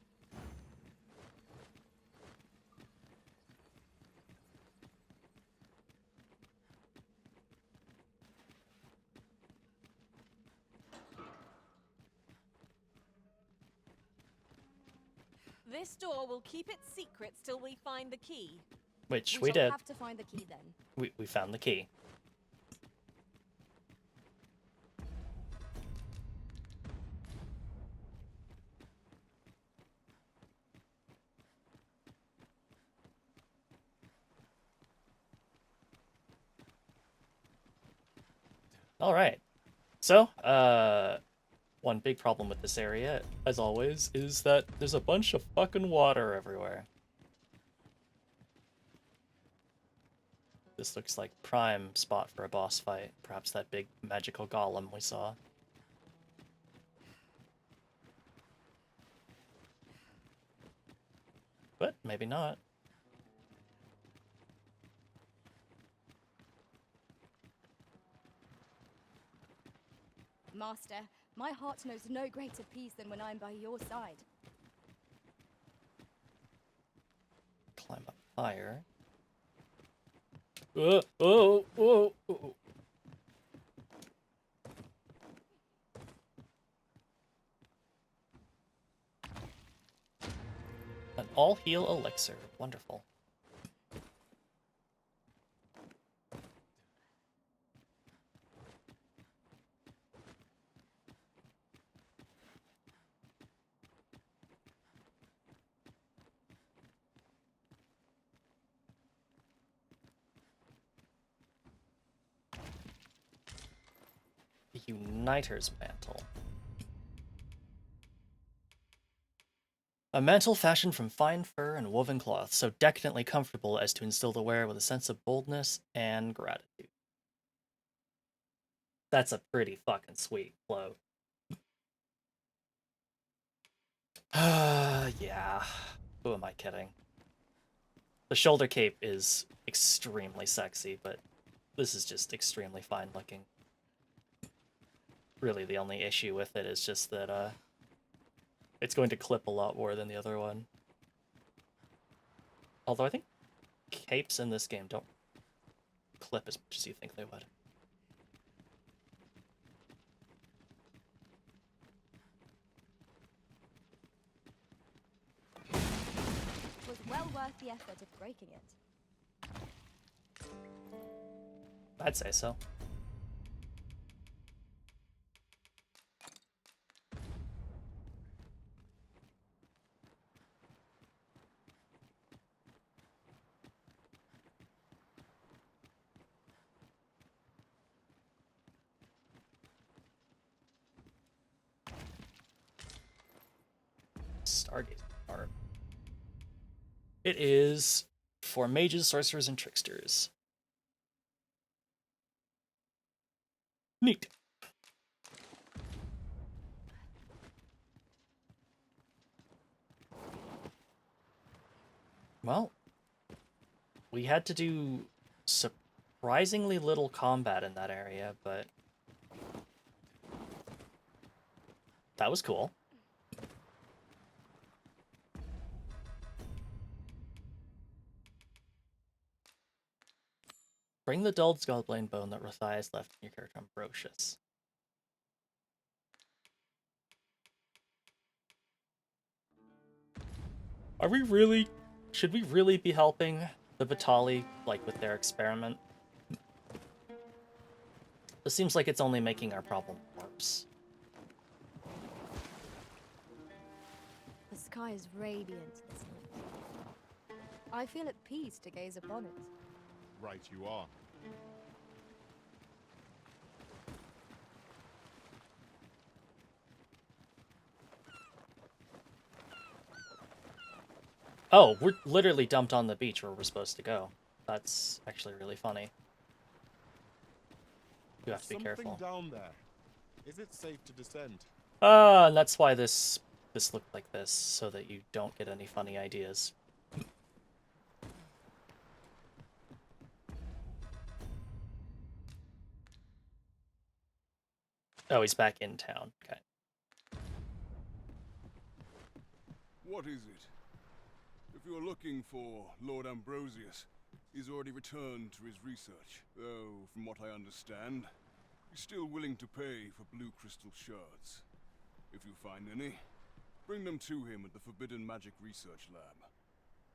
This door will keep its secrets till we find the key. Which we did. shall have to find the key then. We found the key. Alright. So, one big problem with this area, as always, is that there's a bunch of fucking water everywhere. This looks like prime spot for a boss fight. Perhaps that big magical golem we saw. But maybe not. Master, my heart knows no greater peace than when I'm by your side. Climb up higher. Oh. An all-heal elixir. Wonderful. The Uniter's Mantle. A mantle fashioned from fine fur and woven cloth, so decadently comfortable as to instill the wearer with a sense of boldness and gratitude. That's a pretty fucking sweet cloak. Yeah. Who am I kidding? The shoulder cape is extremely sexy, but this is just extremely fine looking. Really, the only issue with it is just that, it's going to clip a lot more than the other one. Although I think capes in this game don't clip as much as you think they would. It was well worth the effort of breaking it. I'd say so. Stargate Arm. It is for mages, sorcerers, and tricksters. Neat. Well, we had to do surprisingly little combat in that area, but that was cool. Bring the dulled skullblade bone that Rathias left in your character Ambrosius. Are we really... Should we really be helping the Vitali, like, with their experiment? It seems like it's only making our problem worse. The sky is radiant this night. I feel at peace to gaze upon it. Right you are. Oh, we're literally dumped on the beach where we're supposed to go. That's actually really funny. You have to be careful. Something down there. Is it safe to descend? And that's why this looked like this, so that you don't get any funny ideas. Oh, he's back in town. Okay. What is it? If you're looking for Lord Ambrosius, he's already returned to his research. Though, from what I understand, he's still willing to pay for blue crystal shards. If you find any, bring them to him at the Forbidden Magic Research Lab.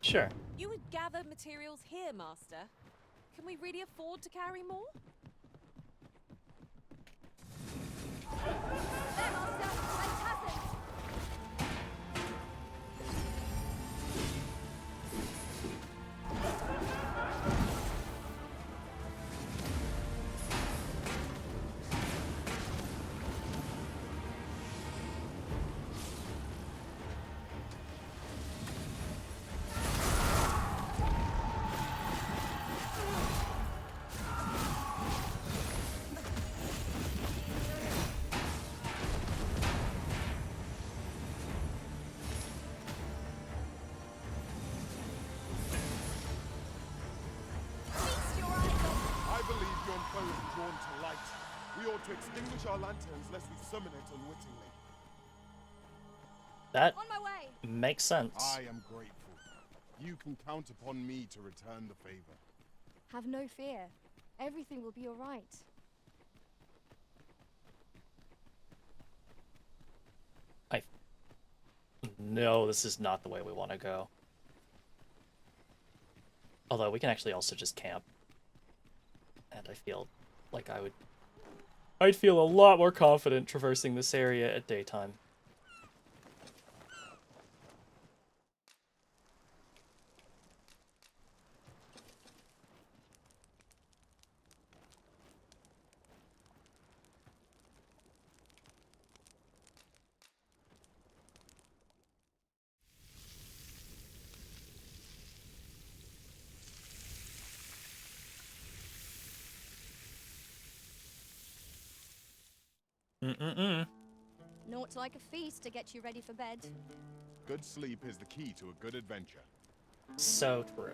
Sure. You would gather materials here, Master. Can we really afford to carry more? extinguish our lanterns lest we summon it unwittingly. That On my way. makes sense. I am grateful. You can count upon me to return the favor. Have no fear. Everything will be all right. No, this is not the way we want to go. Although we can actually also just camp. And I feel like I'd feel a lot more confident traversing this area at daytime. Naught like a feast to get you ready for bed. Good sleep is the key to a good adventure. So true.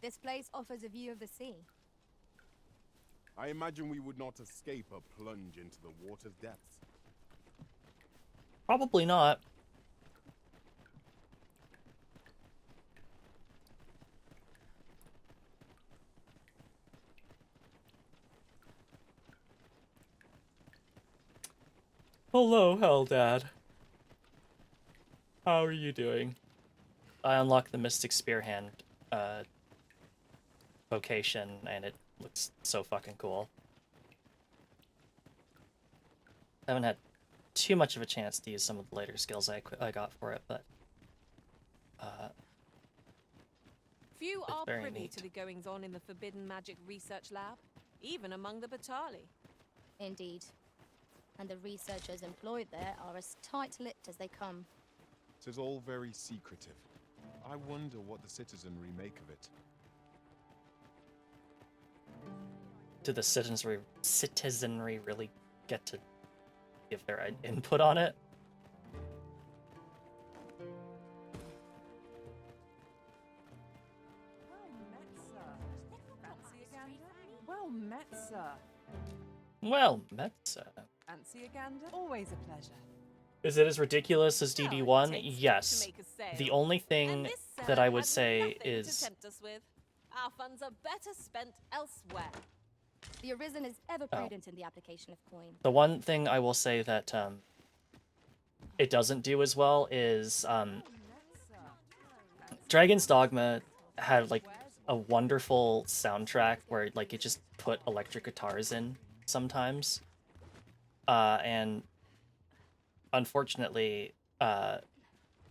This place offers a view of the sea. I imagine we would not escape a plunge into the water's depths. Probably not. Hello, Heldad. How are you doing? I unlocked the Mystic Spearhand vocation, and it looks so fucking cool. I haven't had too much of a chance to use some of the later skills I got for it, but Few are very privy neat. to the goings-on in the Forbidden Magic Research Lab, even among the Batali. Indeed. And the researchers employed there are as tight-lipped as they come. 'Tis all very secretive. I wonder what the citizenry make of it. Do the citizenry really get to give their input on it? Well met, sir. Well met, sir. Fancy a gander? Always a pleasure. Is it as ridiculous as DD1? takes two Yes. to make a sale. The only And thing this that sir I would has say nothing to is tempt us with. Our funds are better spent elsewhere. The Arisen is ever Oh. prudent in the application of coin. the one thing I will say that it doesn't do as well is Dragon's Dogma had like a wonderful soundtrack where like it just put electric guitars in sometimes, and unfortunately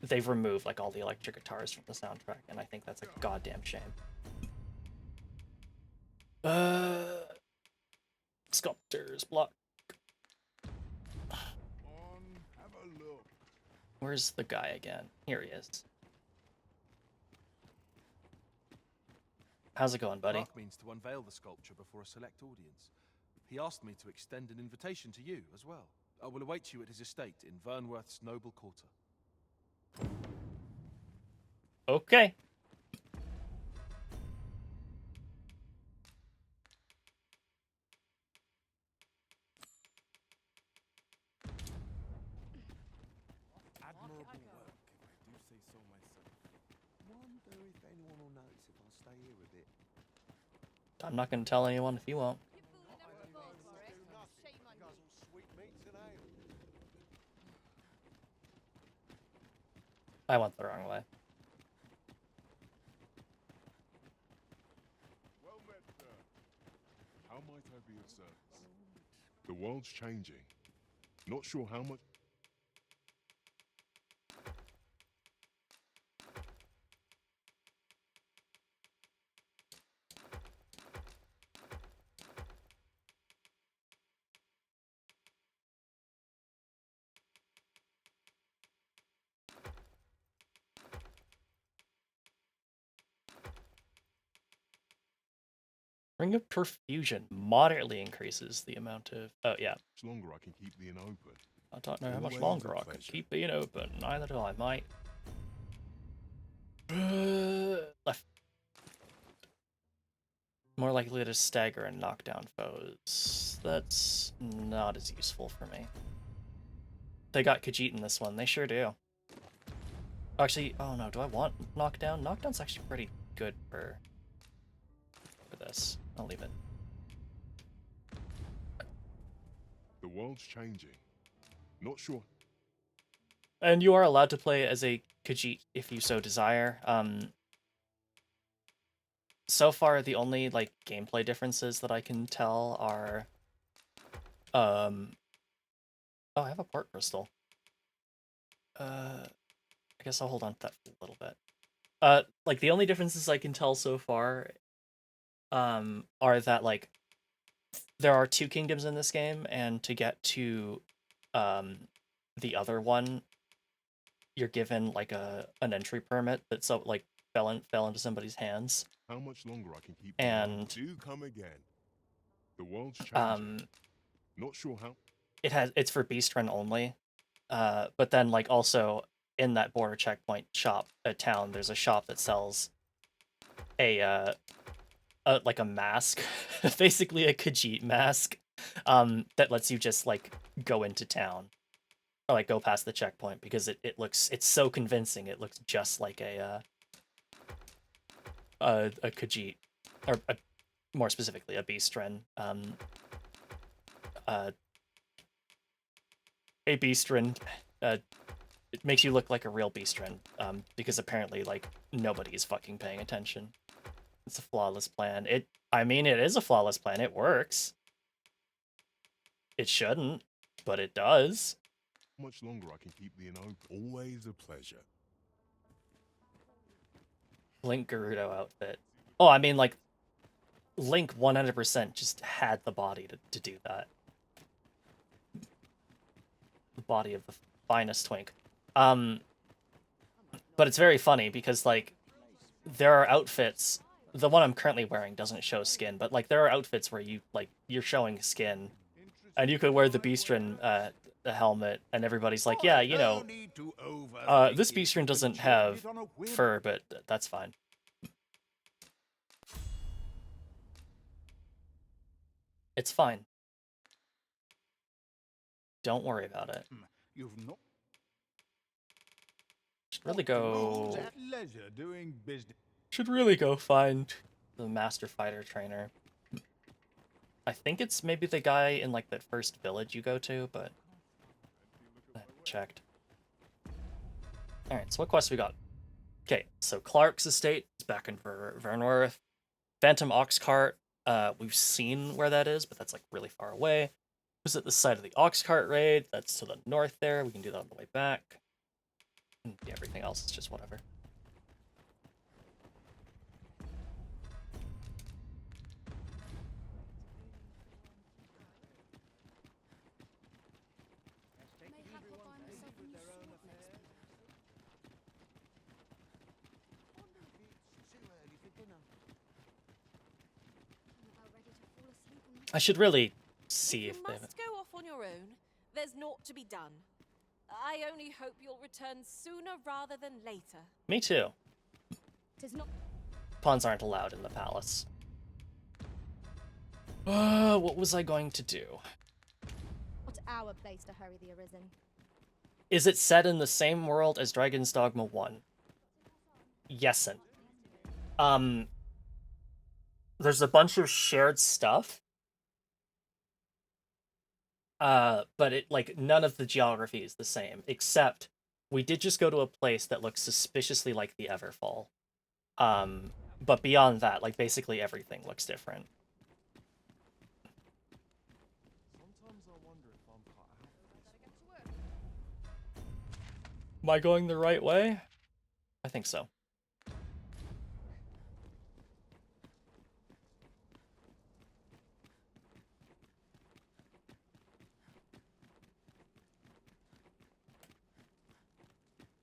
they've removed like all the electric guitars from the soundtrack, and I think that's a goddamn shame. Sculptor's block. Have a look. Where's the guy again? Here he is. How's it going, buddy? Mark means to unveil the sculpture before a select audience. He asked me to extend an invitation to you as well. I will await you at his estate in Vernworth's noble quarter. Okay. Admirable work, if I do say so myself. Wonder if anyone will notice if I stay here a bit. I'm not going to tell anyone if you won't. I went the wrong way. Well met, sir. How might I be of service? The world's changing. Not sure how much. Ring of Perfusion moderately increases the amount of... Oh, yeah. Much longer I can keep the inn open. I don't know how much Always longer a I could pleasure. keep being open. Neither do I, mate. Left. More likely to stagger and knock down foes. That's not as useful for me. They got Khajiit in this one. They sure do. Actually, oh no, do I want knockdown? Knockdown's actually pretty good for this. I'll leave it. The world's changing. Not sure. And you are allowed to play as a Khajiit if you so desire. So far, the only like gameplay differences that I can tell are, oh, I have a port crystal. I guess I'll hold on to that for a little bit. Like the only differences I can tell so far, are that like there are 2 kingdoms in this game, and to get to, the other one, you're given like an entry permit that like fell into somebody's hands. How much longer I can keep. And do come again. The world's changing. Not sure how. It's for beast run only. But then like also in that border checkpoint shop at town, there's a shop that sells like a mask, basically a Khajiit mask, that lets you just like go into town. Or like go past the checkpoint, because it's so convincing. It looks just like a Khajiit, or more specifically a Beastren. A Beastren, it makes you look like a real Beastren, because apparently like nobody is fucking paying attention. It's a flawless plan. I mean, it is a flawless plan. It works. It shouldn't, but it does. How much longer I can keep the inn open? Always a pleasure. Link Gerudo outfit. Oh, I mean, like, Link 100% just had the body to do that. The body of the finest twink. But it's very funny because, like, there are outfits... The one I'm currently wearing doesn't show skin, but, like, there are outfits where you're showing skin, and you could wear the Beastren, the helmet, and everybody's like, yeah, you know, this Beastren doesn't have fur, but that's fine. It's fine. Don't worry about it. You've not Should really go... at leisure doing business. Should really go find the Master Fighter trainer. I think it's maybe the guy in, like, that first village you go to, but... I haven't checked. Alright, so what quests we got? Okay, so Clark's estate is back in Vernworth. Phantom Ox Cart, we've seen where that is, but that's, like, really far away. Visit the site of the Ox Cart raid, that's to the north there. We can do that on the way back. And everything else is just whatever. I should really see if they... You must go off on your own. There's naught to be done. I only hope you'll return sooner rather than later. Me too. Tis not. Pawns aren't allowed in the palace. What was I going to do? Not our place to hurry the Arisen. Is it set in the same world as Dragon's Dogma 1? Yesin. There's a bunch of shared stuff. But it, like, none of the geography is the same, except We did just go to a place that looks suspiciously like the Everfall. But beyond that, like, basically everything looks different. Sometimes I wonder if I'm cut out for this. Am I going the right way? I think so.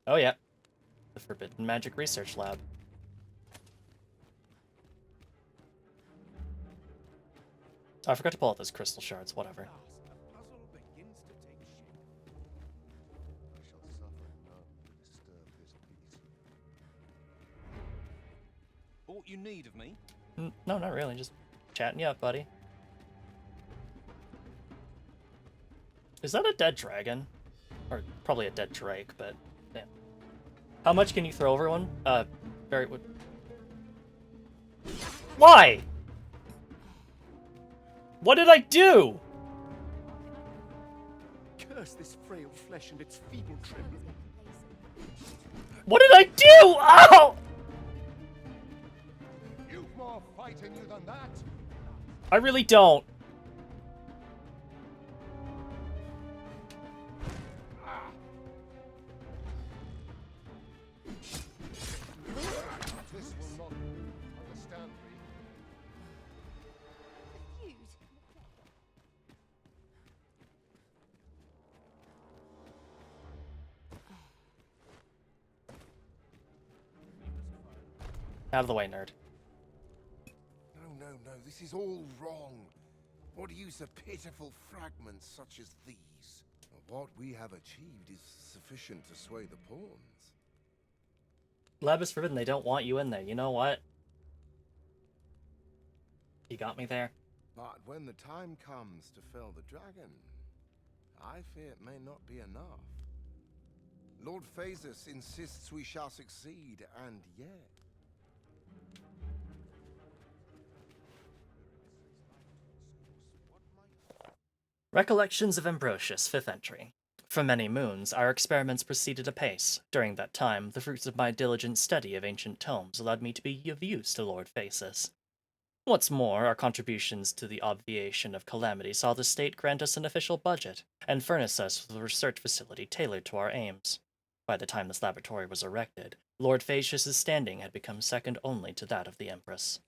Oh yeah. The Forbidden Magic Research Lab. Oh, I forgot to pull out those crystal shards, whatever. The puzzle begins to take shape. I shall suffer none to disturb this peace. Aught you need of me? No, not really. Just chatting you up, buddy. Is that a dead dragon? Or probably a dead drake, but damn. How much can you throw over one? Very. Why? What did I do? Curse this frail flesh and its feeble trembling. What did I do? Ow! You've more fight in you than that. I really don't. This will not understand me. Out of the way, nerd. No, this is all wrong. What use of pitiful fragments such as these? What we have achieved is sufficient to sway the pawns. Lab is forbidden. They don't want you in there. You know what? You got me there. But when the time comes to fell the dragon, I fear it may not be enough. Lord Phasus insists we shall succeed, and yet... Recollections of Ambrosius, 5th entry. For many moons, our experiments proceeded apace. During that time, the fruits of my diligent study of ancient tomes led me to be of use to Lord Phasus. What's more, our contributions to the obviation of calamity saw the state grant us an official budget, and furnish us with a research facility tailored to our aims. By the time this laboratory was erected, Lord Phaetus' standing had become second only to that of the Empress.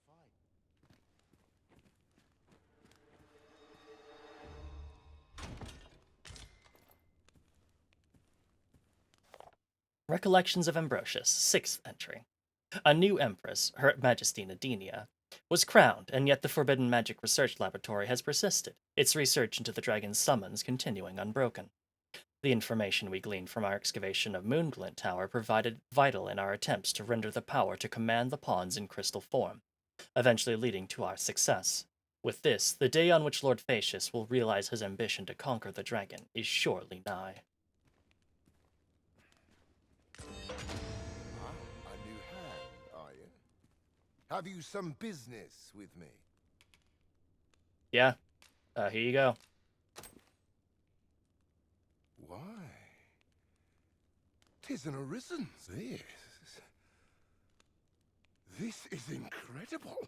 Recollections of Ambrosius, 6th entry. A new empress, Her Majesty Nadinia, was crowned, and yet the Forbidden Magic Research Laboratory has persisted, its research into the dragon's summons continuing unbroken. The information we gleaned from our excavation of Moonglint Tower provided vital in our attempts to render the power to command the pawns in crystal form, eventually leading to our success. With this, the day on which Lord Phaetus will realize his ambition to conquer the dragon is surely nigh. A new hand, are you? Have you some business with me? Yeah. Here you go. Why? 'Tis an arisen. This is incredible.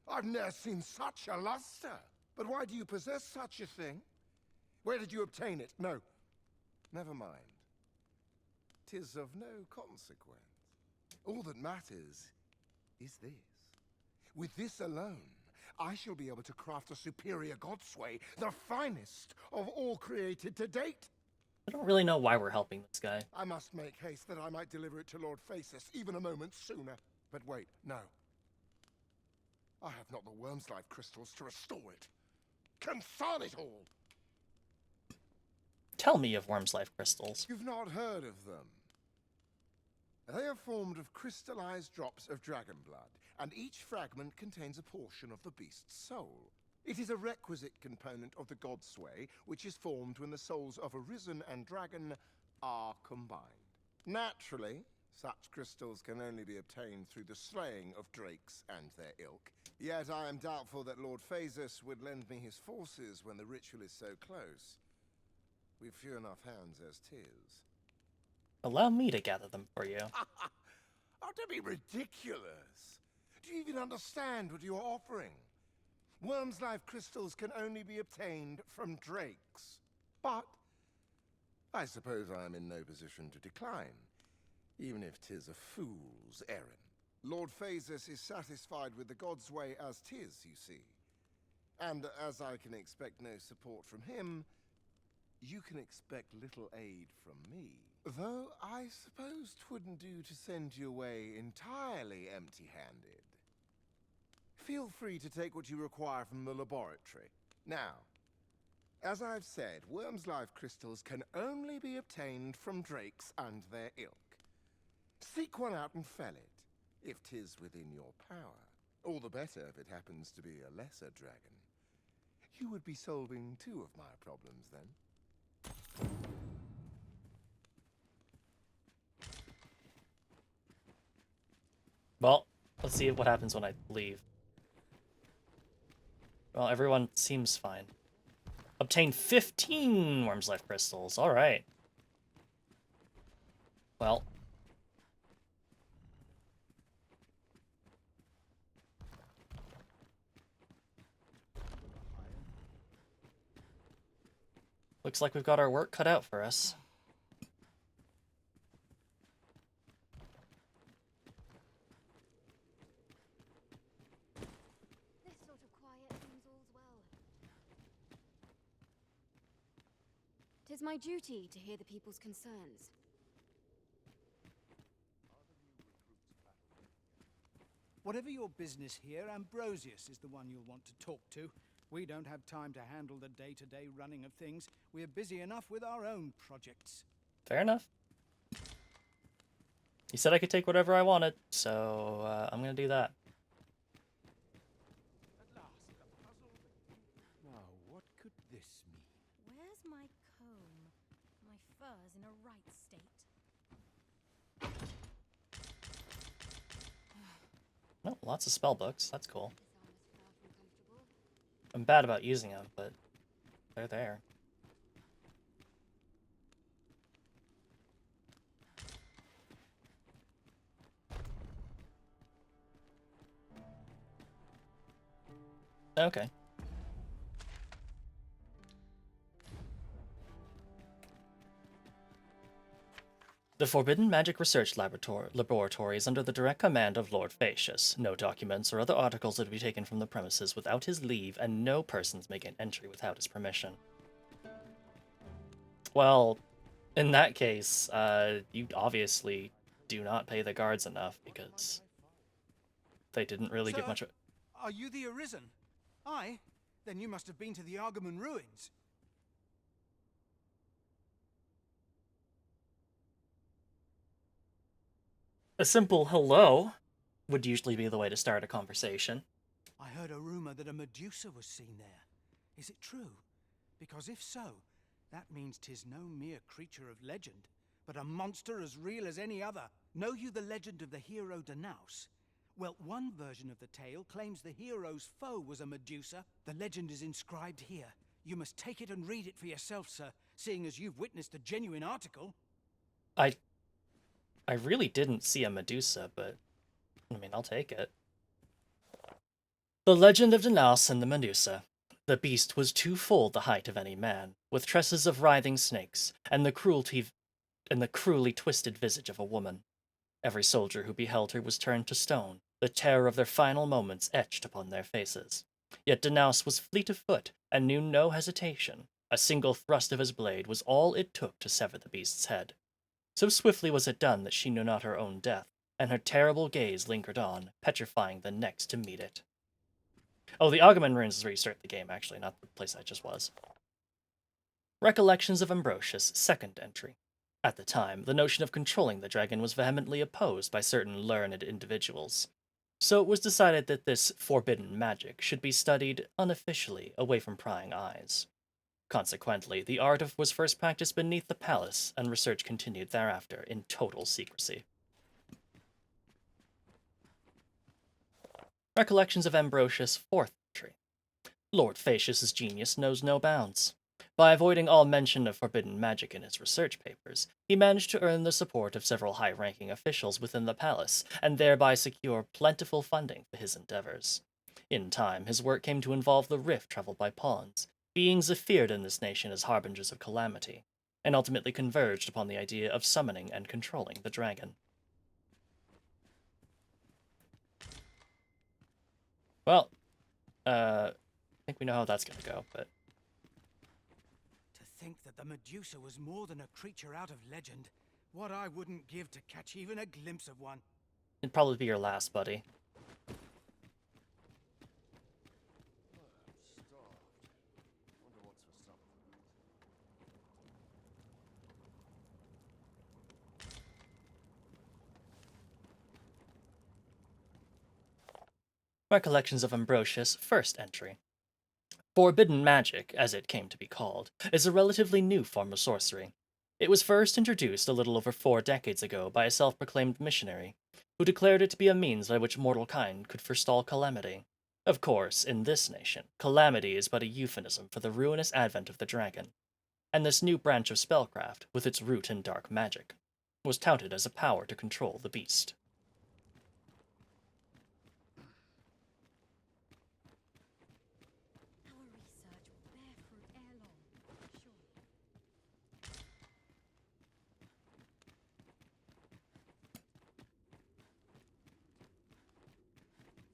I've never seen such a luster. But why do you possess such a thing? Where did you obtain it? No. Never mind. 'Tis of no consequence. All that matters is this. With this alone, I shall be able to craft a superior godsway, the finest of all created to date. I don't really know why we're helping this guy. I must make haste that I might deliver it to Lord Phaesus even a moment sooner. But wait, no. I have not the worm's life crystals to restore it. Confound it all! Tell me of Worm's Life crystals. You've not heard of them. They are formed of crystallized drops of dragon blood, and each fragment contains a portion of the beast's soul. It is a requisite component of the godsway, which is formed when the souls of Arisen and Dragon are combined. Naturally, such crystals can only be obtained through the slaying of drakes and their ilk. Yet I am doubtful that Lord Phaesus would lend me his forces when the ritual is so close. We've few enough hands as 'tis. Allow me to gather them for you. Oh, don't be ridiculous. Do you even understand what you're offering? Worm's life crystals can only be obtained from drakes. But I suppose I am in no position to decline, even if 'tis a fool's errand. Lord Phasus is satisfied with the god's way as 'tis, you see. And as I can expect no support from him, you can expect little aid from me. Though I suppose 'twouldn't do to send you away entirely empty-handed. Feel free to take what you require from the laboratory. Now, as I've said, Worm's life crystals can only be obtained from drakes and their ilk. Seek one out and fell it, if 'tis within your power. All the better if it happens to be a lesser dragon. You would be solving 2 of my problems then. Well, let's see what happens when I leave. Well, everyone seems fine. Obtain 15 Worm's Life Crystals. Alright. Well. Looks like we've got our work cut out for us. This sort of quiet seems all's well. 'Tis my duty to hear the people's concerns. Whatever your business here, Ambrosius is the one you'll want to talk to. We don't have time to handle the day-to-day running of things. We're busy enough with our own projects. Fair enough. He said I could take whatever I wanted, so I'm gonna do that. Now, what could this mean? Where's my comb? My fur's in a right state. Oh, lots of spell books. That's cool. I'm bad about using them, but they're there. Okay. The Forbidden Magic Research Laboratory is under the direct command of Lord Phasus. No documents or other articles are to be taken from the premises without his leave, and no persons may gain entry without his permission. Well, in that case, you obviously do not pay the guards enough, because they didn't really give much... Are you the Arisen? Aye? Then you must have been to the Argamon ruins. A simple hello would usually be the way to start a conversation. I heard a rumor that a Medusa was seen there. Is it true? Because if so, that means 'tis no mere creature of legend, but a monster as real as any other. Know you the legend of the hero Danaus? Well, one version of the tale claims the hero's foe was a Medusa. The legend is inscribed here. You must take it and read it for yourself, sir, seeing as you've witnessed a genuine article. I really didn't see a Medusa, but I mean, I'll take it. The legend of Danaus and the Medusa. The beast was twofold the height of any man, with tresses of writhing snakes, and the cruelly twisted visage of a woman. Every soldier who beheld her was turned to stone, the terror of their final moments etched upon their faces. Yet Danaus was fleet of foot, and knew no hesitation. A single thrust of his blade was all it took to sever the beast's head. So swiftly was it done that she knew not her own death, and her terrible gaze lingered on, petrifying the next to meet it. Oh, the Argamon ruins is where you start the game, actually, not the place I just was. Recollections of Ambrosius, second entry. At the time, the notion of controlling the dragon was vehemently opposed by certain learned individuals. So it was decided that this forbidden magic should be studied unofficially, away from prying eyes. Consequently, the art was first practiced beneath the palace, and research continued thereafter in total secrecy. Recollections of Ambrosius, fourth entry. Lord Phasus' genius knows no bounds. By avoiding all mention of forbidden magic in his research papers, he managed to earn the support of several high-ranking officials within the palace, and thereby secure plentiful funding for his endeavors. In time, his work came to involve the rift traveled by pawns, beings feared in this nation as harbingers of calamity, and ultimately converged upon the idea of summoning and controlling the dragon. Well, I think we know how that's gonna go, but... To think that the Medusa was more than a creature out of legend. What I wouldn't give to catch even a glimpse of one. It'd probably be your last, buddy. Recollections of Ambrosius' first entry. Forbidden magic, as it came to be called, is a relatively new form of sorcery. It was first introduced a little over 4 decades ago by a self-proclaimed missionary, who declared it to be a means by which mortal kind could forestall calamity. Of course, in this nation, calamity is but a euphemism for the ruinous advent of the dragon, and this new branch of spellcraft, with its root in dark magic, was touted as a power to control the beast.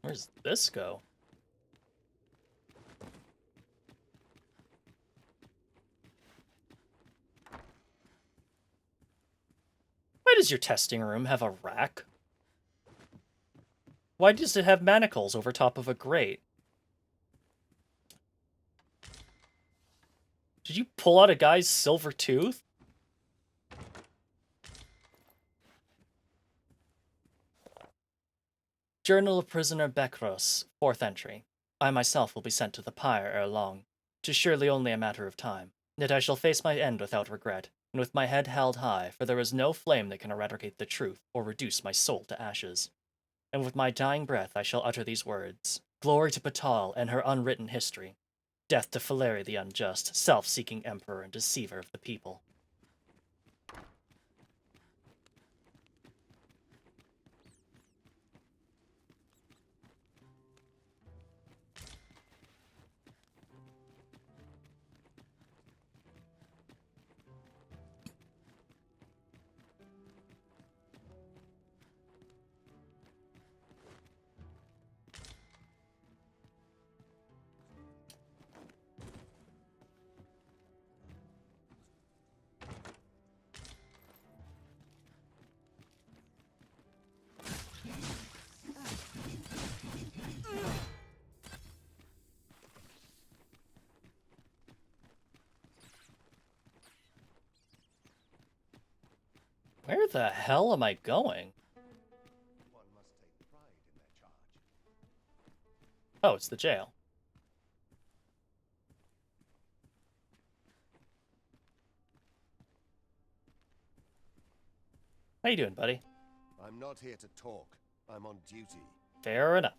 Where's this go? Why does your testing room have a rack? Why does it have manacles over top of a grate? Did you pull out a guy's silver tooth? Journal of Prisoner Bekros, 4th entry. I myself will be sent to the pyre ere long. 'Tis surely only a matter of time. Yet I shall face my end without regret, and with my head held high, for there is no flame that can eradicate the truth or reduce my soul to ashes. And with my dying breath I shall utter these words. Glory to Patal and her unwritten history. Death to Faleri the unjust, self-seeking emperor and deceiver of the people. Where the hell am I going? Oh, it's the jail. How you doing, buddy? I'm not here to talk. I'm on duty. Fair enough.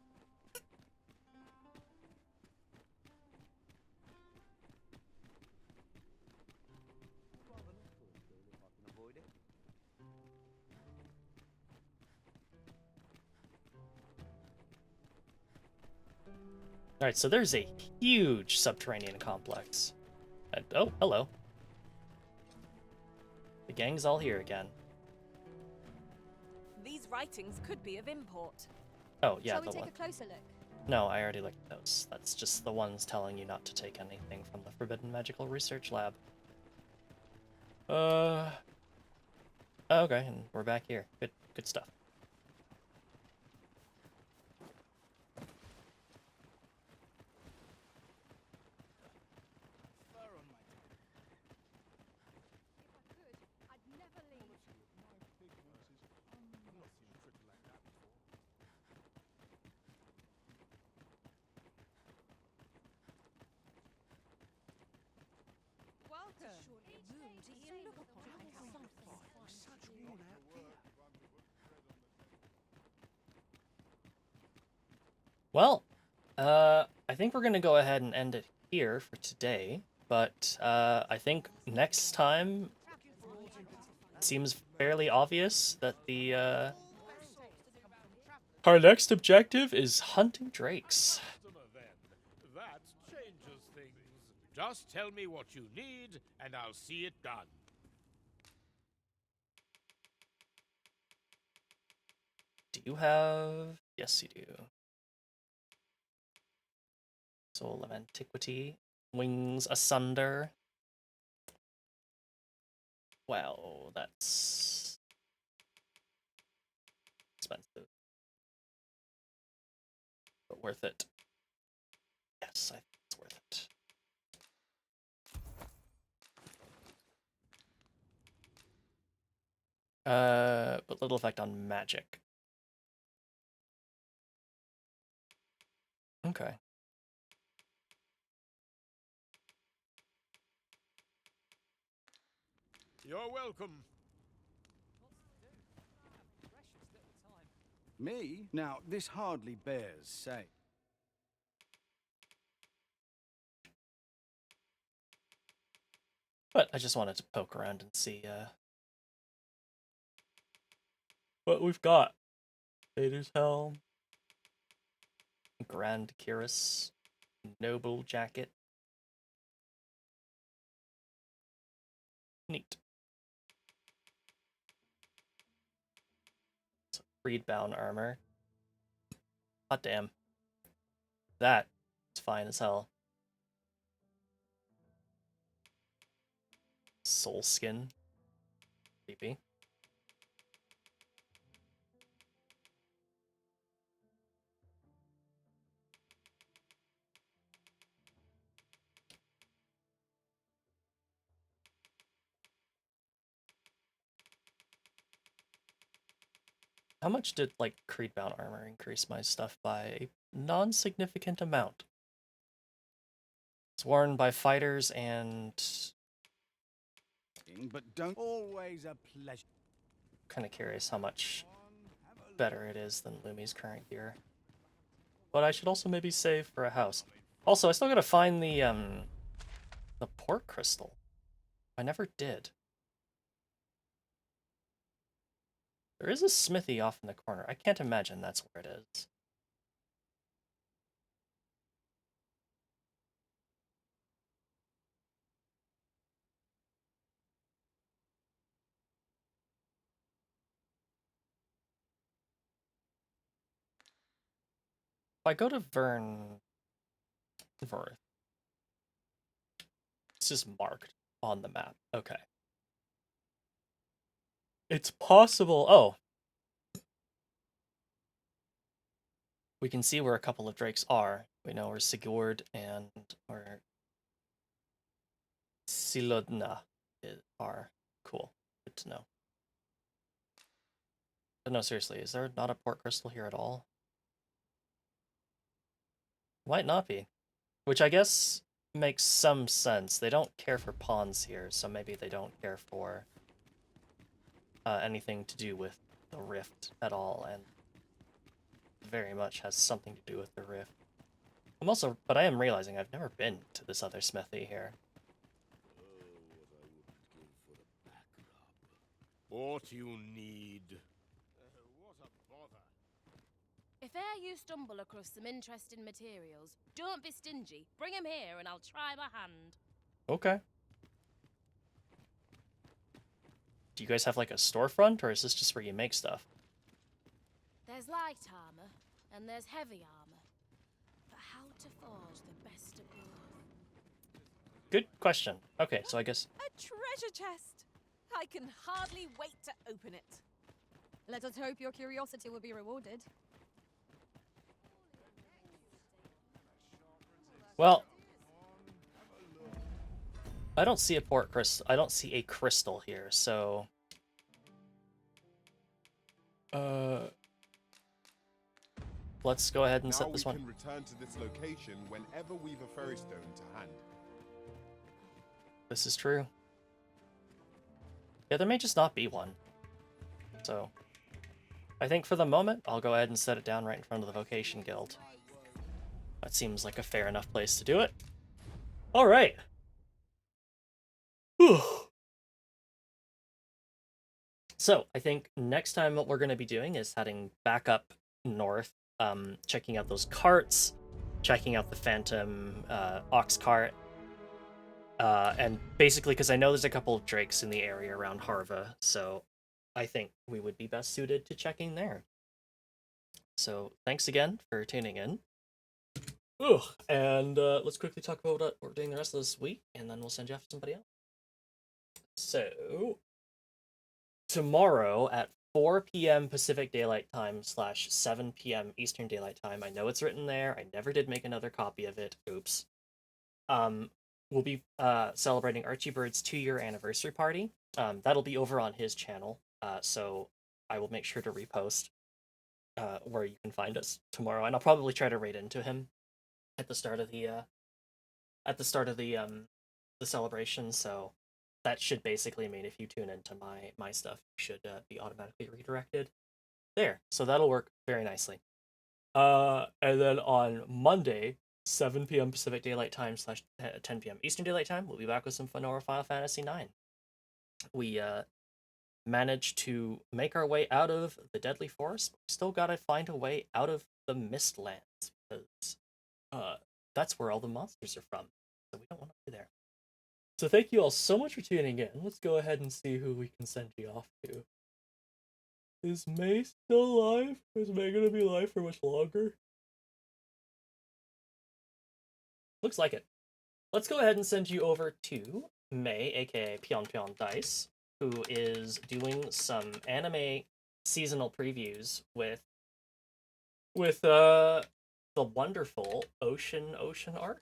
Alright, so there's a huge subterranean complex. Oh, hello. The gang's all here again. These writings could be of import. Oh, yeah, Shall we the take one. a closer look? No, I already looked at those. That's just the ones telling you not to take anything from the Forbidden Magical Research Lab. Okay, and we're back here. Good stuff. Well, I think we're gonna go ahead and end it here for today. But I think next time it seems fairly obvious that the our next objective is hunting drakes. That changes things. Just tell me what you need, and I'll see it done. Do you have... Yes, you do. Soul of Antiquity. Wings Asunder. Well, that's... expensive. But worth it. Yes, I think it's worth it. But little effect on magic. Okay. You're welcome. Me? Now, this hardly bears saying. But I just wanted to poke around and see what we've got. Vader's Helm. Grand Cuirass. Noble Jacket. Neat. Freedbound armor. Hot damn. That is fine as hell. Soul skin. Creepy. How much did, like, Creedbound armor increase my stuff by? A non-significant amount. It's worn by fighters and... But don't always a pleasure. Kind of curious how much better it is than Lumi's current gear. But I should also maybe save for a house. Also, I still gotta find the port crystal. I never did. There is a smithy off in the corner. I can't imagine that's where it is. If I go to Verth, it's just marked on the map. Okay. It's possible. Oh. We can see where a couple of drakes are. We know where Sigurd and where Silodna are. Cool. Good to know. But no, seriously, is there not a port crystal here at all? Might not be. Which I guess makes some sense. They don't care for pawns here, so maybe they don't care for anything to do with the rift at all, and very much has something to do with the rift. But I am realizing I've never been to this other smithy here. What you need. What a bother. If e'er you stumble across some interesting materials, don't be stingy. Bring 'em here and I'll try my hand. Okay. Do you guys have like a storefront, or is this just where you make stuff? There's light armor, and there's heavy armor. But how to forge the best of both? Good question. Okay, so I guess... A treasure chest! I can hardly wait to open it. Let us hope your curiosity will be rewarded. Well... I don't see a port crystal. I don't see a crystal here, so... Let's go ahead and set this one. Now we can return to this location whenever we've a ferry stone to hand. This is true. Yeah, there may just not be one. So, I think for the moment, I'll go ahead and set it down right in front of the Vocation Guild. That seems like a fair enough place to do it. Alright! So I think next time what we're going to be doing is heading back up north, checking out those carts, checking out the Phantom ox cart, and basically because I know there's a couple of drakes in the area around Harva, so I think we would be best suited to checking there. So thanks again for tuning in. And let's quickly talk about what we're doing the rest of this week, and then we'll send you off to somebody else. So tomorrow at 4 p.m. Pacific Daylight Time / 7 p.m. Eastern Daylight Time. I know it's written there. I never did make another copy of it. Oops. We'll be celebrating Archie Bird's 2-year anniversary party. That'll be over on his channel. So I will make sure to repost where you can find us tomorrow, and I'll probably try to raid into him at the start of the the celebration. So that should basically mean if you tune into my stuff, you should be automatically redirected there. So that'll work very nicely. And then on Monday, 7 p.m. Pacific Daylight Time / 10 p.m. Eastern Daylight Time, we'll be back with some Fenora Final Fantasy IX. We managed to make our way out of the Deadly Forest. But we still gotta find a way out of the Mistlands, because that's where all the monsters are from. So we don't want to be there. So thank you all so much for tuning in. Let's go ahead and see who we can send you off to. Is May still alive? Is May gonna be alive for much longer? Looks like it. Let's go ahead and send you over to May, aka Pion Pion Dice, who is doing some anime seasonal previews with the wonderful Ocean Art.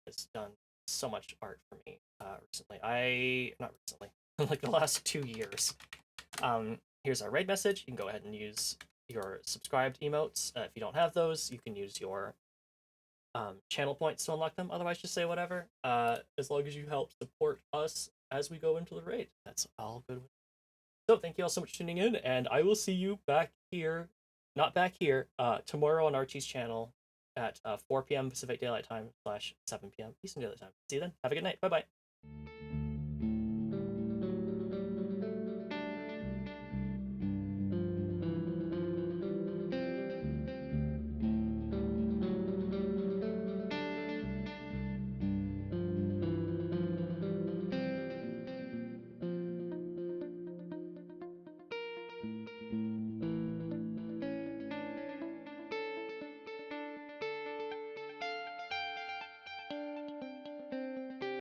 Has done so much art for me recently. Not recently, like the last 2 years. Here's our raid message. You can go ahead and use your subscribed emotes. If you don't have those, you can use your channel points to unlock them. Otherwise, just say whatever. As long as you help support us as we go into the raid, that's all good. So thank you all so much for tuning in, and I will see you back here, tomorrow on Archie's channel at 4 p.m. Pacific Daylight Time / 7 p.m. Eastern Daylight Time. See you then. Have a good night. Bye bye.